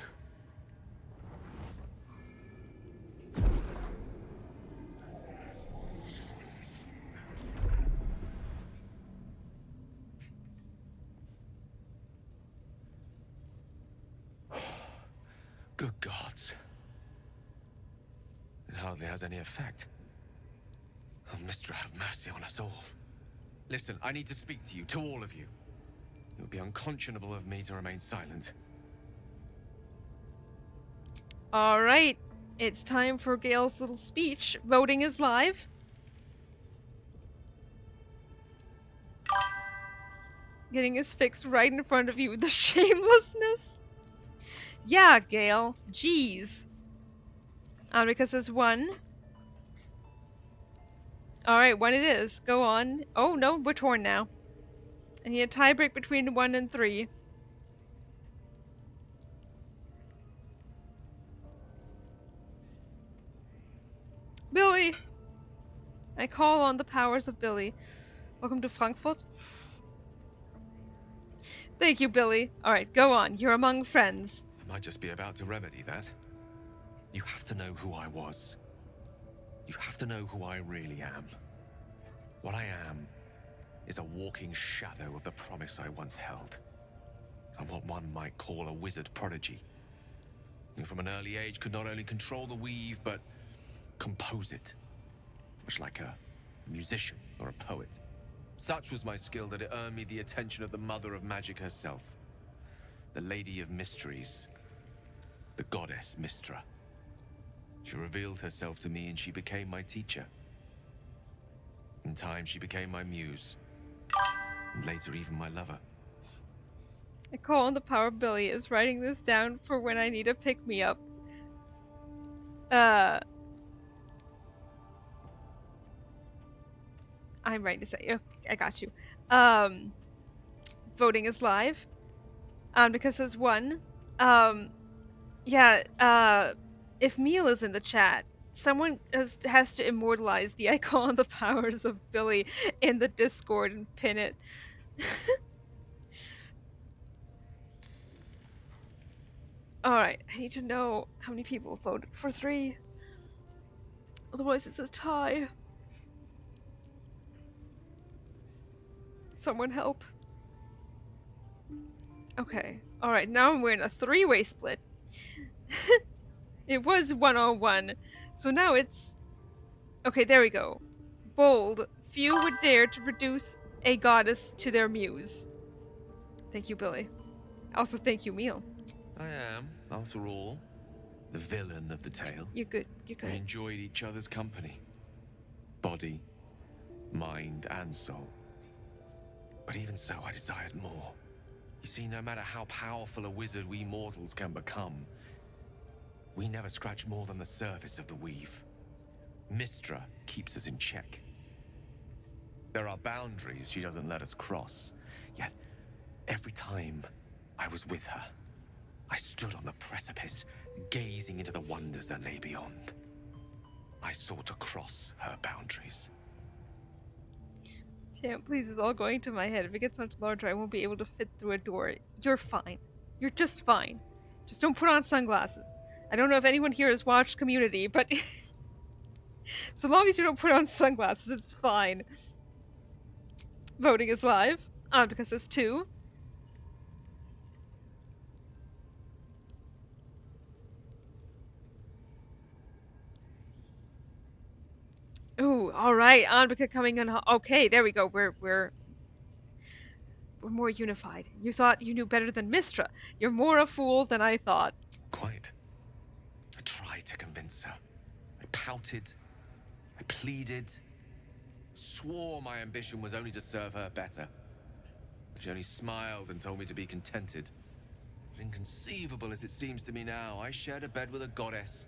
Good gods. It hardly has any effect. Oh, Mister, have mercy on us all. Listen, I need to speak to you, to all of you. It would be unconscionable of me to remain silent. Alright, it's time for Gale's little speech. Voting is live. Getting his fix right in front of you. The shamelessness. Yeah, Gale. Jeez. Because there's one. Alright, one it is. Go on. Oh no, we're torn now. I need a tiebreak between 1 and 3. Billy! I call on the powers of Billy. Welcome to Frankfurt. Thank you, Billy. Alright, go on. You're among friends. I might just be about to remedy that. You have to know who I was. You have to know who I really am. What I am is a walking shadow of the promise I once held. I'm what one might call a wizard prodigy. And from an early age could not only control the weave, but compose it. Much like a musician or a poet. Such was my skill that it earned me the attention of the mother of magic herself. The Lady of Mysteries. The goddess Mystra. She revealed herself to me and she became my teacher. In time, she became my muse. And later, even my lover. I call on the power of Billy is writing this down for when I need a pick-me-up. I'm right to say. Okay, I got you. Voting is live. Because there's one. If Meal is in the chat, someone has to immortalize the I call on the powers of Billy in the Discord and pin it. Alright, I need to know how many people voted for 3. Otherwise it's a tie. Someone help. Okay. Alright, now I'm wearing a 3-way split. It was 1-on-1. So now it's... Okay, there we go. Bold. Few would dare to reduce a goddess to their muse. Thank you, Billy. Also, thank you, Meal. I am, after all, the villain of the tale. You're good. You're We good. enjoyed each other's company. Body, mind, and soul. But even so, I desired more. You see, no matter how powerful a wizard we mortals can become, we never scratch more than the surface of the weave. Mystra keeps us in check. There are boundaries she doesn't let us cross. Yet, every time I was with her, I stood on the precipice, gazing into the wonders that lay beyond. I sought to cross her boundaries. Damn, please, it's all going to my head. If it gets much larger, I won't be able to fit through a door. You're fine. You're just fine. Just don't put on sunglasses. I don't know if anyone here has watched Community, but so long as you don't put on sunglasses, it's fine. Voting is live. Because there's 2. Ooh, all right, Anvika coming in. Okay, there we go. We're more unified. You thought you knew better than Mystra. You're more a fool than I thought. Quite. I tried to convince her. I pouted. I pleaded. Swore my ambition was only to serve her better. But she only smiled and told me to be contented. But inconceivable as it seems to me now, I shared a bed with a goddess,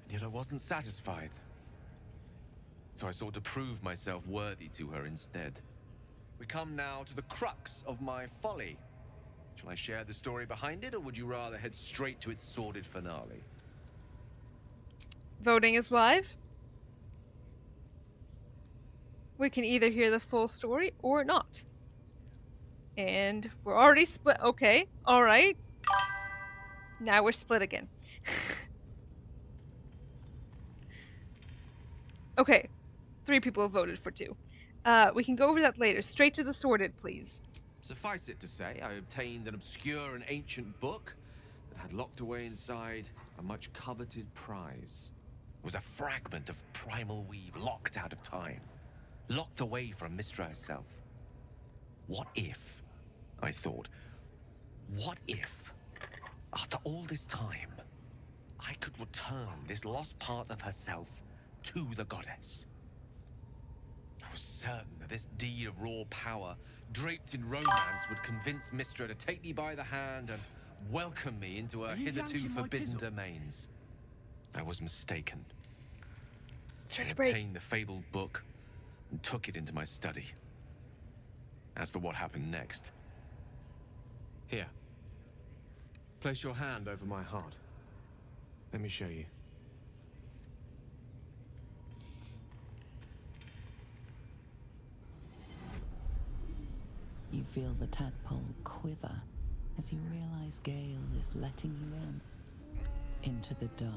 and yet I wasn't satisfied. So I sought to prove myself worthy to her instead. We come now to the crux of my folly. Shall I share the story behind it, or would you rather head straight to its sordid finale? Voting is live. We can either hear the full story or not. And we're already split. Okay, alright. Now we're split again. Okay, 3 people have voted for 2. We can go over that later. Straight to the sordid, please. Suffice it to say, I obtained an obscure and ancient book that had locked away inside a much coveted prize. It was a fragment of primal weave locked out of time, locked away from Mystra herself. What if, I thought, what if, after all this time, I could return this lost part of herself to the goddess? I was certain that this deed of raw power, draped in romance, would convince Mystra to take me by the hand and welcome me into her hitherto forbidden domains. I was mistaken. I obtained the fabled book and took it into my study. As for what happened next... Here. Place your hand over my heart. Let me show you. You feel the tadpole quiver as you realize Gale is letting you into the dark.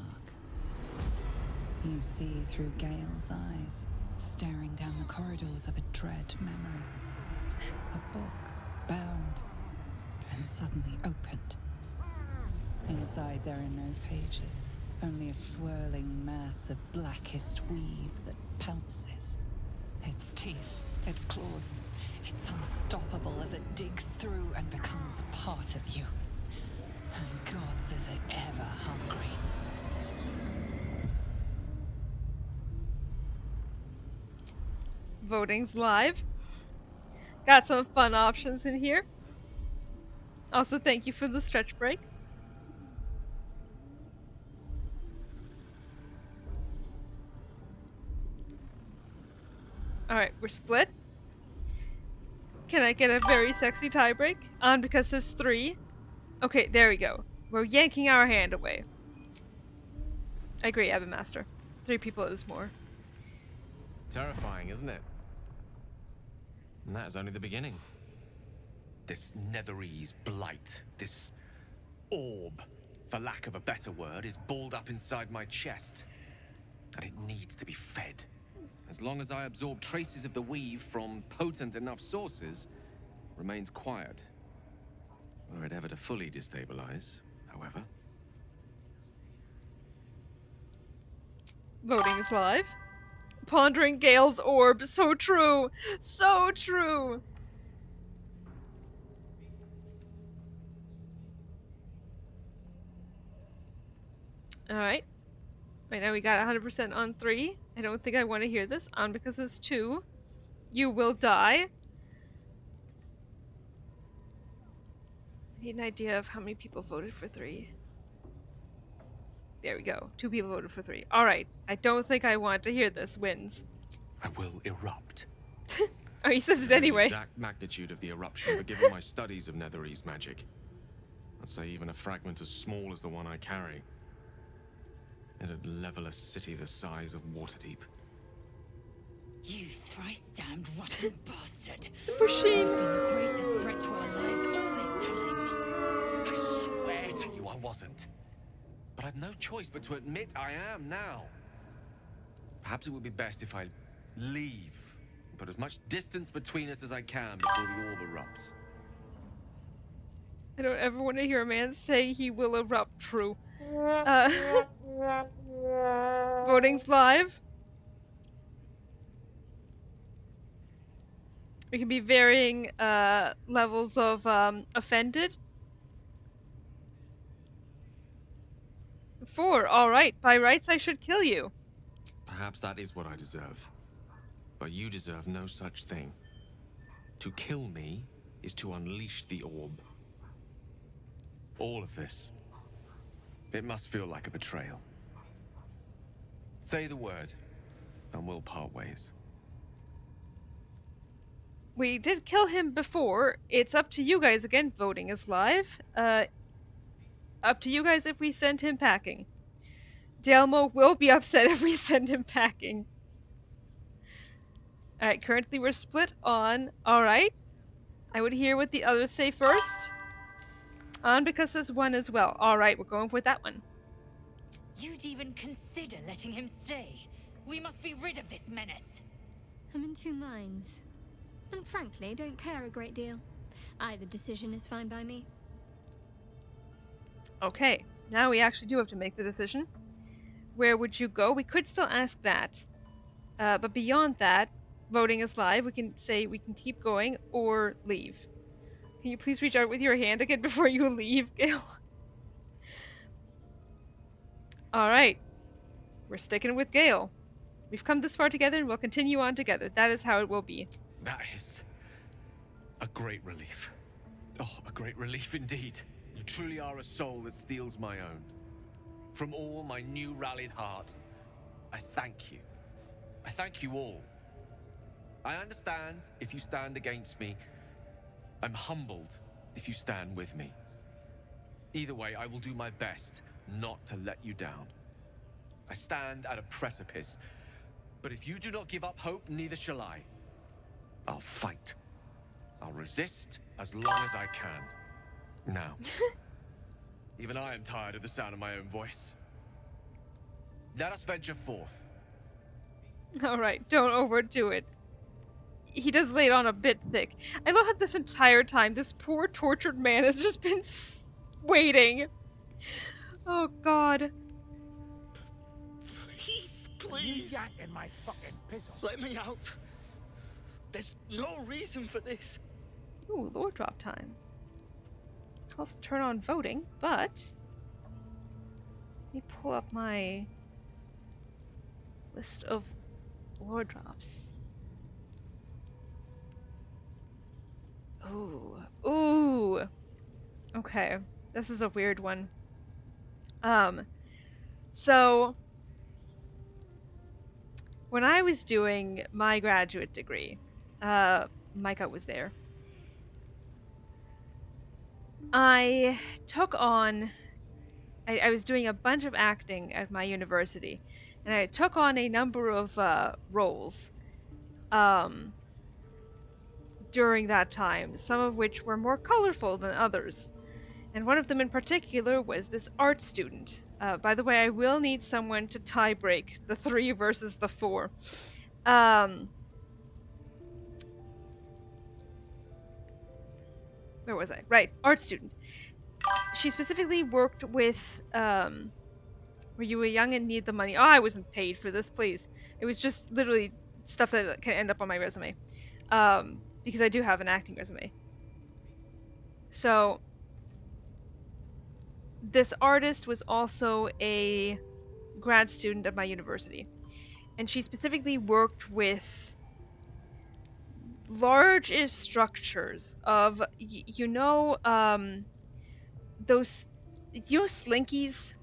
You see through Gale's eyes, staring down the corridors of a dread memory. A book, bound, and suddenly opened. Inside there are no pages, only a swirling mass of blackest weave that pounces. Its teeth, its claws, it's unstoppable as it digs through and becomes part of you. And gods, is it ever hungry. Voting's live. Got some fun options in here. Also, thank you for the stretch break. Alright, we're split. Can I get a very sexy tie break? On because there's 3. Okay, there we go. We're yanking our hand away. I agree, Abbot Master. 3 people is more. Terrifying, isn't it? And that is only the beginning. This Netherese blight, this orb, for lack of a better word, is balled up inside my chest. And it needs to be fed. As long as I absorb traces of the weave from potent enough sources, it remains quiet. Were it ever to fully destabilize, however. Voting is live. Pondering Gale's orb. So true. So true. Alright. Right now we got 100% on 3. I don't think I want to hear this. On because it's 2. You will die. I need an idea of how many people voted for 3. There we go. 2 people voted for 3. Alright. I don't think I want to hear this. Wins. I will erupt. Oh, he says it The anyway. exact magnitude of the eruption, but given my studies of Netherese magic, I'd say even a fragment as small as the one I carry, it'd level a city the size of Waterdeep. You thrice-damned rotten bastard! Pushing. You've been the greatest threat to our lives all this time! I swear to you I wasn't. But I've no choice but to admit I am now. Perhaps it would be best if I leave. Put as much distance between us as I can before the orb erupts. I don't ever want to hear a man say he will erupt. True. Voting's live. We can be varying levels of offended. 4. Alright. By rights, I should kill you. Perhaps that is what I deserve. But you deserve no such thing. To kill me is to unleash the orb. All of this. It must feel like a betrayal. Say the word, and we'll part ways. We did kill him before. It's up to you guys again. Voting is live. Up to you guys if we send him packing. Delmo will be upset if we send him packing. Alright, currently we're split on. Alright. I would hear what the others say first. On because there's 1 as well. Alright, we're going for that one. You'd even consider letting him stay. We must be rid of this menace. I'm in 2 minds. And frankly, don't care a great deal. Either decision is fine by me. Okay, now we actually do have to make the decision. Where would you go? We could still ask that. But beyond that, voting is live. We can say we can keep going or leave. Can you please reach out with your hand again before you leave, Gale? Alright. We're sticking with Gale. We've come this far together and we'll continue on together. That is how it will be. That is a great relief. Oh, a great relief indeed. You truly are a soul that steals my own. From all my new rallied heart, I thank you. I thank you all. I understand if you stand against me. I'm humbled if you stand with me. Either way, I will do my best not to let you down. I stand at a precipice, but if you do not give up hope, neither shall I. I'll fight. I'll resist as long as I can. Now, even I am tired of the sound of my own voice. Let us venture forth. Alright, don't overdo it. He does lay it on a bit thick. I love how this entire time this poor tortured man has just been waiting. Oh god. Please. You yanking my fucking piss off. Let me out. There's no reason for this. Ooh, lore drop time. I'll turn on voting, but let me pull up my list of lore drops. Ooh. Ooh. Okay. This is a weird one. So when I was doing my graduate degree, Micah was there. I took on, I was doing a bunch of acting at my university, and I took on a number of roles during that time, some of which were more colorful than others. And one of them in particular was this art student. By the way, I will need someone to tie break the 3 versus the 4. Where was I? Right, art student. She specifically worked with, where you were young and need the money. Oh, I wasn't paid for this, please. It was just literally stuff that can end up on my resume. Because I do have an acting resume. So, this artist was also a grad student at my university, and she specifically worked with large-ish structures of those slinkies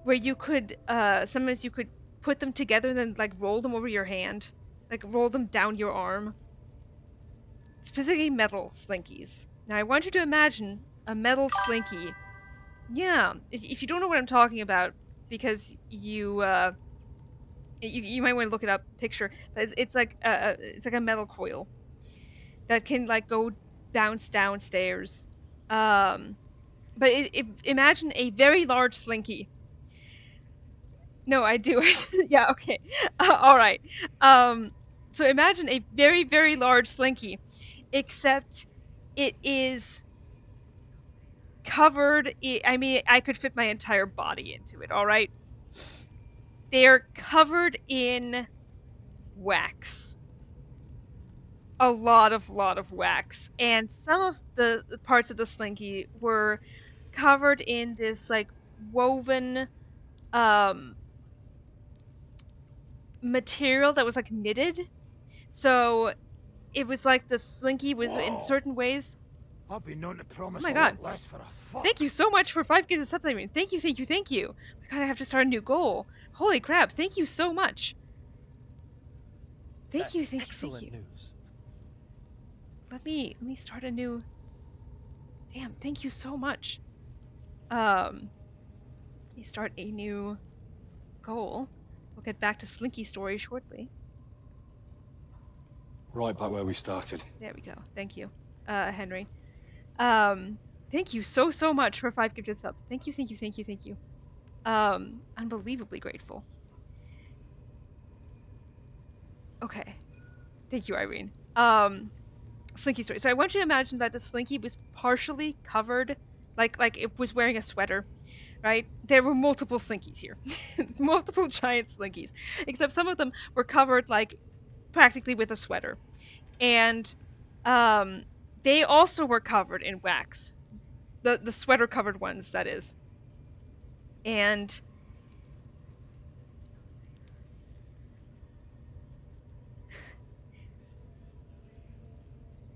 where you could sometimes you could put them together and then like roll them over your hand, like roll them down your arm. Specifically metal slinkies. Now I want you to imagine a metal slinky. Yeah, if you don't know what I'm talking about, because you might want to look it up, picture, but it's like a metal coil that can like go bounce downstairs. But imagine a very large slinky. No, I do it. Yeah, okay. All right. So imagine a very, very large slinky, except it is covered. I mean, I could fit my entire body into it. All right. They're covered in wax. A lot of wax, and some of the parts of the slinky were covered in this like woven material that was like knitted. So it was like the slinky was in certain ways. I've been known to promise Oh my a god. lot less for a fuck. Thank you so much for 5 gigs of subs. I mean, thank you. Oh my god, I have to start a new goal. Holy crap, thank you so much. Thank you. News. Let me start a new. Damn, thank you so much. Let me start a new goal. We'll get back to Slinky story shortly. Right back where we started. There we go. Thank you, Henry. Thank you so much for 5 gifted subs. Thank you. Unbelievably grateful. Okay. Thank you, Irene. Slinky story. So I want you to imagine that the Slinky was partially covered, like it was wearing a sweater, right? There were multiple Slinkies here. Multiple giant Slinkies. Except some of them were covered, like, practically with a sweater. And, they also were covered in wax. The sweater-covered ones, that is. And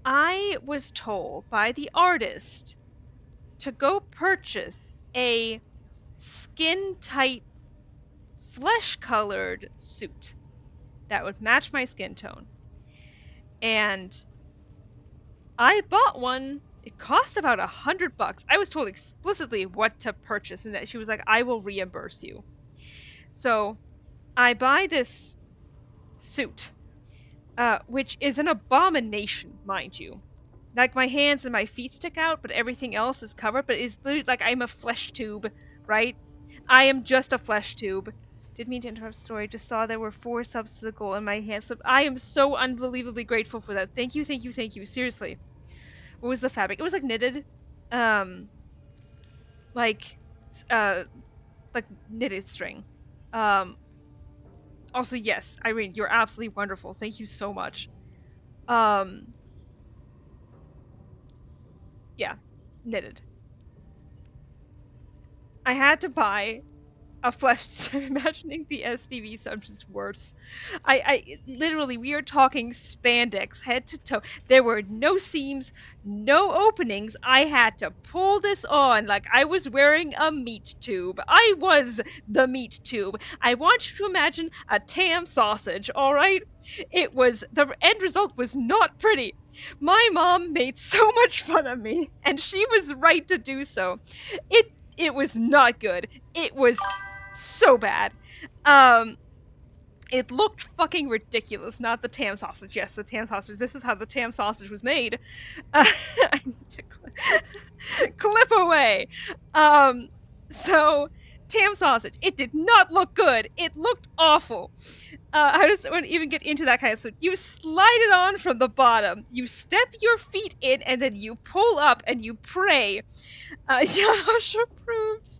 I was told by the artist to go purchase a skin-tight, flesh-colored suit that would match my skin tone. And I bought one. It cost about $100. I was told explicitly what to purchase, and that she was like, I will reimburse you. So I buy this suit, which is an abomination, mind you. Like, my hands and my feet stick out, but everything else is covered. But it's literally like I'm a flesh tube, right? I am just a flesh tube. Didn't mean to interrupt the story. Just saw there were 4 subs to the goal and my hand slipped. I am so unbelievably grateful for that. Thank you. Seriously. What was the fabric? It was like knitted. Like knitted string. Also, yes, Irene, you're absolutely wonderful. Thank you so much. Yeah, knitted. I had to buy a flesh. Imagining the SDV sub just worse. I literally, we are talking spandex head to toe. There were no seams, no openings. I had to pull this on like I was wearing a meat tube. I was the meat tube. I want you to imagine a tam sausage, alright? The end result was not pretty. My mom made so much fun of me, and she was right to do so. It was not good. It was so bad. It looked fucking ridiculous. Not the tam sausage. Yes, the tam sausage. This is how the tam sausage was made. I need to clip away. So, tam sausage. It did not look good. It looked awful. I just wouldn't even get into that kind of stuff. You slide it on from the bottom. You step your feet in, and then you pull up and you pray. Josh approves.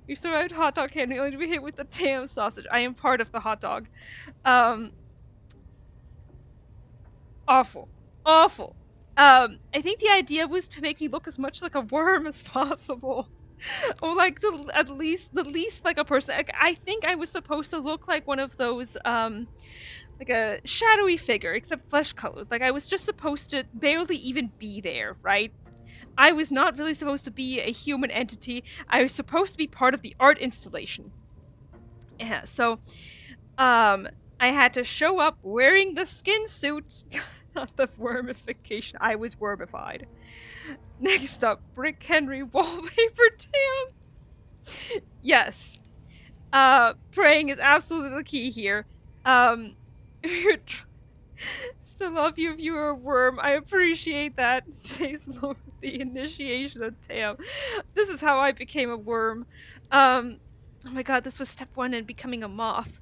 You survived hot dog candy, only to be hit with the tam sausage. I am part of the hot dog. Awful. I think the idea was to make me look as much like a worm as possible. Or like the least like a person. Like, I think I was supposed to look like one of those like a shadowy figure, except flesh colored. Like I was just supposed to barely even be there, right? I was not really supposed to be a human entity. I was supposed to be part of the art installation. Yeah, so I had to show up wearing the skin suit. Not the wormification. I was wormified. Next up, Brick Henry wallpaper Tam. Yes. Praying is absolutely the key here. Still love you if you were a worm. I appreciate that. Today's the initiation of Tam. This is how I became a worm. Oh my god, this was step 1 in becoming a moth.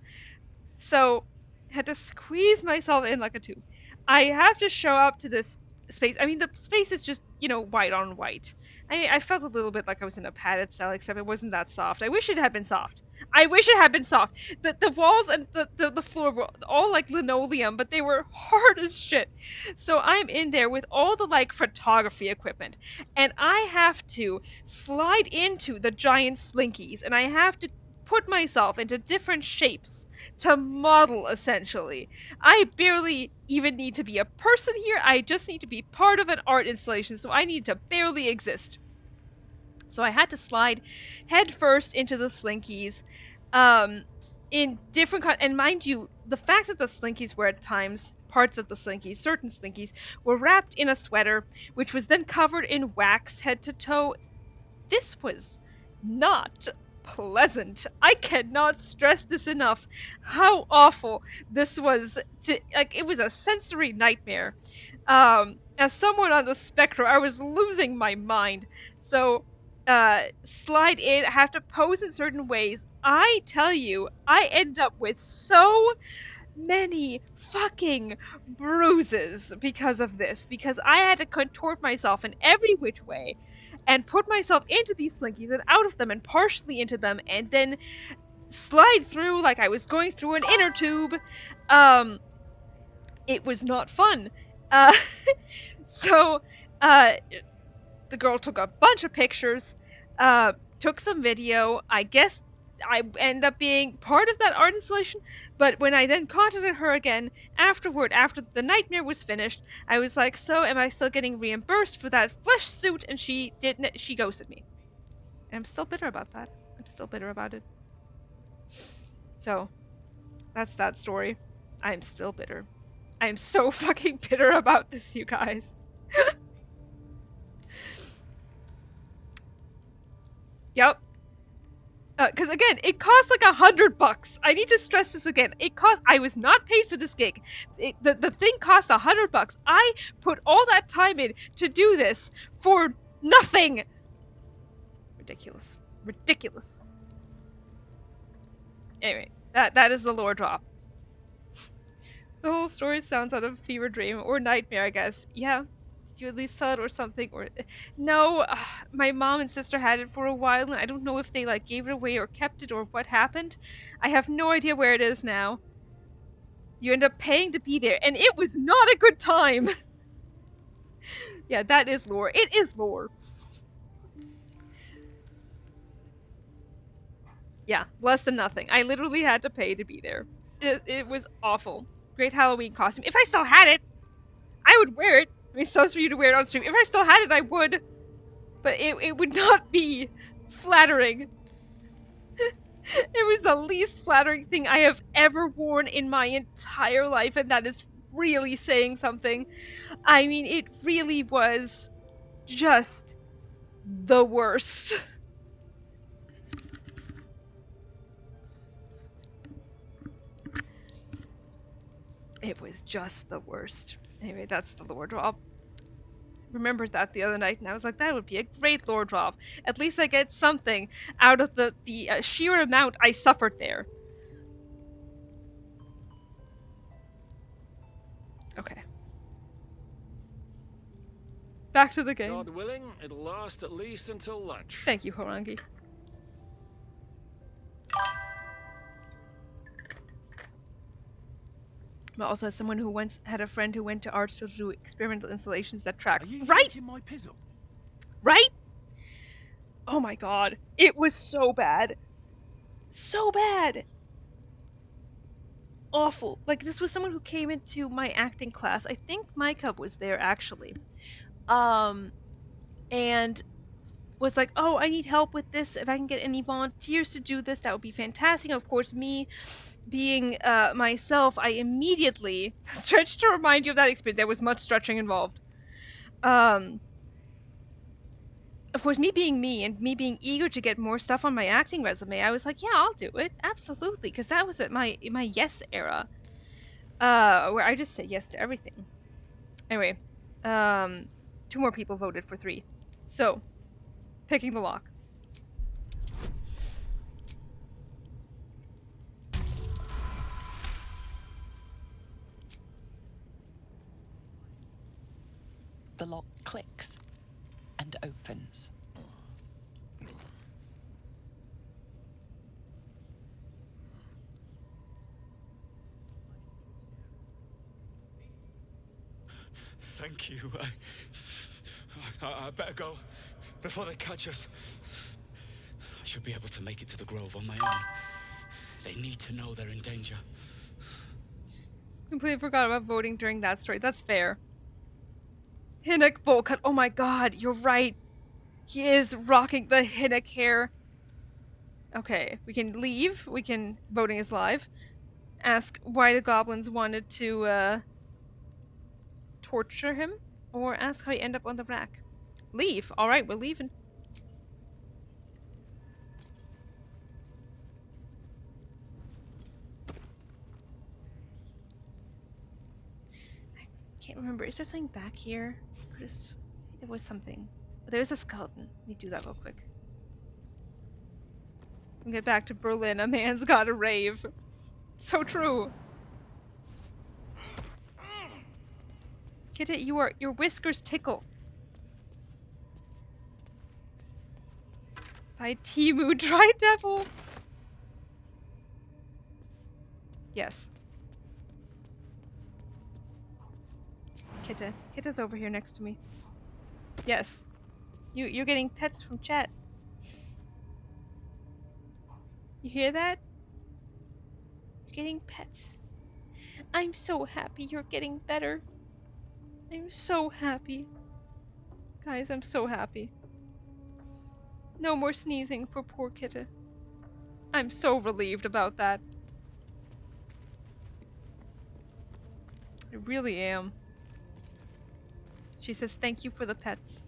So, I had to squeeze myself in like a tube. I have to show up to this space. I mean, the space is just, white on white. I felt a little bit like I was in a padded cell, except it wasn't that soft. I wish it had been soft. I wish it had been soft. The walls and the floor were all like linoleum, but they were hard as shit. So I'm in there with all the like photography equipment, and I have to slide into the giant slinkies, and I have to put myself into different shapes to model, essentially. I barely even need to be a person here. I just need to be part of an art installation, so I need to barely exist. So I had to slide head first into the slinkies, in different and mind you, the fact that the slinkies were at times parts of the slinkies, certain slinkies, were wrapped in a sweater, which was then covered in wax head to toe. This was not pleasant. I cannot stress this enough. How awful this was. It was a sensory nightmare. As someone on the spectrum, I was losing my mind. So, slide in, I have to pose in certain ways. I tell you, I end up with so many fucking bruises because of this, because I had to contort myself in every which way and put myself into these slinkies and out of them and partially into them and then slide through like I was going through an inner tube. It was not fun. So the girl took a bunch of pictures, took some video. I guess I end up being part of that art installation, but when I then contacted her again afterward, after the nightmare was finished, I was like, so am I still getting reimbursed for that flesh suit? And she didn't. She ghosted me. And I'm still bitter about that. I'm still bitter about it. So, that's that story. I'm still bitter. I'm so fucking bitter about this, you guys. Yep. Because again, it costs like $100. I need to stress this again. I was not paid for this gig. The thing cost $100. I put all that time in to do this for nothing. Ridiculous. Ridiculous. Anyway, that is the lore drop. The whole story sounds out of a fever dream or nightmare, I guess. Yeah. You at least saw it or something, or no, my mom and sister had it for a while and I don't know if they like gave it away or kept it or what happened. I have no idea where it is now. You end up paying to be there and it was not a good time. Yeah, that is lore. It is lore. Yeah, less than nothing. I literally had to pay to be there. It was awful. Great Halloween costume. If I still had it, I would wear it. I mean, so for you to wear it on stream. If I still had it, I would. But it would not be flattering. It was the least flattering thing I have ever worn in my entire life, and that is really saying something. I mean, it really was just the worst. It was just the worst. Anyway, that's the lore drop. Remembered that the other night, and I was like, that would be a great lore drop. At least I get something out of the sheer amount I suffered there. Okay. Back to the game. God willing, it'll last at least until lunch. Thank you, Horangi. But also as someone who once had a friend who went to art school to do experimental installations that tracked. Right? My pizzle? Right? Oh my god. It was so bad. So bad. Awful. Like, this was someone who came into my acting class. I think Micah was there, actually. And was like, oh, I need help with this. If I can get any volunteers to do this, that would be fantastic. Of course, me being myself, I immediately stretched to remind you of that experience. There was much stretching involved. Of course, me being me and me being eager to get more stuff on my acting resume, I was like, yeah, I'll do it. Absolutely. Because that was at my yes era. Where I just said yes to everything. Anyway, 2 more people voted for 3. So, picking the lock. The lock clicks and opens. Thank you. I better go before they catch us. I should be able to make it to the Grove on my own. They need to know they're in danger. Completely forgot about voting during that story. That's fair. Hinnock bowl cut. Oh my god, you're right. He is rocking the Hinnock hair. Okay, we can leave. We can, voting is live. Ask why the goblins wanted to torture him, or ask how he ended up on the rack. Leave. All right, we're leaving. I can't remember. Is there something back here? It was something. There's a skeleton. Let me do that real quick. We'll get back to Berlin. A man's got a rave. So true. Kitty, your whiskers tickle. By Timu Dry Devil. Yes. Kitta's over here next to me. Yes. You're getting pets from chat. You hear that? You're getting pets. I'm so happy you're getting better. I'm so happy. Guys, I'm so happy. No more sneezing for poor Kitta. I'm so relieved about that. I really am. She says thank you for the pets.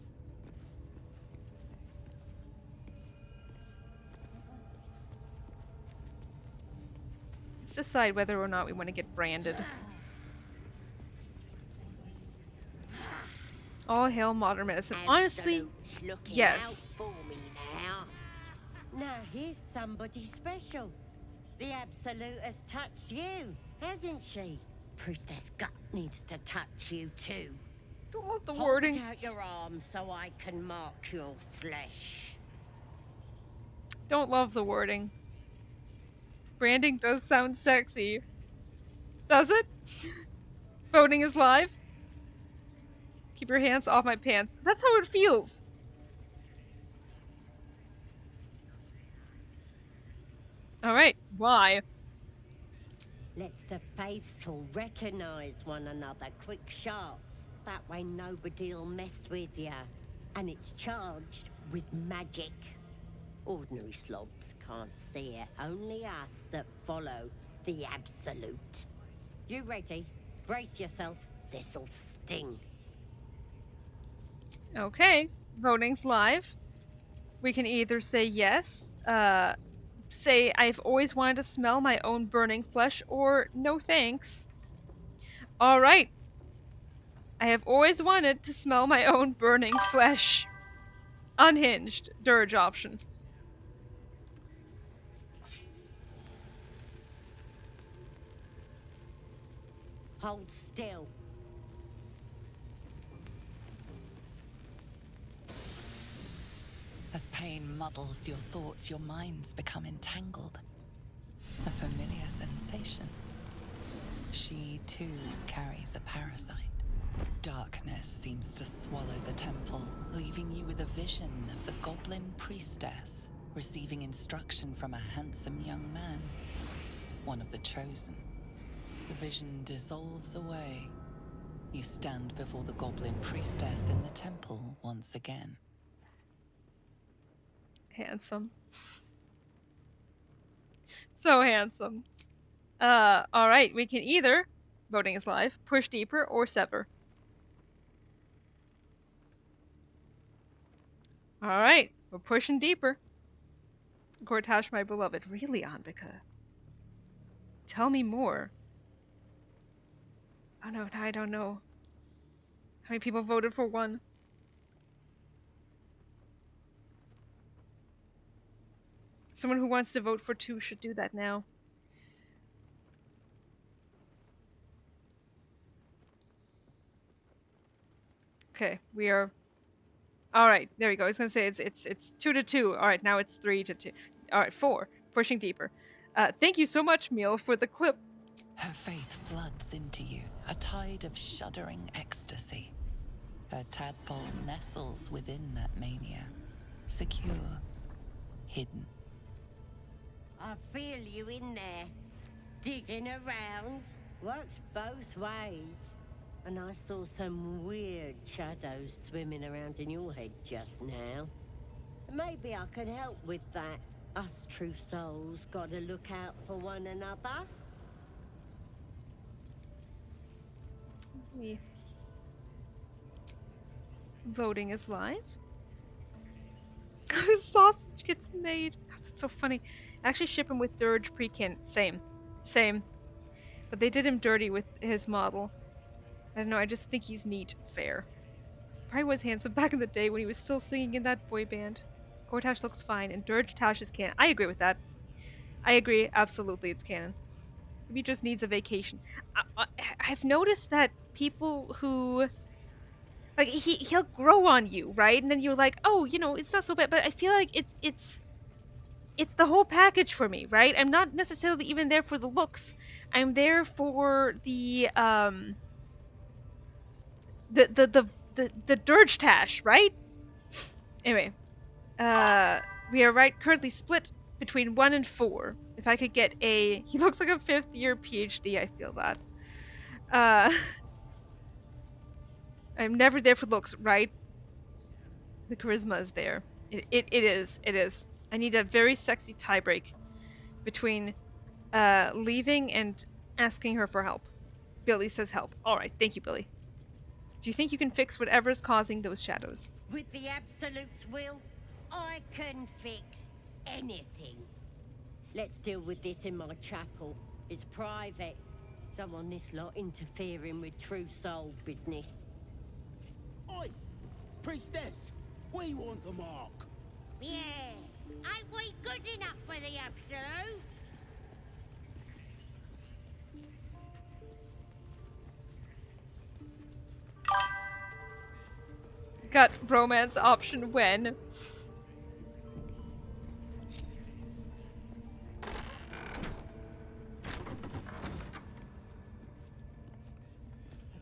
Let's decide whether or not we want to get branded. All hail modern medicine. Honestly, yes. Out for me now. Now here's somebody special. The Absolute has touched you, hasn't she? Priestess Gut needs to touch you too. Don't love the wording. Hold out your arm so I can mark your flesh. Don't love the wording. Branding does sound sexy. Does it? Voting is live. Keep your hands off my pants. That's how it feels. Alright, why? Let's the faithful recognize one another quick sharp. That way nobody'll mess with ya. And it's charged with magic. Ordinary slobs can't see it. Only us that follow the Absolute. You ready? Brace yourself. This'll sting. Okay, voting's live. We can either say yes, say I've always wanted to smell my own burning flesh, or no thanks. Alright. I have always wanted to smell my own burning flesh. Unhinged. Dirge option. Hold still. As pain muddles your thoughts, your minds become entangled. A familiar sensation. She too carries a parasite. Darkness seems to swallow the temple, leaving you with a vision of the goblin priestess receiving instruction from a handsome young man, one of the chosen. The vision dissolves away. You stand before the goblin priestess in the temple once again. Handsome. So handsome. Alright, we can either, voting is live, push deeper or sever. Alright, we're pushing deeper. Gortash, my beloved. Really, Anvika? Tell me more. Oh no, I don't know. How many people voted for one? Someone who wants to vote for two should do that now. Okay, we are. All right, there we go. I was gonna say it's 2-2. All right, now it's 3-2. All right, 4. Pushing deeper. Thank you so much, Meal, for the clip. Her faith floods into you, a tide of shuddering ecstasy. Her tadpole nestles within that mania, secure, hidden. I feel you in there, digging around. Works both ways. And I saw some weird shadows swimming around in your head just now. Maybe I can help with that. Us true souls gotta look out for one another. Voting is live. Sausage gets made. God, that's so funny. I actually ship him with Dirge pre-kin. Same. But they did him dirty with his model. I don't know, I just think he's neat. Fair. Probably was handsome back in the day when he was still singing in that boy band. Gortash looks fine, and Dirge Tash is canon. I agree with that. I agree, absolutely, it's canon. Maybe he just needs a vacation. I've noticed that people who... Like, he'll grow on you, right? And then you're like, oh, you know, it's not so bad. But I feel like it's the whole package for me, right? I'm not necessarily even there for the looks. I'm there for the Dirge Tash, right? Anyway, we are currently split between 1 and 4. If I could get he looks like a 5th year PhD, I feel that. I'm never there for looks, right? The charisma is there. It is. I need a very sexy tiebreak between leaving and asking her for help. Billy says help. Alright, thank you, Billy. Do you think you can fix whatever's causing those shadows? With the Absolute's will, I can fix anything. Let's deal with this in my chapel. It's private. Don't want this lot interfering with true soul business. Oi! Priestess! We want the mark! Yeah, ain't we good enough for the Absolute? Got romance option when? A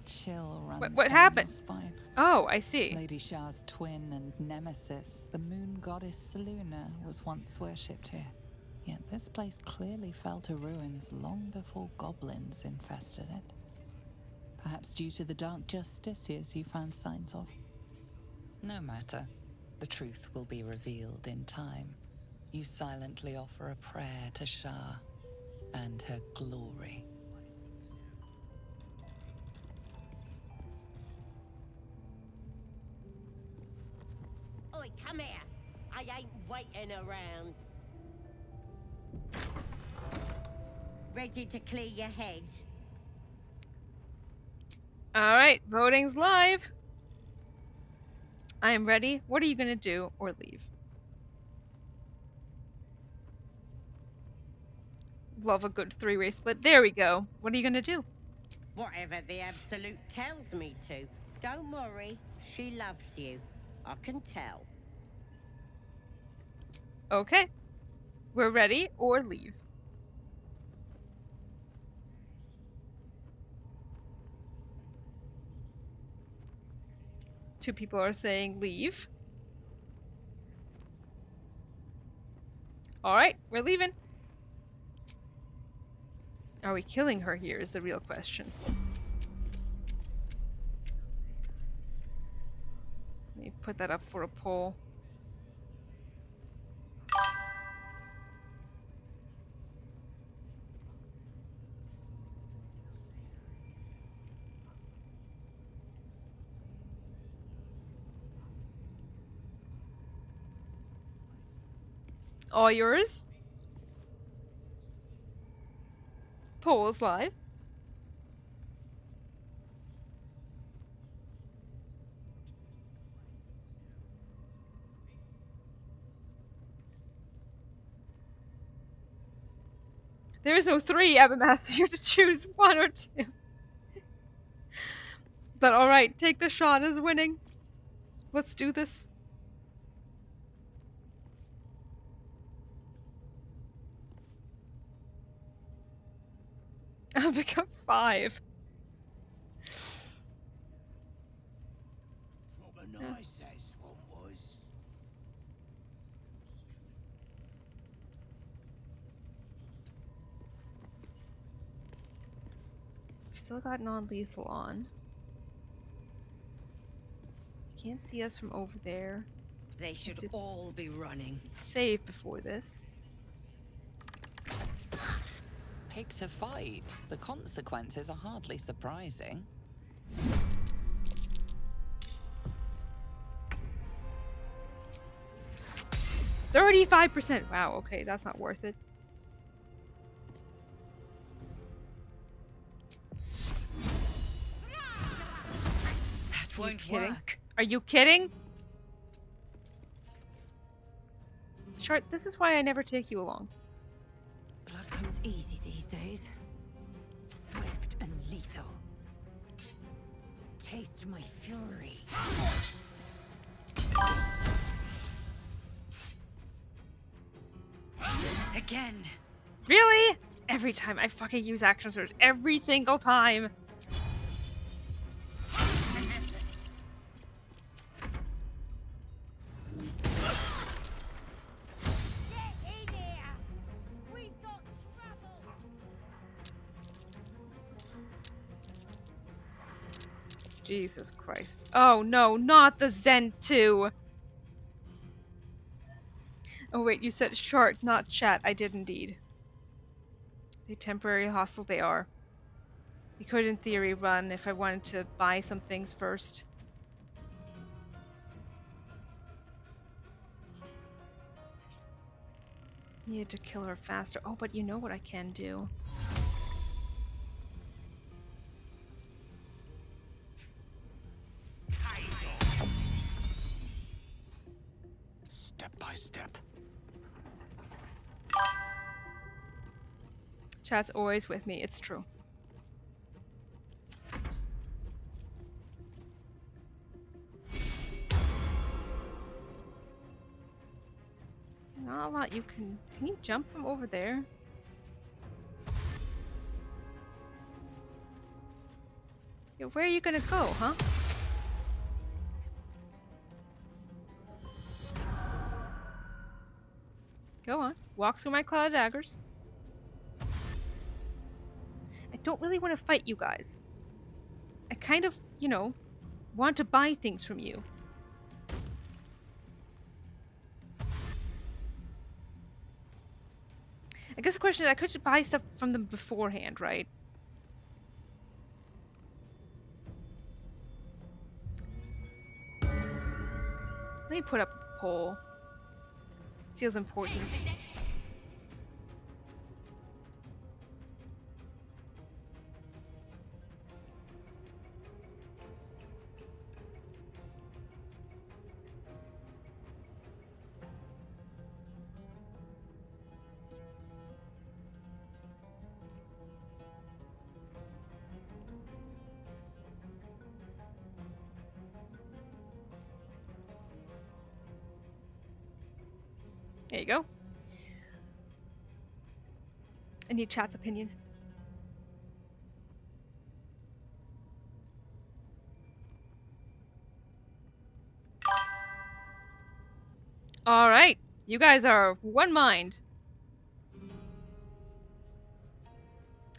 chill runs What down happened? your spine. Oh, I see. Lady Shah's twin and nemesis, the moon goddess Seluna, was once worshipped here. Yet this place clearly fell to ruins long before goblins infested it. Perhaps due to the dark justiciars you found signs of. No matter. The truth will be revealed in time. You silently offer a prayer to Shah and her glory. Oi, come here. I ain't waiting around. Ready to clear your head? Alright, voting's live. I am ready. What are you gonna do or leave? Love a good 3-way split. There we go. What are you gonna do? Whatever the Absolute tells me to. Don't worry, she loves you. I can tell. Okay. We're ready or leave. 2 people are saying leave. Alright, we're leaving. Are we killing her here is the real question. Let me put that up for a poll. All yours. Poll is live. There is no 3, Abbamaster. You have to choose 1 or 2. But alright, take the shot as winning. Let's do this. I'll become 5. Proper nice that swamp was. We've still got non-lethal on. Can't see us from over there. They should all be running. Save before this. Pick to fight. The consequences are hardly surprising. 35%. Wow, okay, that's not worth it. That won't work. Are you kidding? Short, this is why I never take you along. Blood comes easy these days. Swift and lethal. Taste my fury. Again. Really? Every time I fucking use action surge. Every single time. Jesus Christ. Oh no, not the Zen 2! Oh wait, you said short, not chat. I did indeed. The temporary hostile they are. We could in theory run if I wanted to buy some things first. Needed to kill her faster. Oh, but you know what I can do. Step by step. Chat's always with me, it's true. Not a lot you can... Can you jump from over there? Yeah, where are you gonna go, huh? Go on. Walk through my cloud of daggers. I don't really want to fight you guys. I kind of, you know, want to buy things from you. I guess the question is, I could just buy stuff from them beforehand, right? Let me put up a poll. Feels important. There you go. I need chat's opinion. Alright, you guys are one mind.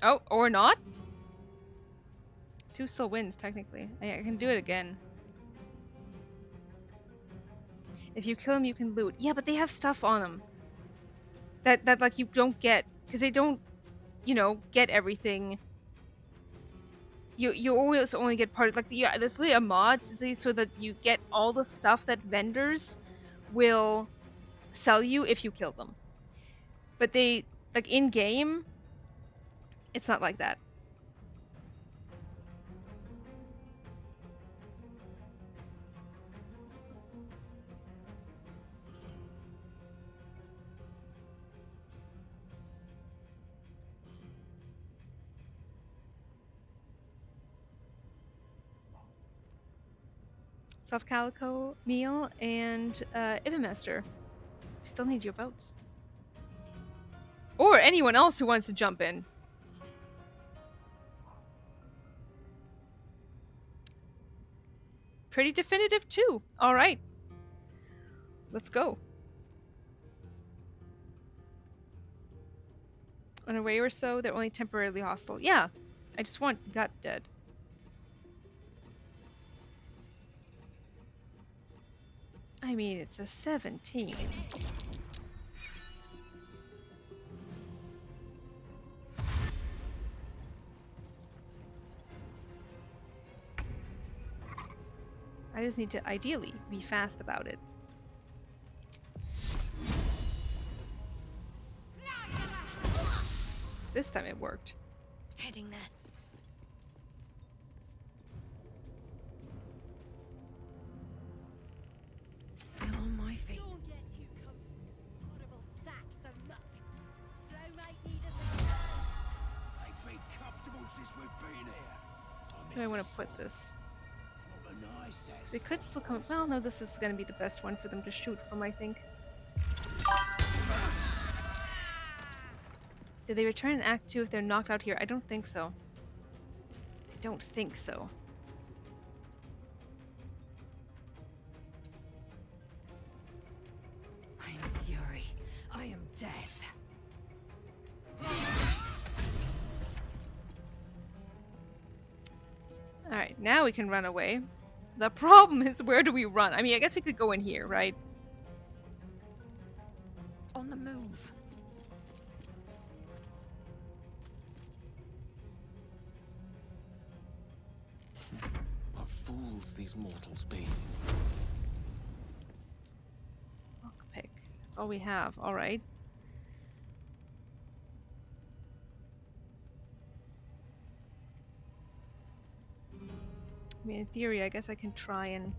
Oh, or not? 2 still wins, technically. I can do it again. If you kill them, you can loot. Yeah, but they have stuff on them. That like, you don't get. Because they don't, you know, get everything. You always only get part of, like, yeah, there's really a mod specifically so that you get all the stuff that vendors will sell you if you kill them. But they, like, in-game, it's not like that. Soft Calico, Meal, and Ibimester. We still need your votes. Or anyone else who wants to jump in. Pretty definitive too. Alright. Let's go. On a way or so, they're only temporarily hostile. Yeah. I just want Gut dead. I mean, it's a 17. I just need to, ideally, be fast about it. This time it worked. Heading there. Still on my feet. Where do I want to put this? They could still come. Well, no, this is going to be the best one for them to shoot from, I think. Do they return in Act 2 if they're knocked out here? I don't think so. I don't think so. I am fury. I am death. Alright, now we can run away. The problem is, where do we run? I mean, I guess we could go in here, right? On the move. What fools these mortals be. Lockpick. That's all we have. Alright. I mean, in theory, I guess I can try and...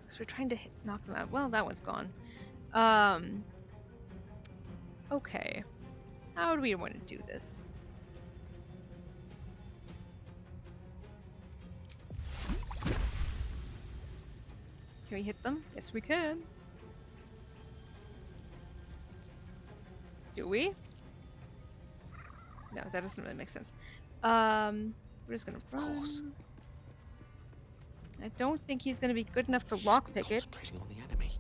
Because we're trying to knock them out. Well, that one's gone. Okay. How do we want to do this? Can we hit them? Yes, we can. Do we? No, that doesn't really make sense. We're just gonna run. I don't think he's gonna be good enough to lockpick it. On the enemy.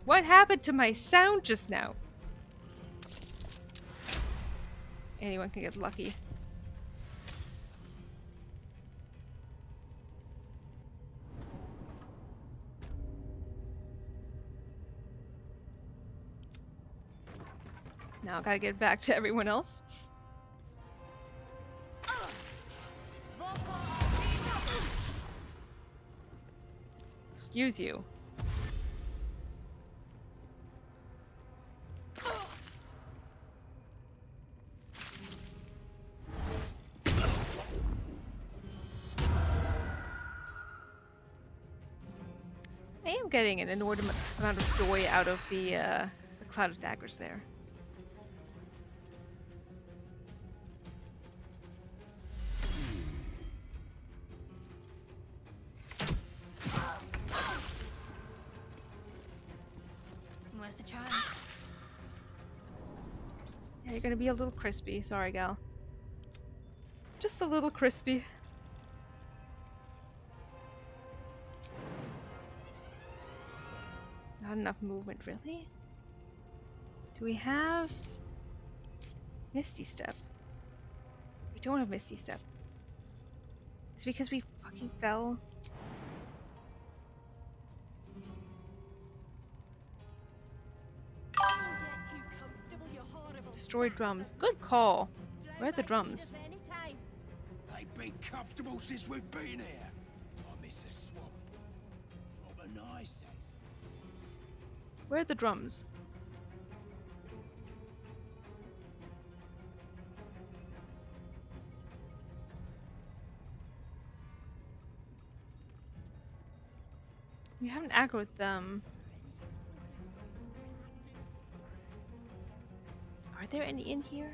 What happened to my sound just now? Anyone can get lucky. Now I gotta get back to everyone else. Excuse you. I am getting an inordinate amount of joy out of the cloud of daggers there. Worth a try. Yeah, you're gonna be a little crispy. Sorry, gal. Just a little crispy. enough movement, really? Do we have Misty Step? We don't have Misty Step. It's because we fucking fell. Destroy drums. Good call. Where are the drums? They've been comfortable since we've been here. I miss the swamp. Proper nice. Where are the drums? We haven't aggroed them. Are there any in here?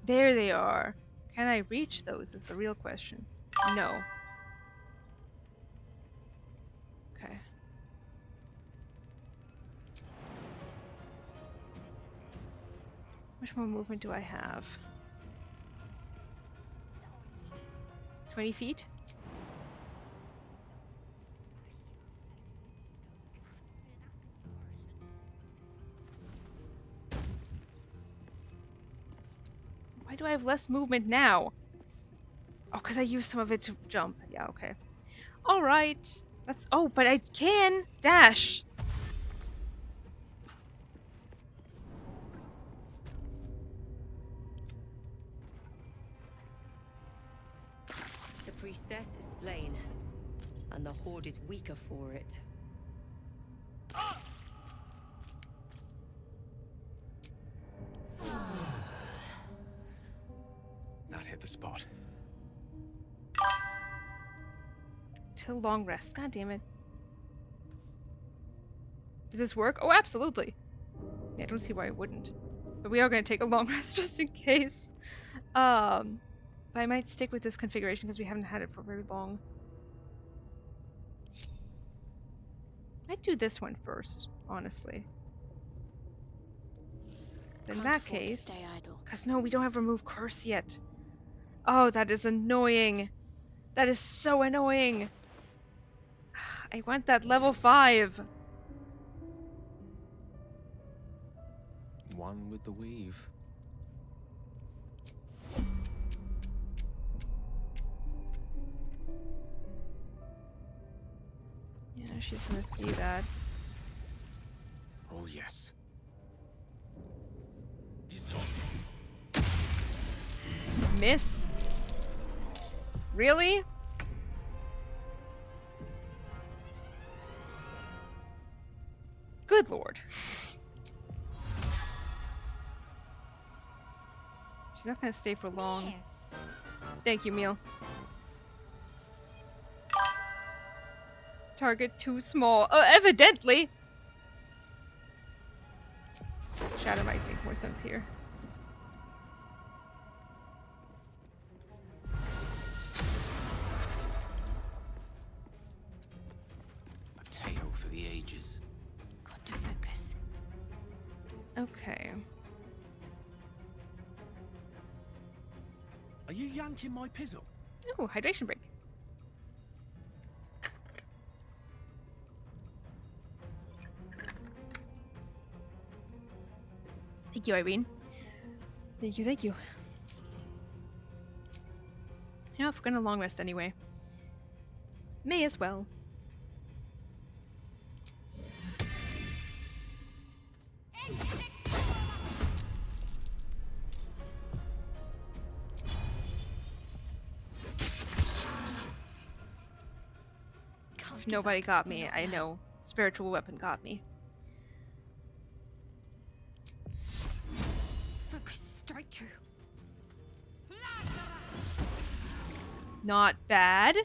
There they are. Can I reach those is the real question. No. Okay. How much more movement do I have? 20 feet? Why do I have less movement now? Oh, because I used some of it to jump. Yeah, okay. Alright. That's... Oh, but I can dash! The priestess is slain, and the horde is weaker for it. That hit the spot. Till long rest. God damn it. Did this work? Oh, absolutely. Yeah, I don't see why it wouldn't. But we are going to take a long rest just in case. But I might stick with this configuration because we haven't had it for very long. I'd do this one first, honestly. In that case, because no, we don't have remove curse yet. Oh, that is annoying. That is so annoying. I want that level 5. One with the weave. Yeah, she's gonna see that. Oh, yes. Miss? Really? Good lord. She's not gonna stay for long. Thank you, Meal. Target too small. Evidently! Shadow might make more sense here. A tale for the ages. Got to focus. Okay. Are you yanking my pizzle? Oh, hydration break. Thank you, Irene. Thank you, thank you. You know, if we're gonna long rest anyway, may as well. Nobody got me. I know. Spiritual weapon got me. Focus, straight true. Not bad.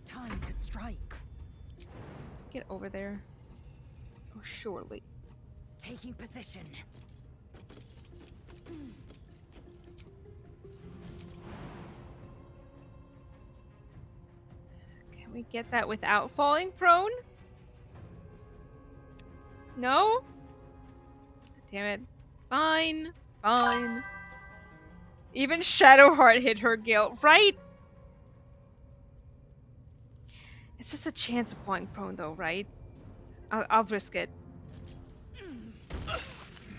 Time to strike. Get over there. Oh, surely. Taking position. Can we get that without falling prone? No? Damn it. Fine. Fine. Even Shadowheart hit her, Gale, right? It's just a chance of falling prone, though, right? I'll risk it.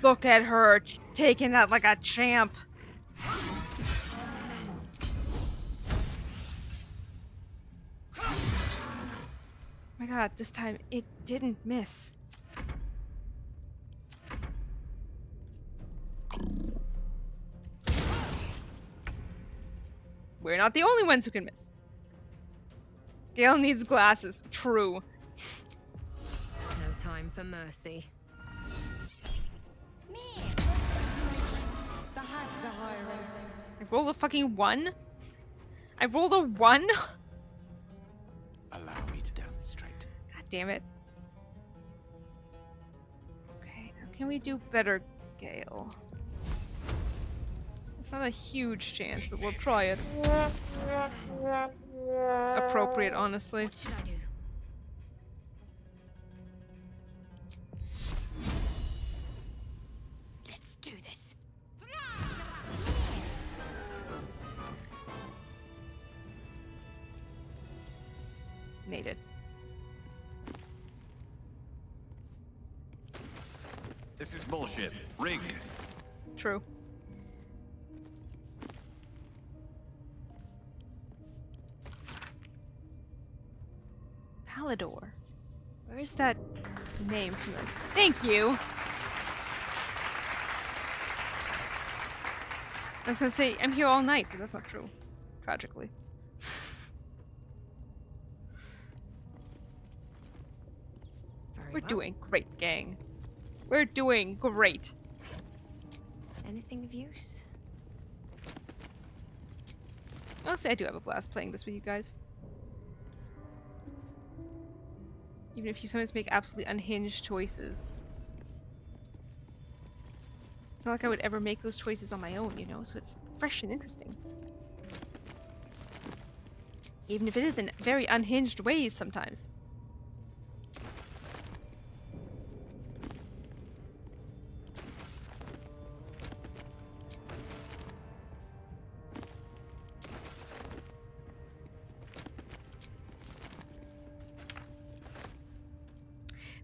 Look at her, taking that like a champ. Oh my god, this time it didn't miss. We're not the only ones who can miss. Gale needs glasses. True. No time for mercy. The hags are hiring. I rolled a fucking 1? I rolled a 1? Allow me to demonstrate. God damn it. Okay, now can we do better, Gale? It's not a huge chance, but we'll try it. Appropriate, honestly. What should I do? Let's do this. Made it. This is bullshit. Rigged. True. Palador. Where's that name from? Thank you! I was gonna say, I'm here all night, but that's not true. Tragically. We're doing great, gang. We're doing great. Anything of use? Honestly, I do have a blast playing this with you guys. Even if you sometimes make absolutely unhinged choices. It's not like I would ever make those choices on my own, you know, so it's fresh and interesting. Even if it is in very unhinged ways sometimes.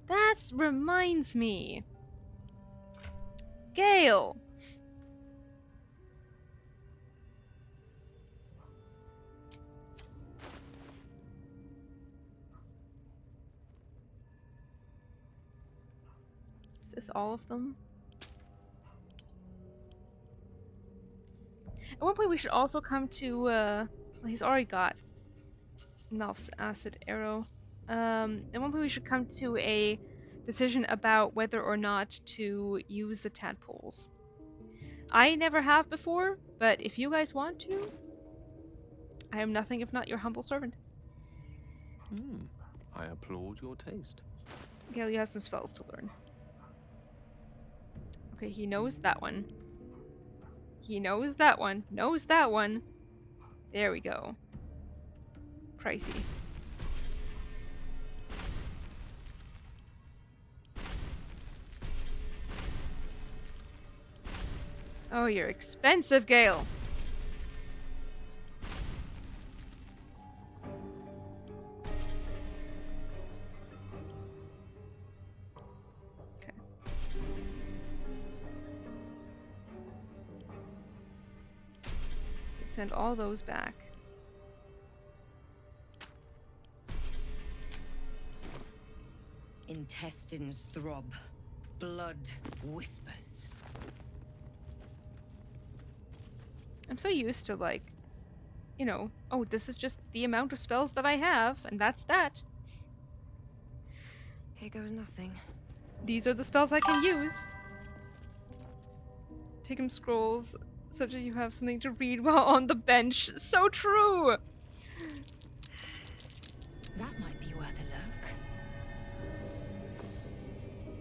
That reminds me. Gale! Is this all of them? At one point we should also come to, well, he's already got Nalf's acid arrow. At one point we should come to a decision about whether or not to use the tadpoles. I never have before, but if you guys want to, I am nothing if not your humble servant. I applaud your taste. Gale, you have some spells to learn. Okay, he knows that one. He knows that one. Knows that one. There we go. Pricey. Oh, you're expensive, Gale. Okay. Send all those back. Intestines throb. Blood whispers. I'm so used to, like, you know, oh, this is just the amount of spells that I have, and that's that. Here goes nothing. These are the spells I can use. Take him scrolls, such that you have something to read while on the bench. So true! That might be worth a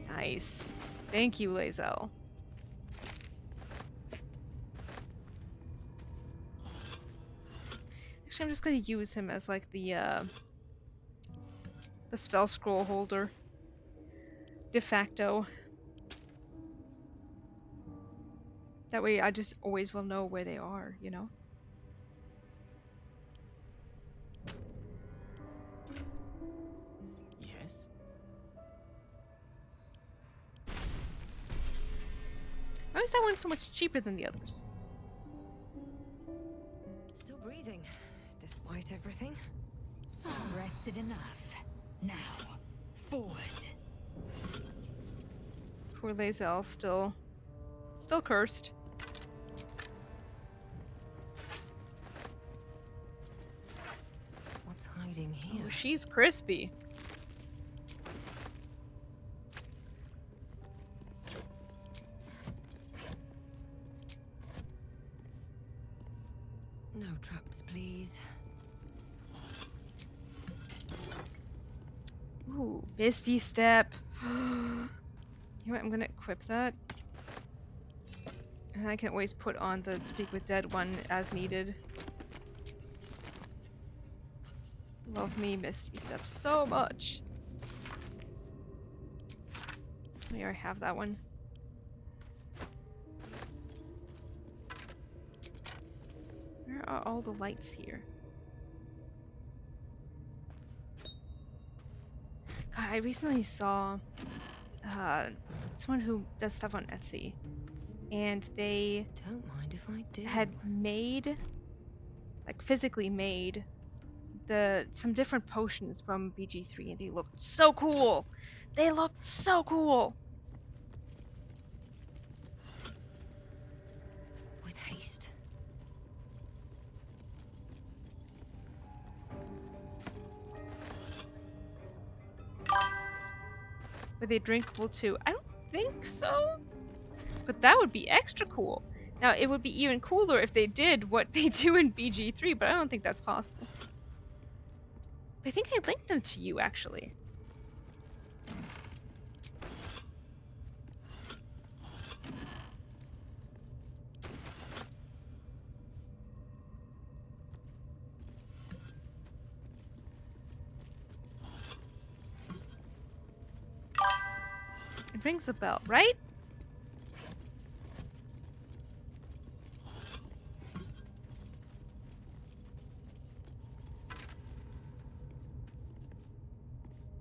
look. Nice. Thank you, Lae'zel. Actually, I'm just gonna use him as like the spell scroll holder. De facto. That way I just always will know where they are, you know? Yes? Why is that one so much cheaper than the others? Still breathing, despite everything. Rested enough. Now, forward. Poor Lae'zel, still cursed. What's hiding here? Oh, she's crispy. No traps, please. Ooh, Misty Step. You know what, I'm gonna equip that. And I can always put on the Speak with Dead one as needed. Love me Misty Step so much. We already have that one. Where are all the lights here? God, I recently saw someone who does stuff on Etsy, and they Don't mind if I do. had made, like physically made, some different potions from BG3, and they looked so cool. They looked so cool. With haste. Were they drinkable too? I don't think so. But that would be extra cool. Now, it would be even cooler if they did what they do in BG3, but I don't think that's possible. I think I linked them to you, actually. It rings a bell, right?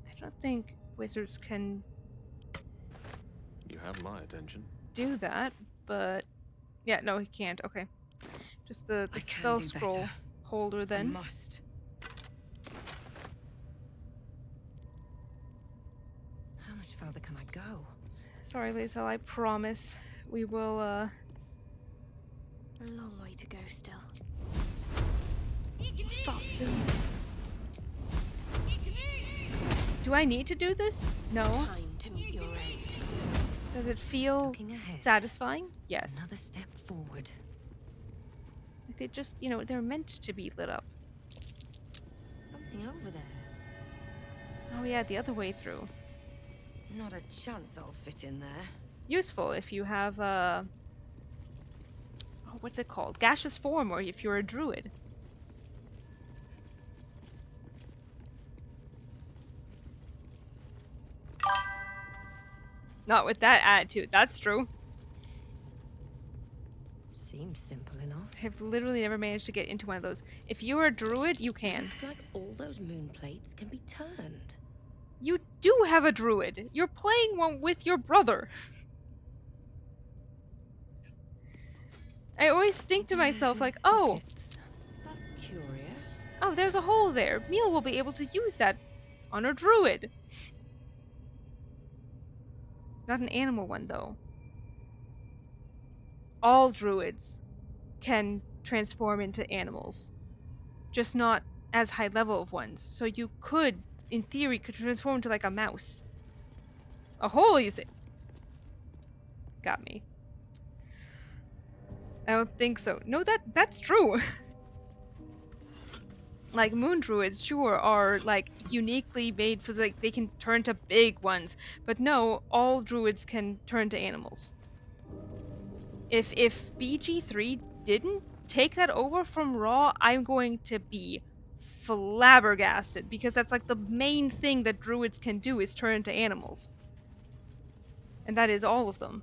I don't think wizards can You have my attention. do that, but yeah, no, he can't. Okay, just the spell scroll holder then. I must. How much further can I go? Sorry, Lae'zel, I promise we will. A long way to go still. Stop soon. Do I need to do this? No. Time to meet your end. Does it feel satisfying? Yes. Another step forward. Like they just, you know, they're meant to be lit up. Something over there. Oh yeah, the other way through. Not a chance I'll fit in there. Useful if you have oh, what's it called? Gaseous form, or if you're a druid. Not with that attitude, that's true. Seems simple enough. I've literally never managed to get into one of those. If you're a druid, you can. Looks like all those moon plates can be turned. You do have a druid. You're playing one with your brother. I always think to myself, like, oh, That's curious. oh, there's a hole there. Mila will be able to use that on her druid. Not an animal one, though. All druids can transform into animals, just not as high level of ones. So you could, in theory, could transform into like a mouse. A hole, you say? Got me. I don't think so. No, that's true. Like moon druids, sure, are like uniquely made for like they can turn to big ones, but no, all druids can turn to animals. If BG3 didn't take that over from Raw, I'm going to be flabbergasted because that's like the main thing that druids can do is turn into animals. And that is all of them.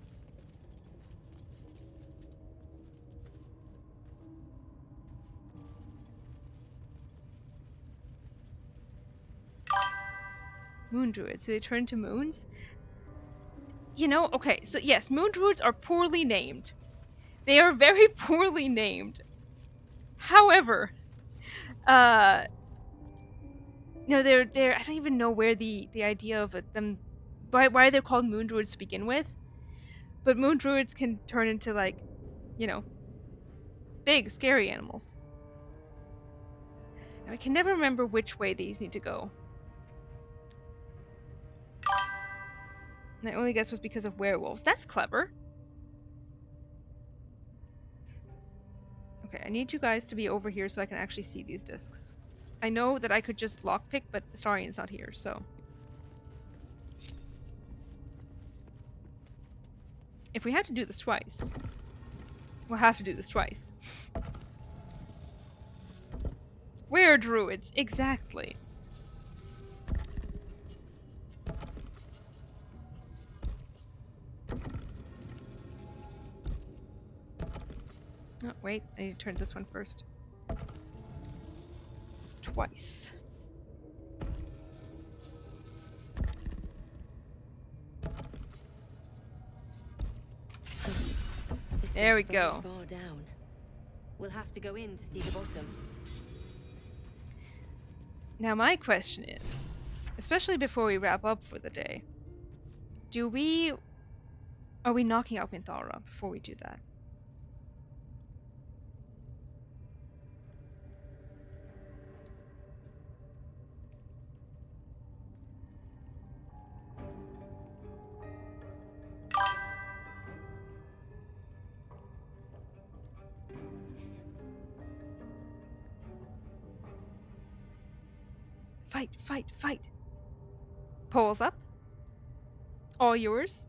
Moon druids. Do they turn into moons? You know, okay, so yes, moon druids are poorly named. They are very poorly named. However, no, they're I don't even know where the idea of them why they're called moon druids to begin with. But moon druids can turn into, like, you know, big scary animals. Now, I can never remember which way these need to go. My only guess was because of werewolves. That's clever. Okay, I need you guys to be over here so I can actually see these discs. I know that I could just lockpick, but Astarian's not here, so... If we have to do this twice, we'll have to do this twice. Where druids? Exactly. Oh, wait, I need to turn this one first. Twice. There we go. Far down. We'll have to go in to see the bottom. Now my question is, especially before we wrap up for the day, are we knocking out Minthara before we do that? Fight, fight, fight. Poles up. All yours.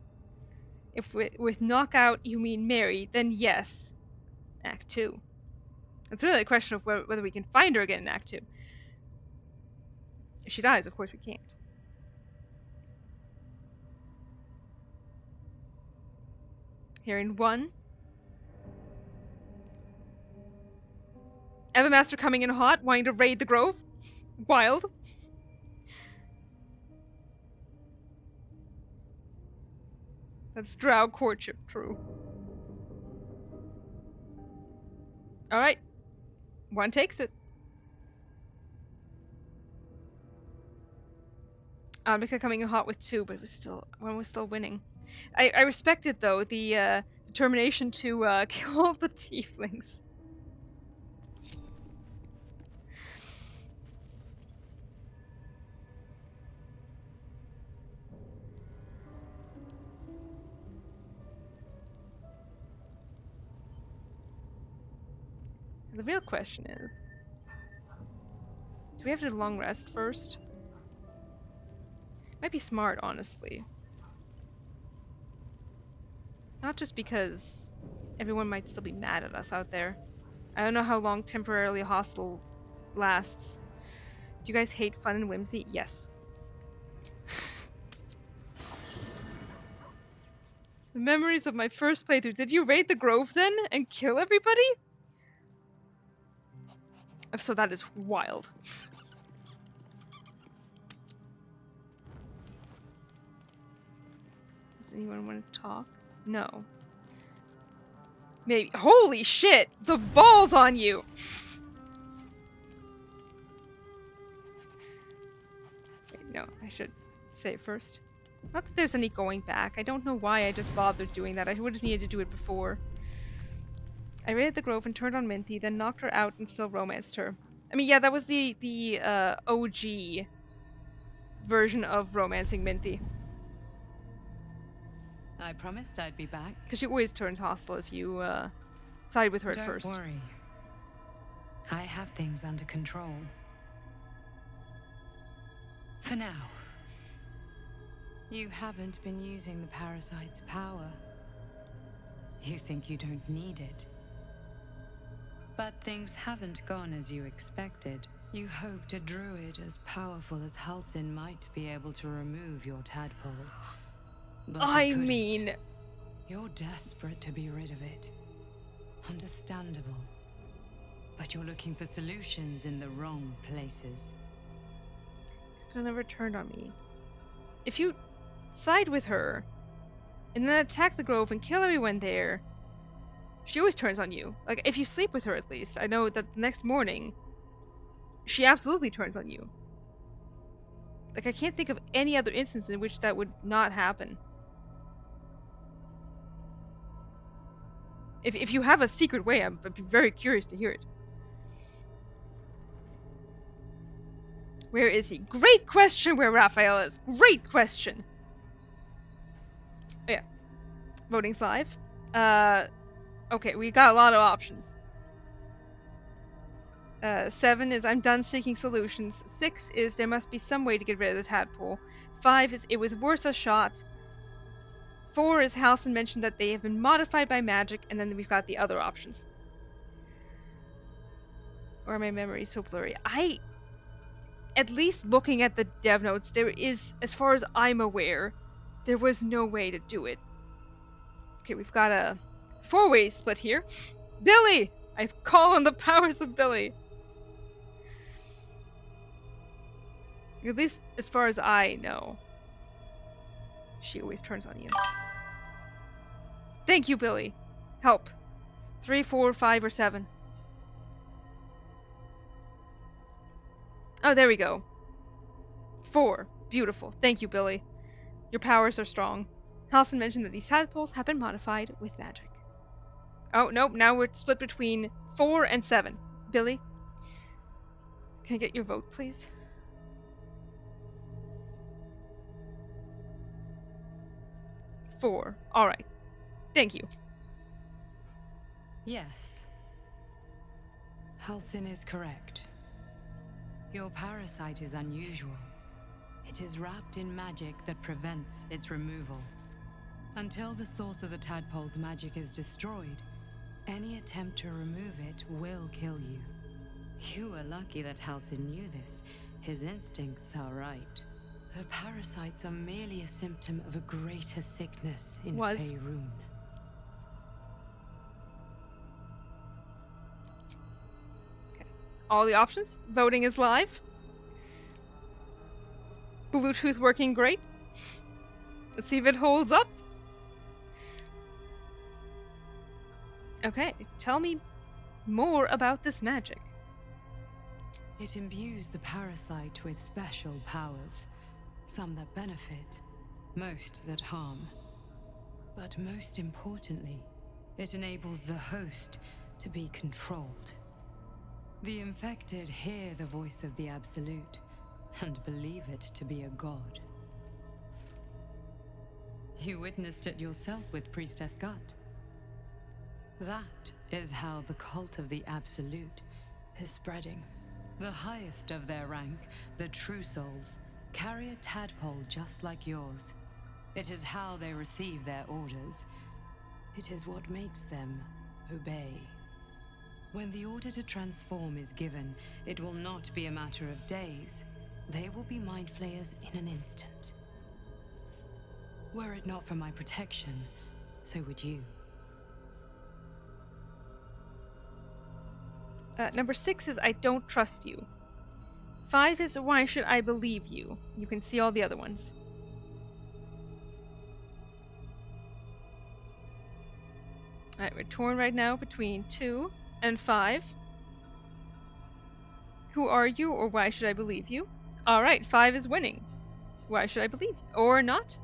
If with knockout you mean Mary, then yes. Act 2. It's really a question of whether we can find her again in Act 2. If she dies, of course we can't. Here in 1. Evermaster coming in hot, wanting to raid the grove. Wild. That's Drow courtship, true. Alright. 1 takes it. Mika coming in hot with 2, but one was still winning. I respected, though, the determination to kill all the tieflings. The real question is, do we have to do a long rest first? Might be smart, honestly. Not just because everyone might still be mad at us out there. I don't know how long temporarily hostile lasts. Do you guys hate fun and whimsy? Yes. The memories of my first playthrough. Did you raid the grove then and kill everybody? So that is wild. Does anyone want to talk? No. Maybe. Holy shit! The balls on you! Wait, no, I should say it first. Not that there's any going back. I don't know why I just bothered doing that. I would have needed to do it before. I raided the grove and turned on Minty, then knocked her out and still romanced her. I mean, yeah, that was the OG version of romancing Minty. I promised I'd be back. Because she always turns hostile if you side with her at first. Don't worry. I have things under control. For now. You haven't been using the parasite's power. You think you don't need it. But things haven't gone as you expected. You hoped a druid as powerful as Halsin might be able to remove your tadpole. But I mean... You're desperate to be rid of it. Understandable. But you're looking for solutions in the wrong places. Could never turned on me. if you side with her and then attack the grove and kill everyone there, she always turns on you. Like, if you sleep with her at least, I know that the next morning, she absolutely turns on you. Like, I can't think of any other instance in which that would not happen. If you have a secret way, I'd be very curious to hear it. Where is he? Great question where Raphael is. Great question. Oh, yeah. Voting's live. Okay, we got a lot of options. 7 is I'm done seeking solutions. 6 is there must be some way to get rid of the tadpole. 5 is it was worth a shot. 4 is Halcyon mentioned that they have been modified by magic, and then we've got the other options. Or my memory is so blurry. At least looking at the dev notes, there is, as far as I'm aware, there was no way to do it. Okay, we've got a 4-way split here. Billy! I call on the powers of Billy. At least as far as I know. She always turns on you. Thank you, Billy. Help. 3, 4, 5, or 7. Oh, there we go. 4. Beautiful. Thank you, Billy. Your powers are strong. Halcyon mentioned that these tadpoles have been modified with magic. Oh, nope. Now we're split between 4 and 7. Billy? Can I get your vote, please? 4. Alright. Thank you. Yes. Halcyon is correct. Your parasite is unusual. It is wrapped in magic that prevents its removal. Until the source of the tadpole's magic is destroyed, any attempt to remove it will kill you. You were lucky that Halcyon knew this. His instincts are right. The parasites are merely a symptom of a greater sickness in Faerun. Okay. All the options? Voting is live. Bluetooth working great. Let's see if it holds up. Okay, tell me more about this magic. It imbues the parasite with special powers. Some that benefit, most that harm. But most importantly, it enables the host to be controlled. The infected hear the voice of the Absolute and believe it to be a god. You witnessed it yourself with Priestess Gut. That is how the cult of the Absolute is spreading. The highest of their rank, the True Souls, carry a tadpole just like yours. It is how they receive their orders. It is what makes them obey. When the order to transform is given, it will not be a matter of days. They will be mind flayers in an instant. Were it not for my protection, so would you. Number 6 is I don't trust you. 5 is why should I believe you? You can see all the other ones. Alright, we're torn right now between 2 and 5. Who are you, or why should I believe you? Alright, 5 is winning. Why should I believe you? Or not?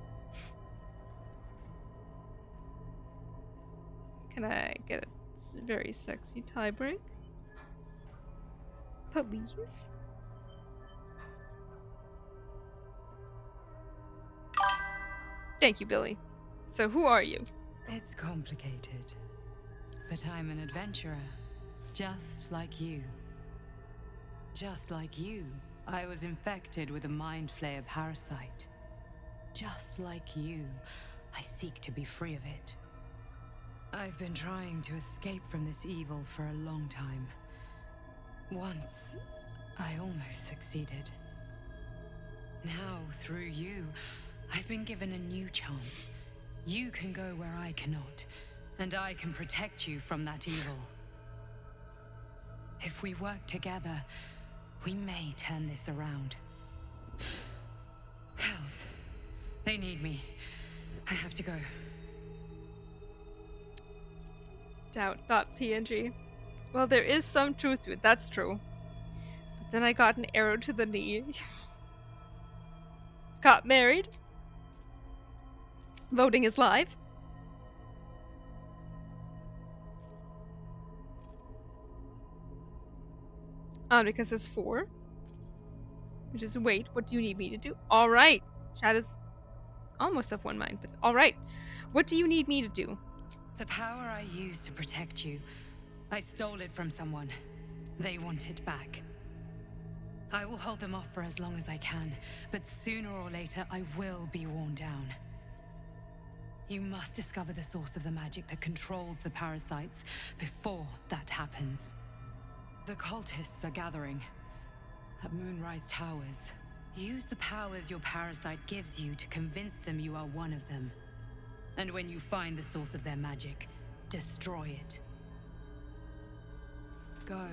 Can I get a very sexy tiebreak? Please? Thank you, Billy. So who are you? It's complicated. But I'm an adventurer, just like you. Just like you, I was infected with a mind flayer parasite. Just like you, I seek to be free of it. I've been trying to escape from this evil for a long time. Once, I almost succeeded. Now, through you, I've been given a new chance. You can go where I cannot, and I can protect you from that evil. If we work together, we may turn this around. Hells, They need me. I have to go. Doubt. .png. Well, there is some truth to it. That's true. But then I got an arrow to the knee. Got married. Voting is live. Because it's 4. Which is wait, what do you need me to do? Alright. Chat is almost of one mind, but alright. What do you need me to do? The power I used to protect you, I stole it from someone. They want it back. I will hold them off for as long as I can, but sooner or later I will be worn down. You must discover the source of the magic that controls the parasites before that happens. The cultists are gathering at Moonrise Towers. Use the powers your parasite gives you to convince them you are one of them. And when you find the source of their magic, destroy it. Go.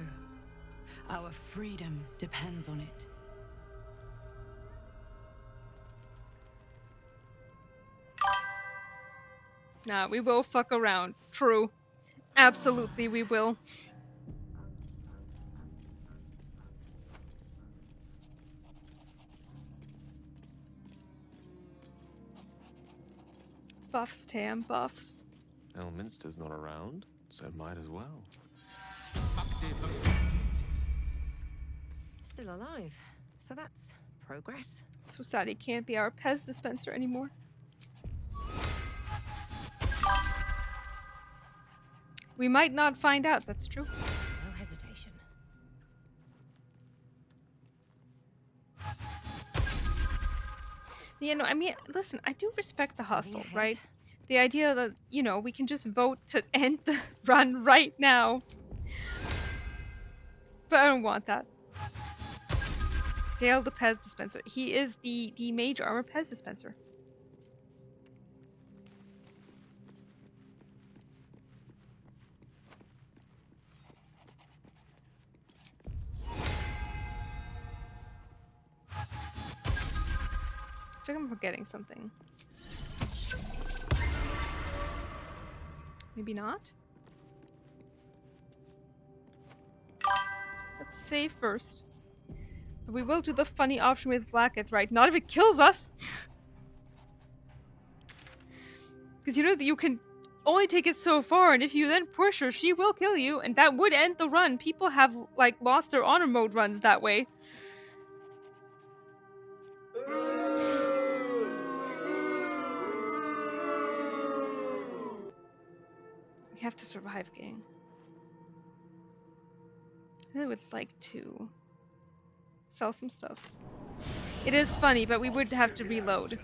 Our freedom depends on it. Nah, we will fuck around. True. Absolutely we will. Buffs, Tam, buffs. Elminster's not around, so might as well. Still alive, so that's progress. So sad he can't be our Pez dispenser anymore. We might not find out, that's true. No hesitation. Yeah, no, I mean, listen, I do respect the hustle, right? The idea that, you know, we can just vote to end the run right now. But I don't want that. Gale the Pez dispenser. He is the mage armor Pez dispenser. I think I'm forgetting something. Maybe not? Let's save first. But we will do the funny option with Blackett, right? Not if it kills us! Because you know that you can only take it so far, and if you then push her, she will kill you, and that would end the run. People have, like, lost their honor mode runs that way. We have to survive, gang. I really would like to sell some stuff. It is funny, but we would have to reload.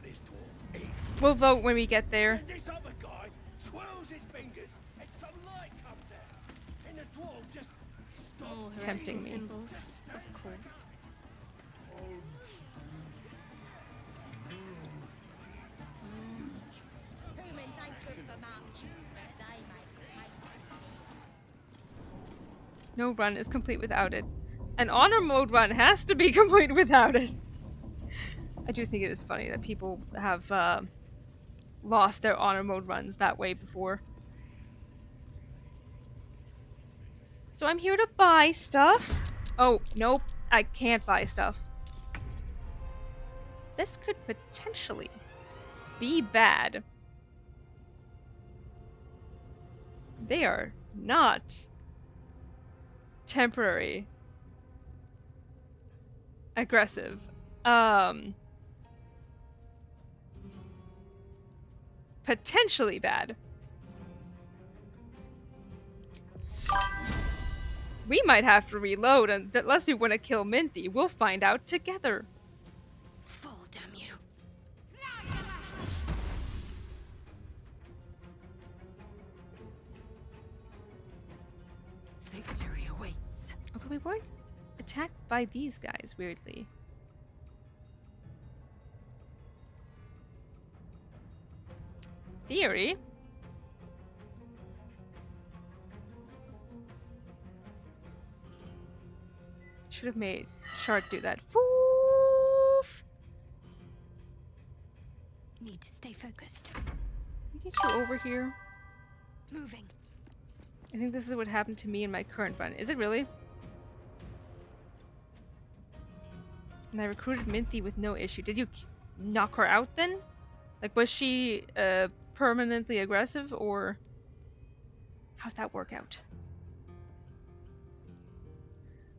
We'll vote when we get there. This other guy swirls his fingers and some light comes out. And the dwarf just stops. Tempting me. Symbols, of course. Humans ain't good for much, but they make tasty. No run is complete without it. An honor mode run has to be complete without it. I do think it is funny that people have lost their honor mode runs that way before. So I'm here to buy stuff. Oh, nope. I can't buy stuff. This could potentially be bad. They are not temporary aggressive. Potentially bad. We might have to reload, and unless we want to kill Minty, we'll find out together. Fall, damn you. Victory awaits. Although we weren't attacked by these guys, weirdly. Theory? Should have made Shark do that. Foof! Need need to stay focused. Can I get you over here? Moving. I think this is what happened to me in my current run. Is it really? And I recruited Minty with no issue. Did you knock her out then? Like, was she permanently aggressive, or how'd that work out?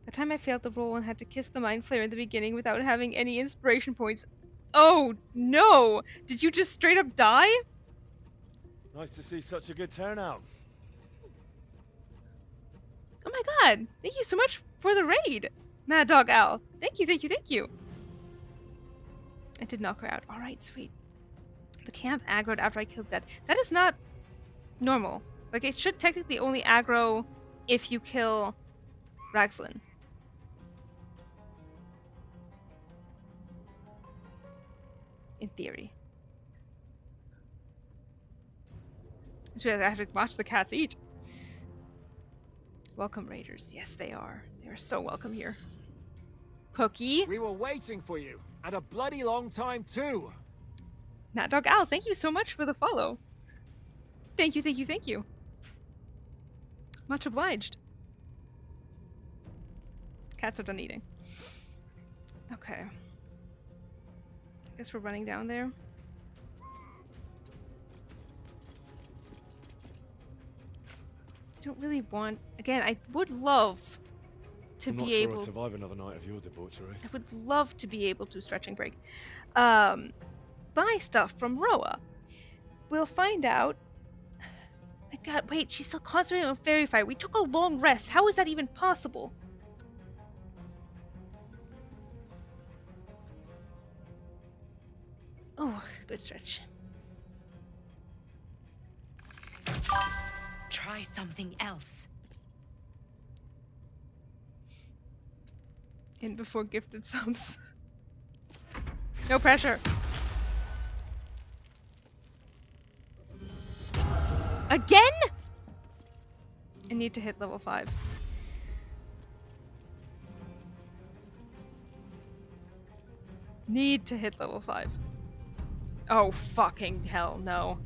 The time I failed the roll and had to kiss the Mind Flayer in the beginning without having any inspiration points. Oh no! Did you just straight up die? Nice to see such a good turnout. Oh my god! Thank you so much for the raid, Mad Dog Al. Thank you, thank you, thank you. I did knock her out. Alright, sweet. The camp aggroed after I killed that. That is not normal. Like, it should technically only aggro if you kill Raxlin. In theory. I just realized I have to watch the cats eat. Welcome, raiders. Yes, they are. They are so welcome here. Cookie. We were waiting for you. And a bloody long time, too. Nat Dog Al, thank you so much for the follow. Thank you, thank you, thank you. Much obliged. Cats are done eating. Okay. I guess we're running down there. I don't really want... Again, I would love to I'm be not sure able... I'll survive another night of your debauchery. I would love to be able to, stretching break, buy stuff from Roa. We'll find out. My god, wait, she's still concentrating on Fairy Fight. We took a long rest. How is that even possible? Oh, good stretch. Try something else. In before gifted subs. No pressure. Again? I need to hit level 5. Need to hit level 5. Oh, fucking hell, no.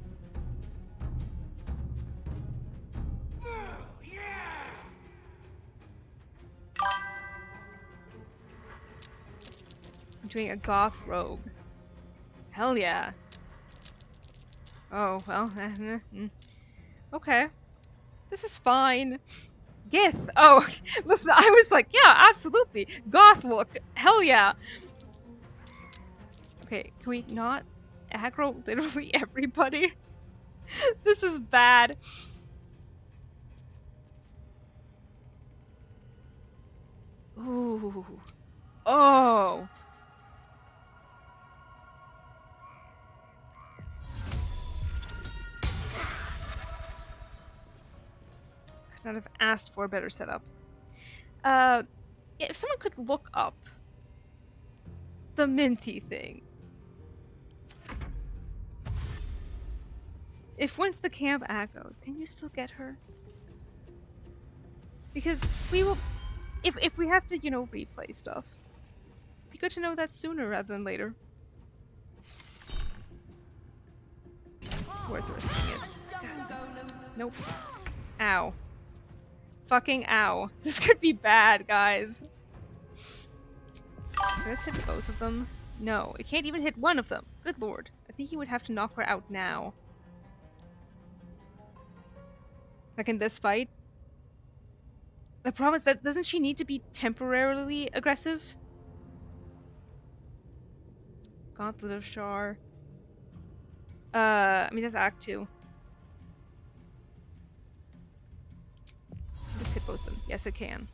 I'm doing a goth rogue. Hell yeah. Oh, well. Okay. This is fine. Gith. Oh, listen, I was like, yeah, absolutely. Goth look. Hell yeah. Okay, can we not aggro literally everybody? This is bad. Ooh. Oh. Could not have asked for a better setup. If someone could look up the Minty thing. If once the camp aggroes, can you still get her? Because we will, if we have to, you know, replay stuff, it'd be good to know that sooner rather than later. Worth risking it. Nope. Ow. Fucking ow. This could be bad, guys. Can this hit both of them? No, it can't even hit one of them. Good lord. I think you would have to knock her out now. Like in this fight. The problem is that doesn't she need to be temporarily aggressive? Gauntlet of Shar. I mean that's Act 2. Let's hit both of them. Yes, it can.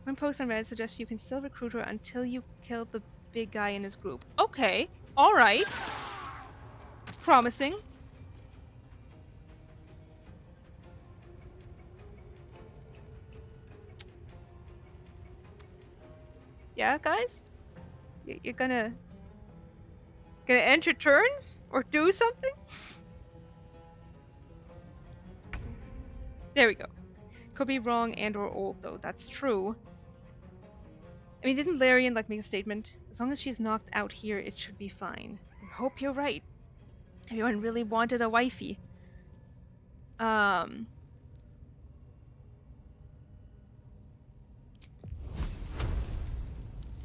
One post on Reddit suggests you can still recruit her until you kill the big guy in his group. Okay, alright. Promising. Yeah, guys? You're gonna end your turns? Or do something? There we go. Could be wrong and or old though. That's true. I mean, didn't Larian like make a statement? As long as she's knocked out here, it should be fine. I hope you're right. Everyone really wanted a wifey.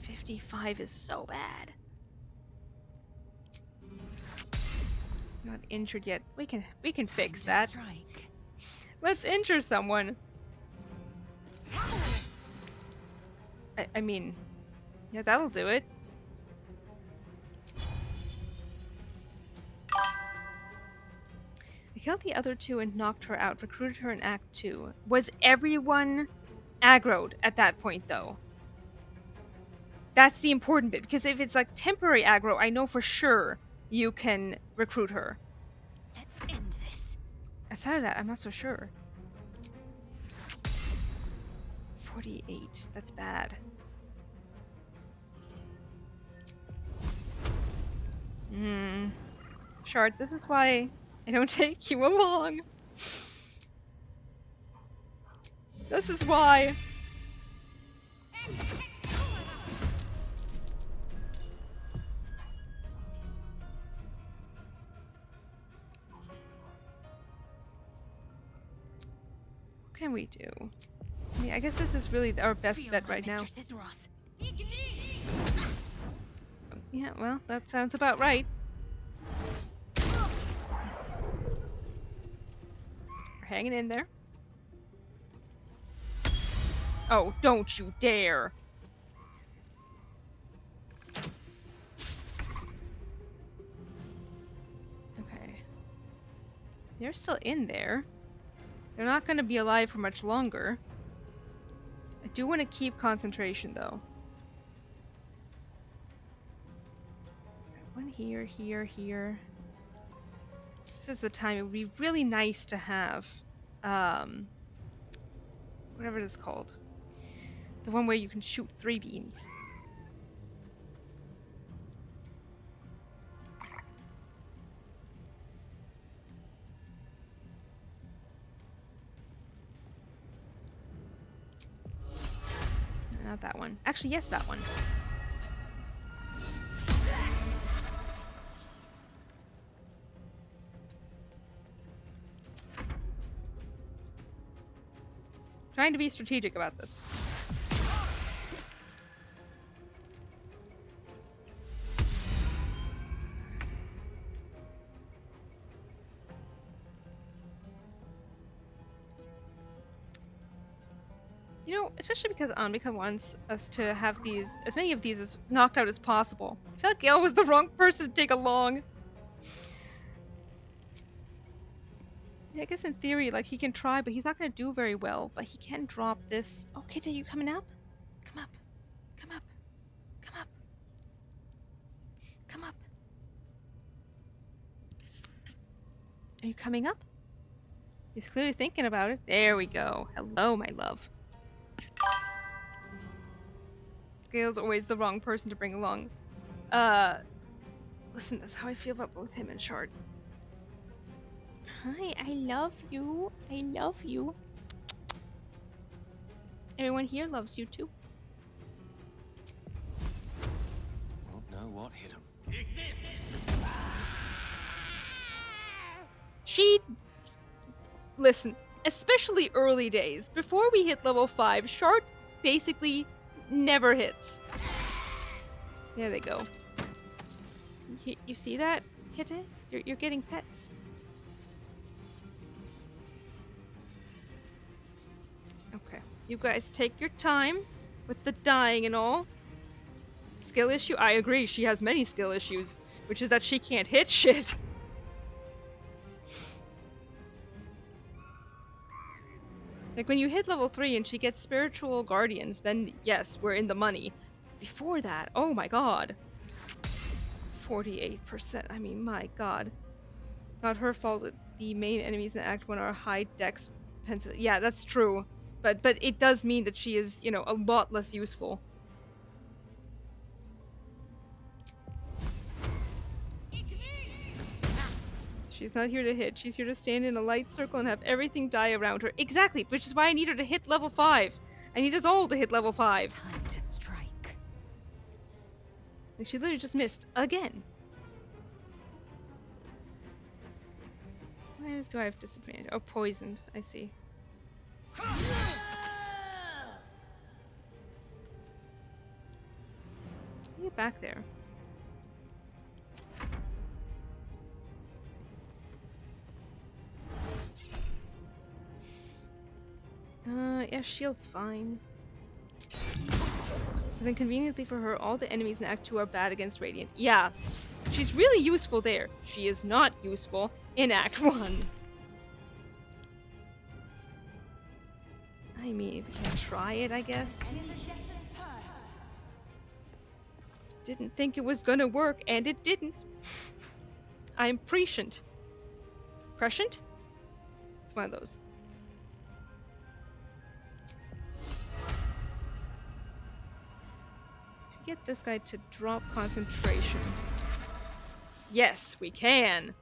55 is so bad. Not injured yet. We can fix that. Let's injure someone. I mean, yeah, that'll do it. I killed the other two and knocked her out, recruited her in Act 2. Was everyone aggroed at that point, though? That's the important bit, because if it's like temporary aggro, I know for sure you can recruit her. Let's end this. Outside of that, I'm not so sure. 48, that's bad. Shard, this is why I don't take you along. This is why. What can we do? I mean, I guess this is really our best bet right now. Yeah, well, that sounds about right. We're hanging in there. Oh, don't you dare! Okay. They're still in there. They're not going to be alive for much longer. I do want to keep concentration, though. One here, here, here. This is the time. It would be really nice to have, whatever it's called. The one where you can shoot 3 beams. Not that one. Actually, yes, that one. Trying to be strategic about this. You know, especially because Anvika wants us to have these, as many of these as knocked out as possible. I feel like Gale was the wrong person to take along. Yeah, I guess in theory, like, he can try, but he's not going to do very well. But he can drop this. Oh, Kitty, you coming up? Come up. Come up. Come up. Come up. Are you coming up? He's clearly thinking about it. There we go. Hello, my love. Gale's always the wrong person to bring along. Listen, that's how I feel about both him and Shard. Hi, I love you. I love you. Everyone here loves you too. Won't know what hit him. Listen, especially early days, before we hit level 5, Shard basically never hits. There they go. You see that, Kitty? You're getting pets. Okay, you guys take your time with the dying and all. Skill issue? I agree, she has many skill issues, which is that she can't hit shit. Like, when you hit level 3 and she gets spiritual guardians, then yes, we're in the money. Before that, oh my god. 48%, I mean, my god. Not her fault that the main enemies in Act 1 are high dex pencil. Yeah, that's true. But it does mean that she is, you know, a lot less useful. She's not here to hit. She's here to stand in a light circle and have everything die around her. Exactly, which is why I need her to hit level 5. I need us all to hit level 5. Time to strike. And she literally just missed again. Why do I have disadvantage? Oh, poisoned. I see. Get back there. Yeah, shield's fine. And then conveniently for her, all the enemies in Act 2 are bad against Radiant. Yeah, she's really useful there. She is not useful in Act 1. I mean, if we can try it, I guess. Didn't think it was gonna work, and it didn't. I'm prescient. Prescient? It's one of those. Get this guy to drop concentration. Yes, we can.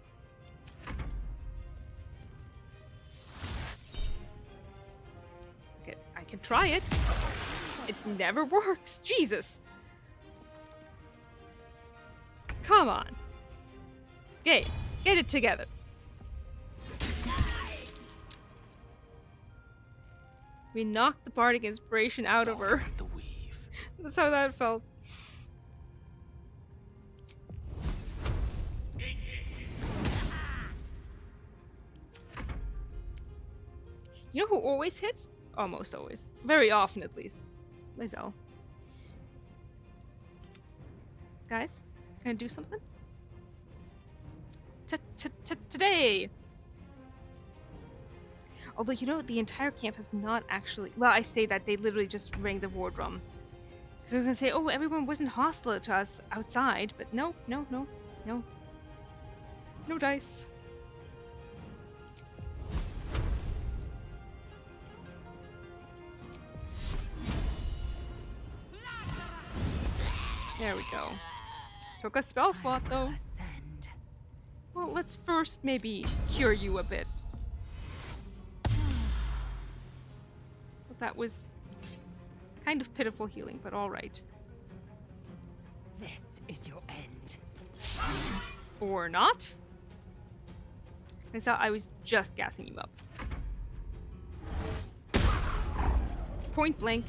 Okay, I can try it. It never works. Jesus. Come on. Okay, get it together. We knocked the bardic inspiration out of her. That's how that felt. You know who always hits? Almost always. Very often, at least. Lizelle. Guys, can I do something? Today! Although, you know, the entire camp has not actually... Well, I say that, they literally just rang the war drum. Because I was gonna say, oh, everyone wasn't hostile to us outside, but no. No dice. There we go. Took a spell slot, though. Well, let's first maybe cure you a bit. But that was kind of pitiful healing, but alright. This is your end. Or not. I thought I was just gassing you up. Point blank.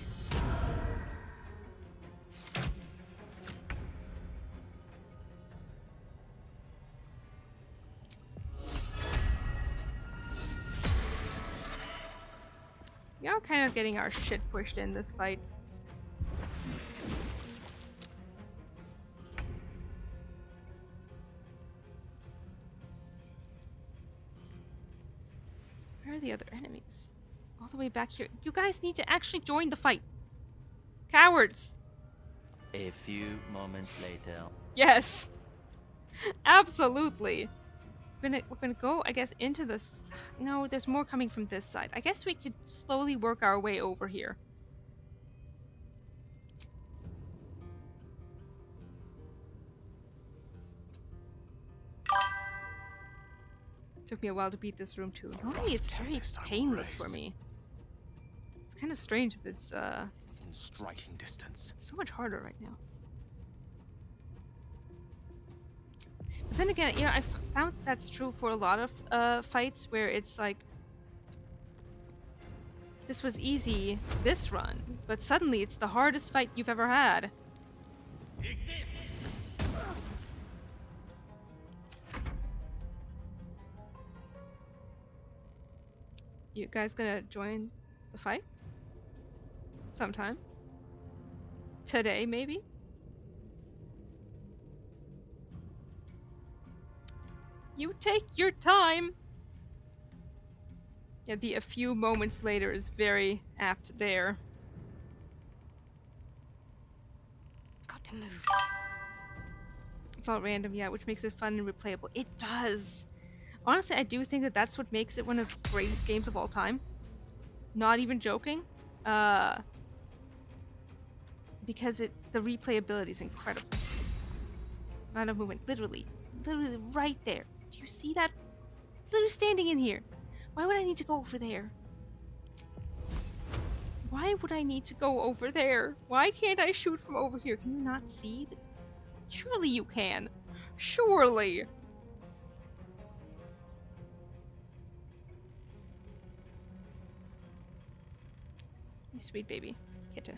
We are kind of getting our shit pushed in this fight. Where are the other enemies? All the way back here. You guys need to actually join the fight. Cowards! A few moments later. Yes! Absolutely! We're gonna go, I guess, into this. No, there's more coming from this side. I guess we could slowly work our way over here. Took me a while to beat this room too. Normally it's very painless for me. It's kind of strange that it's in striking distance. so much harder right now. But then again, you know, I found that's true for a lot of fights where it's like this was easy this run, but suddenly it's the hardest fight you've ever had. You guys gonna join the fight? Sometime? Today, maybe? You take your time! Yeah, the a few moments later is very apt there. Got to move. It's all random, yeah, which makes it fun and replayable. It does! Honestly, I do think that that's what makes it one of the greatest games of all time. Not even joking. Because the replayability is incredible. Amount of movement, literally right there. Do you see that It's literally standing in here. Why would I need to go over there? Why would I need to go over there? Why can't I shoot from over here? Can you not see? Surely you can. Surely. You sweet baby. Kitta.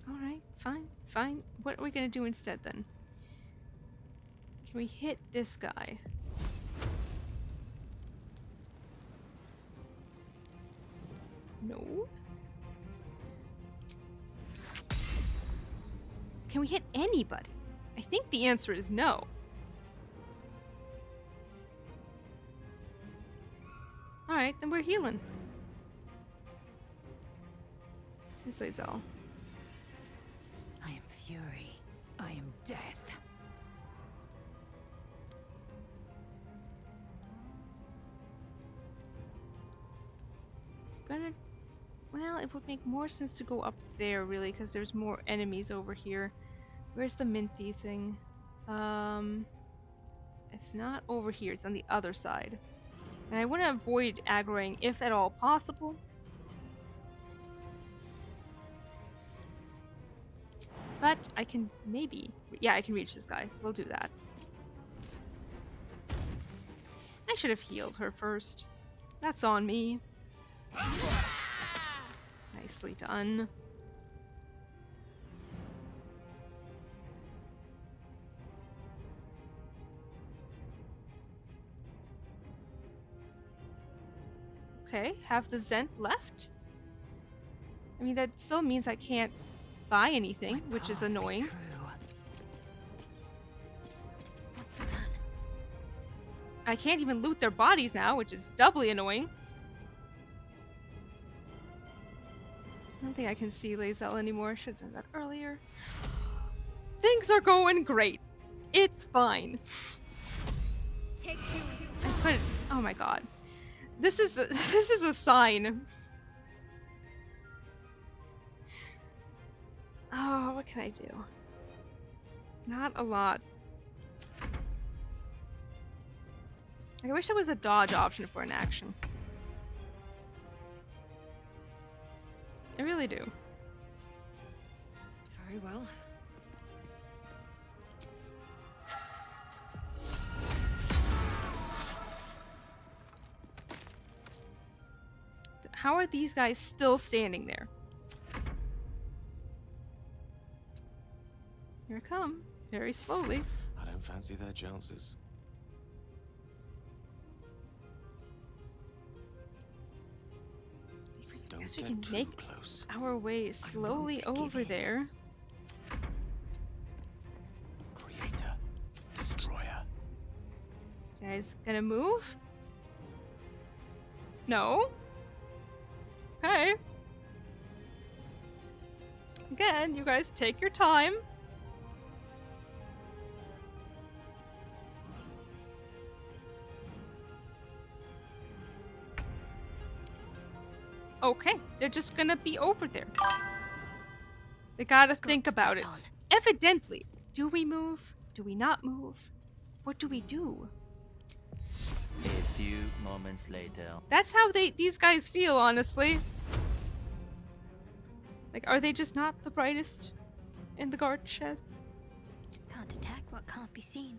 Alright, fine, fine. What are we gonna do instead then? Can we hit this guy? No. Can we hit anybody? I think the answer is no. Alright, then we're healing. Who's Lae'zel? I am fury. I am death. Well, it would make more sense to go up there, really, because there's more enemies over here. Where's the minty thing? It's not over here. It's on the other side. And I want to avoid aggroing if at all possible. But I can maybe... Yeah, I can reach this guy. We'll do that. I should have healed her first. That's on me. Nicely done. Okay, have the Zent left. I mean, that still means I can't buy anything, which is annoying. I can't even loot their bodies now, which is doubly annoying. I don't think I can see Lae'zel anymore. I should have done that earlier. Things are going great. It's fine. Take two. I put it, oh my god. This is a sign. Oh, what can I do? Not a lot. I wish there was a dodge option for an action. I really do. Very well. How are these guys still standing there? Here I come, very slowly. I don't fancy their chances. I guess we can make our way slowly over there. Creator, destroyer. Guys, gonna move? No? Okay. Again, you guys take your time. Okay, they're just gonna be over there. They gotta think about it. Evidently. Do we move? Do we not move? What do we do? A few moments later. That's how these guys feel, honestly. Like, are they just not the brightest in the garden shed? Can't attack what can't be seen.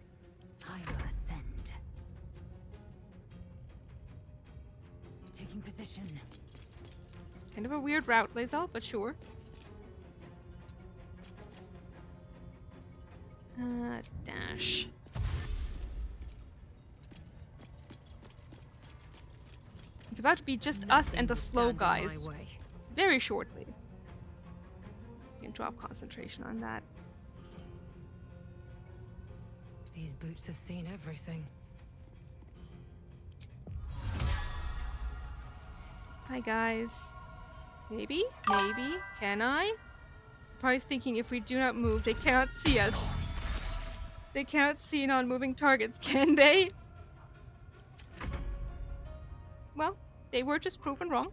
I will ascend. Taking position. Kind of a weird route, Lae'zel, but sure. Dash. It's about to be just us and the slow guys. Very shortly. You can drop concentration on that. These boots have seen everything. Hi guys. Maybe? Maybe? Can I? Probably thinking if we do not move, they cannot see us. They cannot see non-moving targets, can they? Well, they were just proven wrong.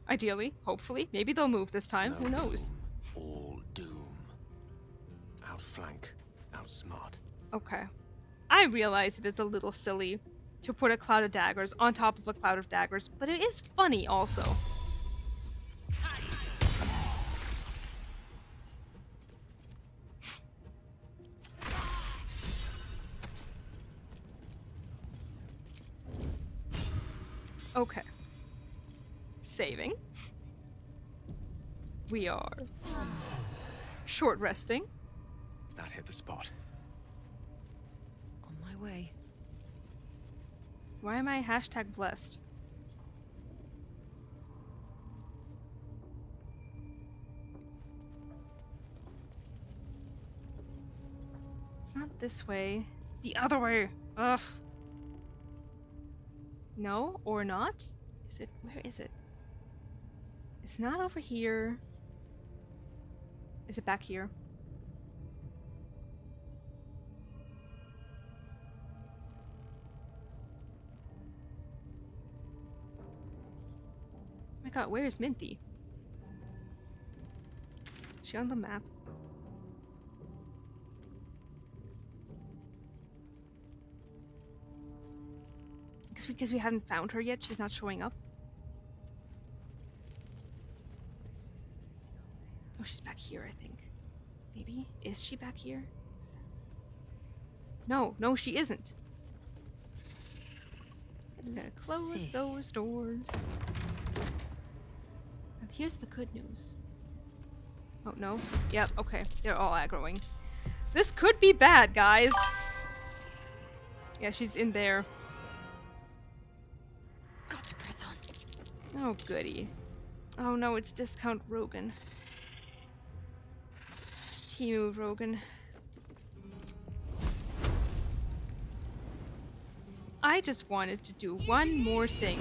Ideally, hopefully. Maybe they'll move this time. Who knows? All doom. Outflank, outsmart. Okay. I realize it is a little silly to put a cloud of daggers on top of a cloud of daggers, but it is funny also. Okay. Saving. We are short resting. That hit the spot. On my way. Why am I hashtag blessed? It's not this way. It's the other way. Ugh. No, or not? Is it? Where is it? It's not over here. Is it back here? Oh my god, where is Minty? Is she on the map? Because we haven't found her yet, she's not showing up. Oh, she's back here, I think. Maybe? Is she back here? No, no, she isn't. I'm gonna close those doors. And here's the good news. Oh, no. Yep, okay. They're all aggroing. This could be bad, guys. Yeah, she's in there. Got to press on. Oh, goody. Oh, no, it's discount Rogan. Timu Rogan. I just wanted to do one more thing,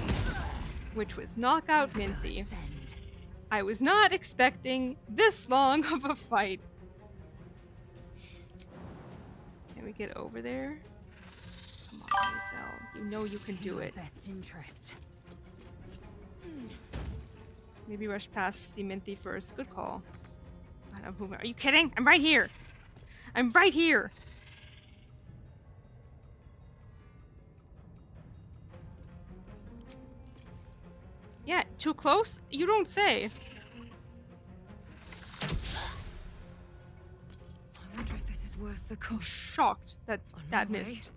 which was knock out Minty. I was not expecting this long of a fight. Can we get over there? Come on, Hazel. You know you can do it. Best interest. Maybe rush past to see Minty first. Good call. Are you kidding? I'm right here. I'm right here. Yeah, too close? You don't say. I wonder if this is worth the cost. Shocked that that missed.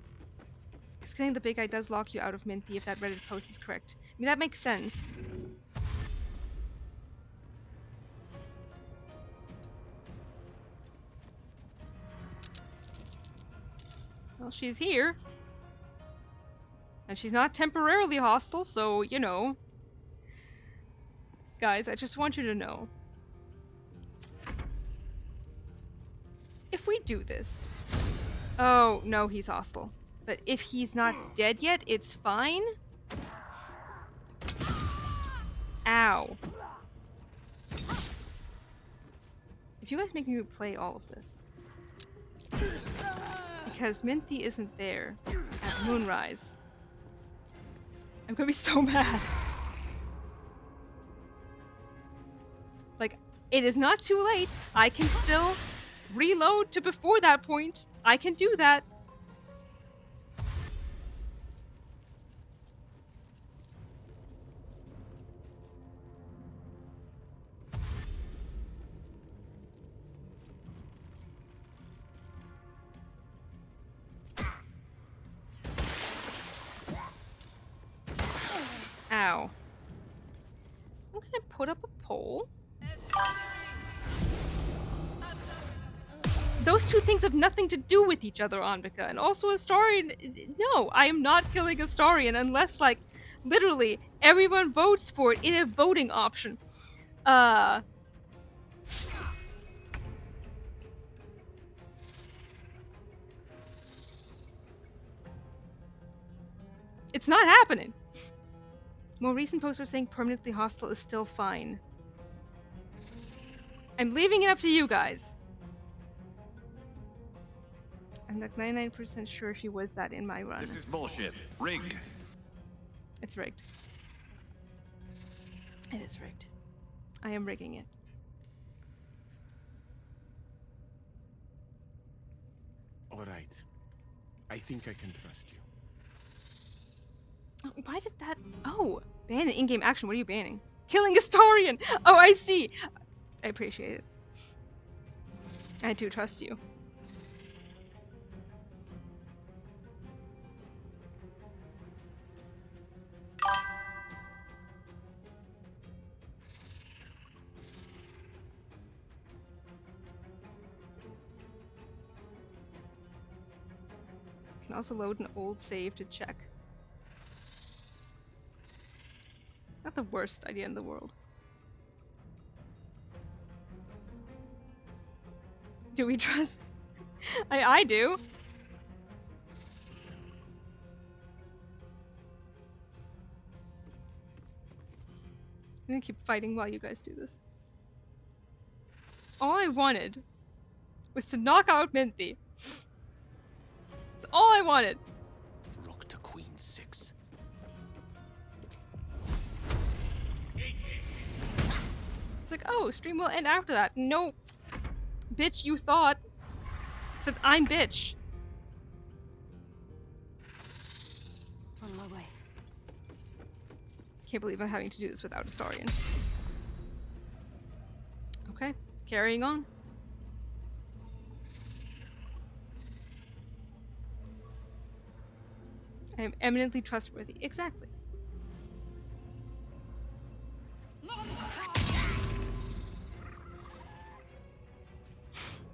Because killing the big guy does lock you out of Minty if that Reddit post is correct. I mean, that makes sense. Well, she's here. And she's not temporarily hostile, so, you know. Guys, I just want you to know. If we do this... Oh, no, he's hostile. But if he's not dead yet, it's fine. Ow. If you guys make me play all of this. Because Minty isn't there at Moonrise. I'm gonna be so mad. Like, it is not too late. I can still reload to before that point. I can do that. Ow. I'm gonna put up a pole. Those two things have nothing to do with each other, Anvika. And also Astarion... No, I am not killing Astarion unless, like, literally everyone votes for it in a voting option. It's not happening. More recent posts are saying permanently hostile is still fine. I'm leaving it up to you guys. I'm like 99% sure she was that in my run. This is bullshit. Rigged. It's rigged. It is rigged. I am rigging it. All right. I think I can trust you. Why did that? Oh, ban in-game action. What are you banning? Killing Astarion. Oh, I see. I appreciate it. I do trust you. Can also load an old save to check. Not the worst idea in the world. Do we trust? I do. I'm gonna keep fighting while you guys do this. All I wanted was to knock out Minthy. That's all I wanted. Rook to queen 6. It's like, oh, stream will end after that. No, bitch, you thought. Except I'm bitch. On my way. Can't believe I'm having to do this without Astarion. Okay, carrying on. I am eminently trustworthy. Exactly.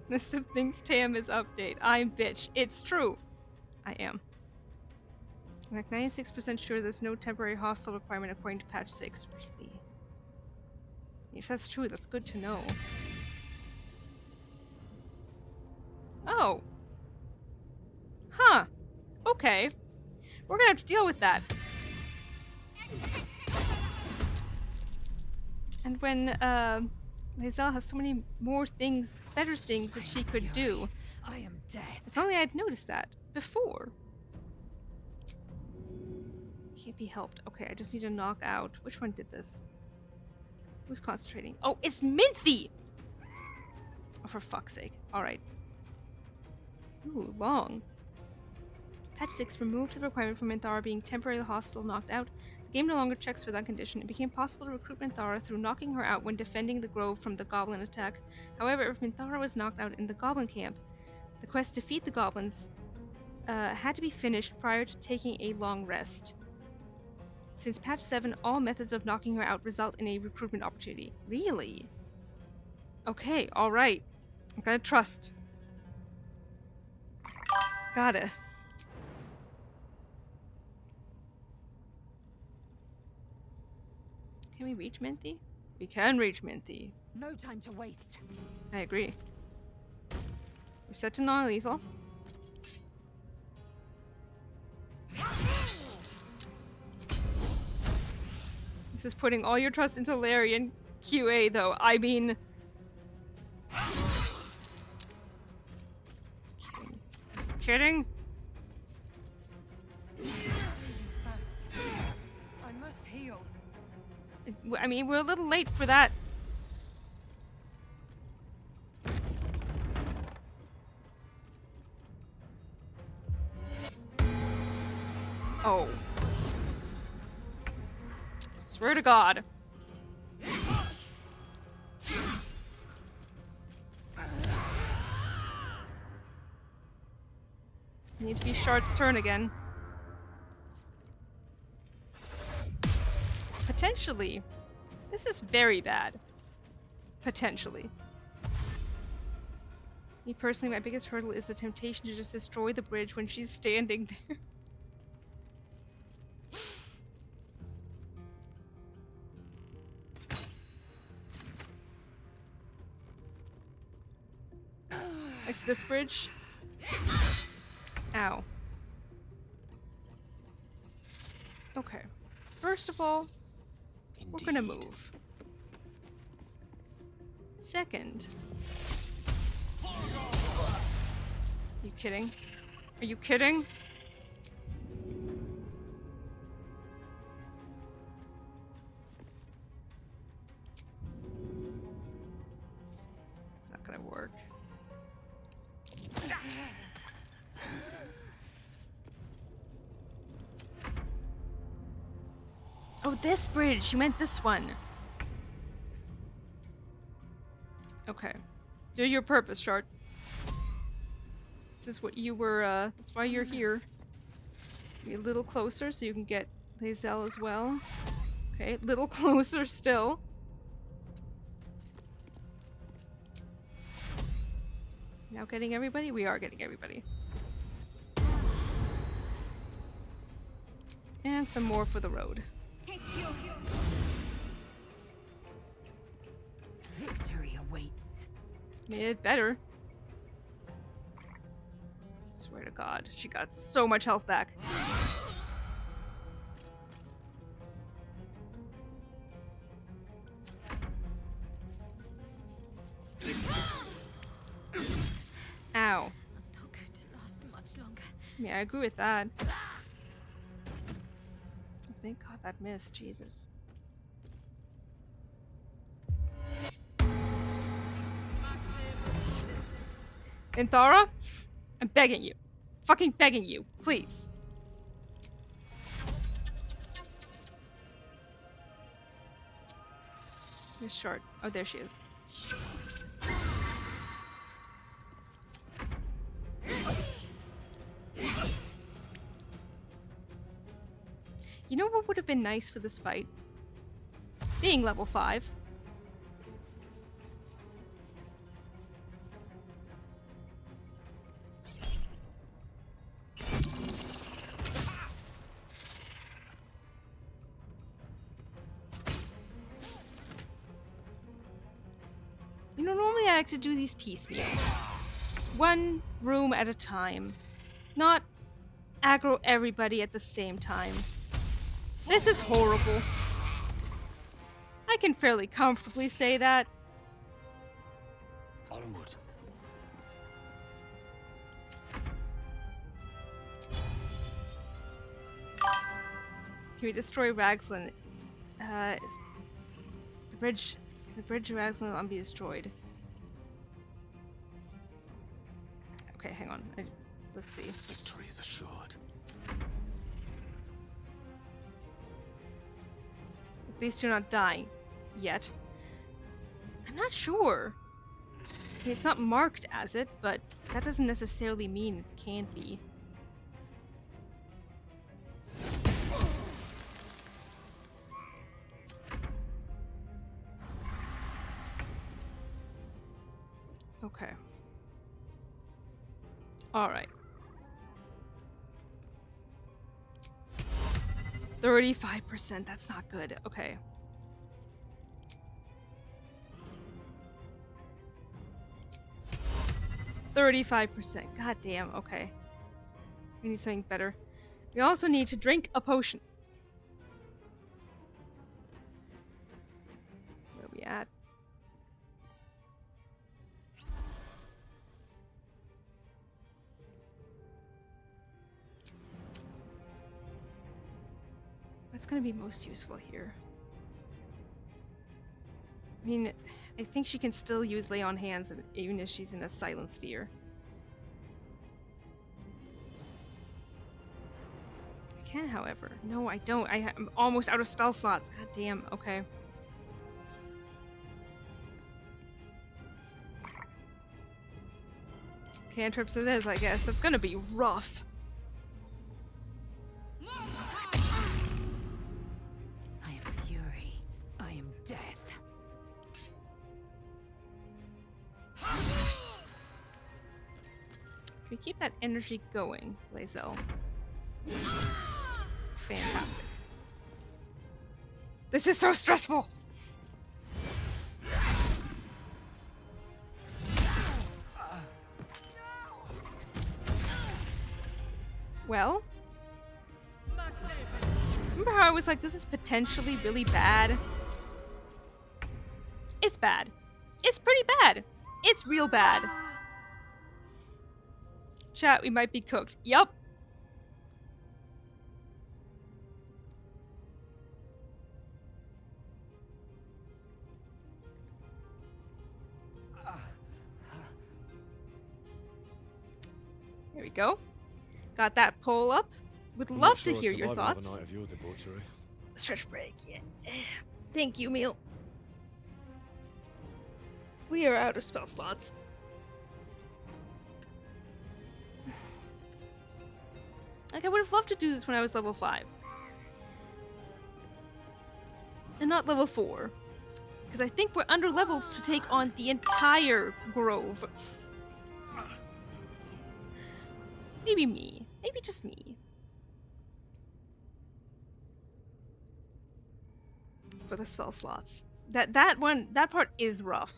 List of things Tam is update. I'm bitch. It's true. I am. I'm like 96% sure there's no temporary hostile requirement according to patch 6. Really? If that's true, that's good to know. Oh. Huh. Okay. We're gonna have to deal with that. And when, Lae'zel has so many more things, better things that she could do. I am death. If only I'd noticed that before. Can't be helped. Okay, I just need to knock out. Which one did this? Who's concentrating? Oh, it's Minthy! Oh, for fuck's sake. Alright. Ooh, long. Patch 6 removed the requirement for Minthara being temporarily hostile knocked out. The game no longer checks for that condition. It became possible to recruit Minthara through knocking her out when defending the grove from the goblin attack. However, if Minthara was knocked out in the goblin camp, the quest to defeat the goblins had to be finished prior to taking a long rest. Since patch 7, all methods of knocking her out result in a recruitment opportunity. Really? Okay, alright. I gotta trust. Gotta. Can we reach Minthy? We can reach Minthy. No time to waste. I agree. We're set to non-lethal. This is putting all your trust into Larian QA, though. I mean... Kidding? Fast. I must heal. I mean, we're a little late for that. Oh. Swear to God. Need to be Shard's turn again. Potentially. This is very bad. Potentially. Me personally, my biggest hurdle is the temptation to just destroy the bridge when she's standing there. Like this bridge. Ow. Okay. First of all, we're gonna move. Second. You kidding? Are you kidding? It's not gonna work. Oh, this bridge. You meant this one. Okay. Do your purpose, Shard. This is what you were, that's why you're here. Be a little closer so you can get Lae'zel as well. Okay, little closer still. Now getting everybody? We are getting everybody. And some more for the road. Victory awaits. I mean, it better. Swear to God, she got so much health back. Ow. I'm not going to last much longer. Yeah, I agree with that. Oh, thank God that missed, Jesus. Inthara, I'm begging you. Fucking begging you, please. Where's Shard? Oh, there she is. You know what would have been nice for this fight? Being level 5. You know, normally I like to do these piecemeal. One room at a time. Not aggro everybody at the same time. This is horrible. I can fairly comfortably say that. Onward. Can we destroy Raglan? Is the bridge of Raglan will be destroyed? Okay, hang on. Let's see. Victory is assured. These two not dying yet. I'm not sure. I mean, it's not marked as it, but that doesn't necessarily mean it can't be. Okay. Alright. 35%, that's not good. Okay. %. God damn, okay. We need something better. We also need to drink a potion. Where are we at? What's gonna be most useful here? I mean, I think she can still use Lay on Hands even if she's in a silent sphere. I can, however. No, I don't. I'm almost out of spell slots. God damn. Okay. Cantrips it is, I guess. That's gonna be rough. I am fury. I am death. Can we keep that energy going, Lae'zel? Fantastic. This is so stressful! Well? Remember how I was like, this is potentially really bad? It's bad. It's pretty bad. It's real bad. Chat, we might be cooked. Yup. There we go. Got that poll up. Would love to hear your thoughts. Night of your debauchery. Stretch break, yeah. Thank you, Meal. We are out of spell slots. Like, I would have loved to do this when I was level 5. And not level 4. Because I think we're under-leveled to take on the entire grove. Maybe me. Maybe just me. For the spell slots. That part is rough.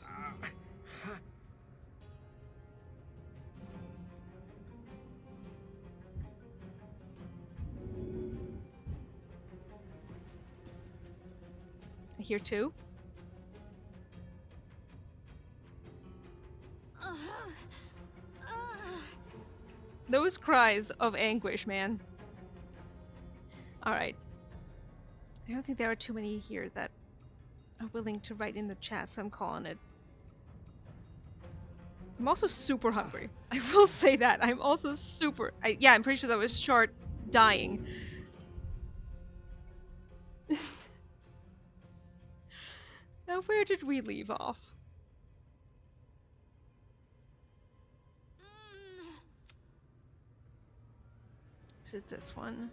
I hear 2. Those cries of anguish, man. Alright. I don't think there are too many here that are willing to write in the chat, so I'm calling it. I'm also super hungry. I will say that. I'm also super... yeah, I'm pretty sure that was Shart dying. Now, where did we leave off? Is it this one?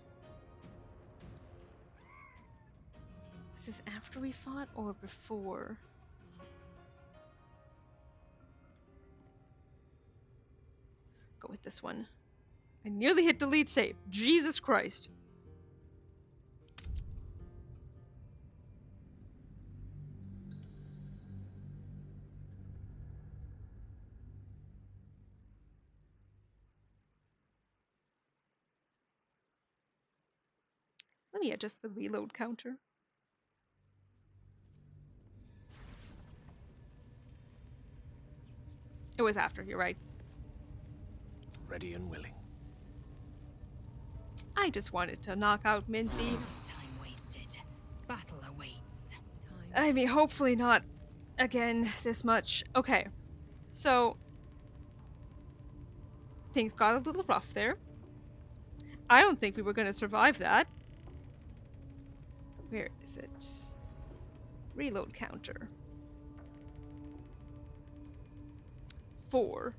Was this after we fought or before? Go with this one. I nearly hit delete save. Jesus Christ. Let me adjust the reload counter. It was after, you're right. Ready and willing. I just wanted to knock out Minzy. Time wasted. Battle awaits. I mean, hopefully not again this much. Okay, so things got a little rough there. I don't think we were going to survive that. Where is it? Reload counter. 4.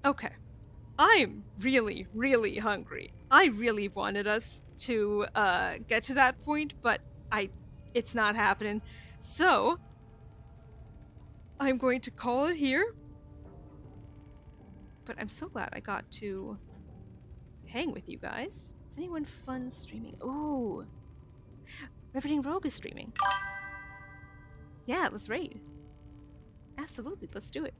Okay. I'm really, really hungry. I really wanted us to get to that point, but it's not happening. So, I'm going to call it here. But I'm so glad I got to hang with you guys. Is anyone fun streaming? Ooh. Riveting Rogue is streaming. Yeah, let's raid. Absolutely, let's do it.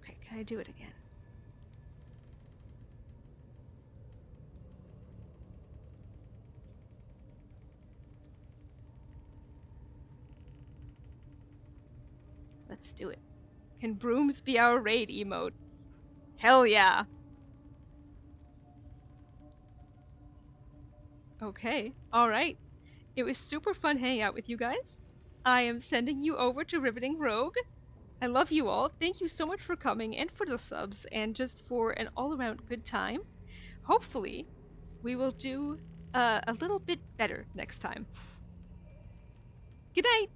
Okay, can I do it again? Let's do it. Can brooms be our raid emote? Hell yeah! Okay, alright. It was super fun hanging out with you guys. I am sending you over to Riveting Rogue. I love you all. Thank you so much for coming and for the subs and just for an all-around good time. Hopefully, we will do a little bit better next time. Good night!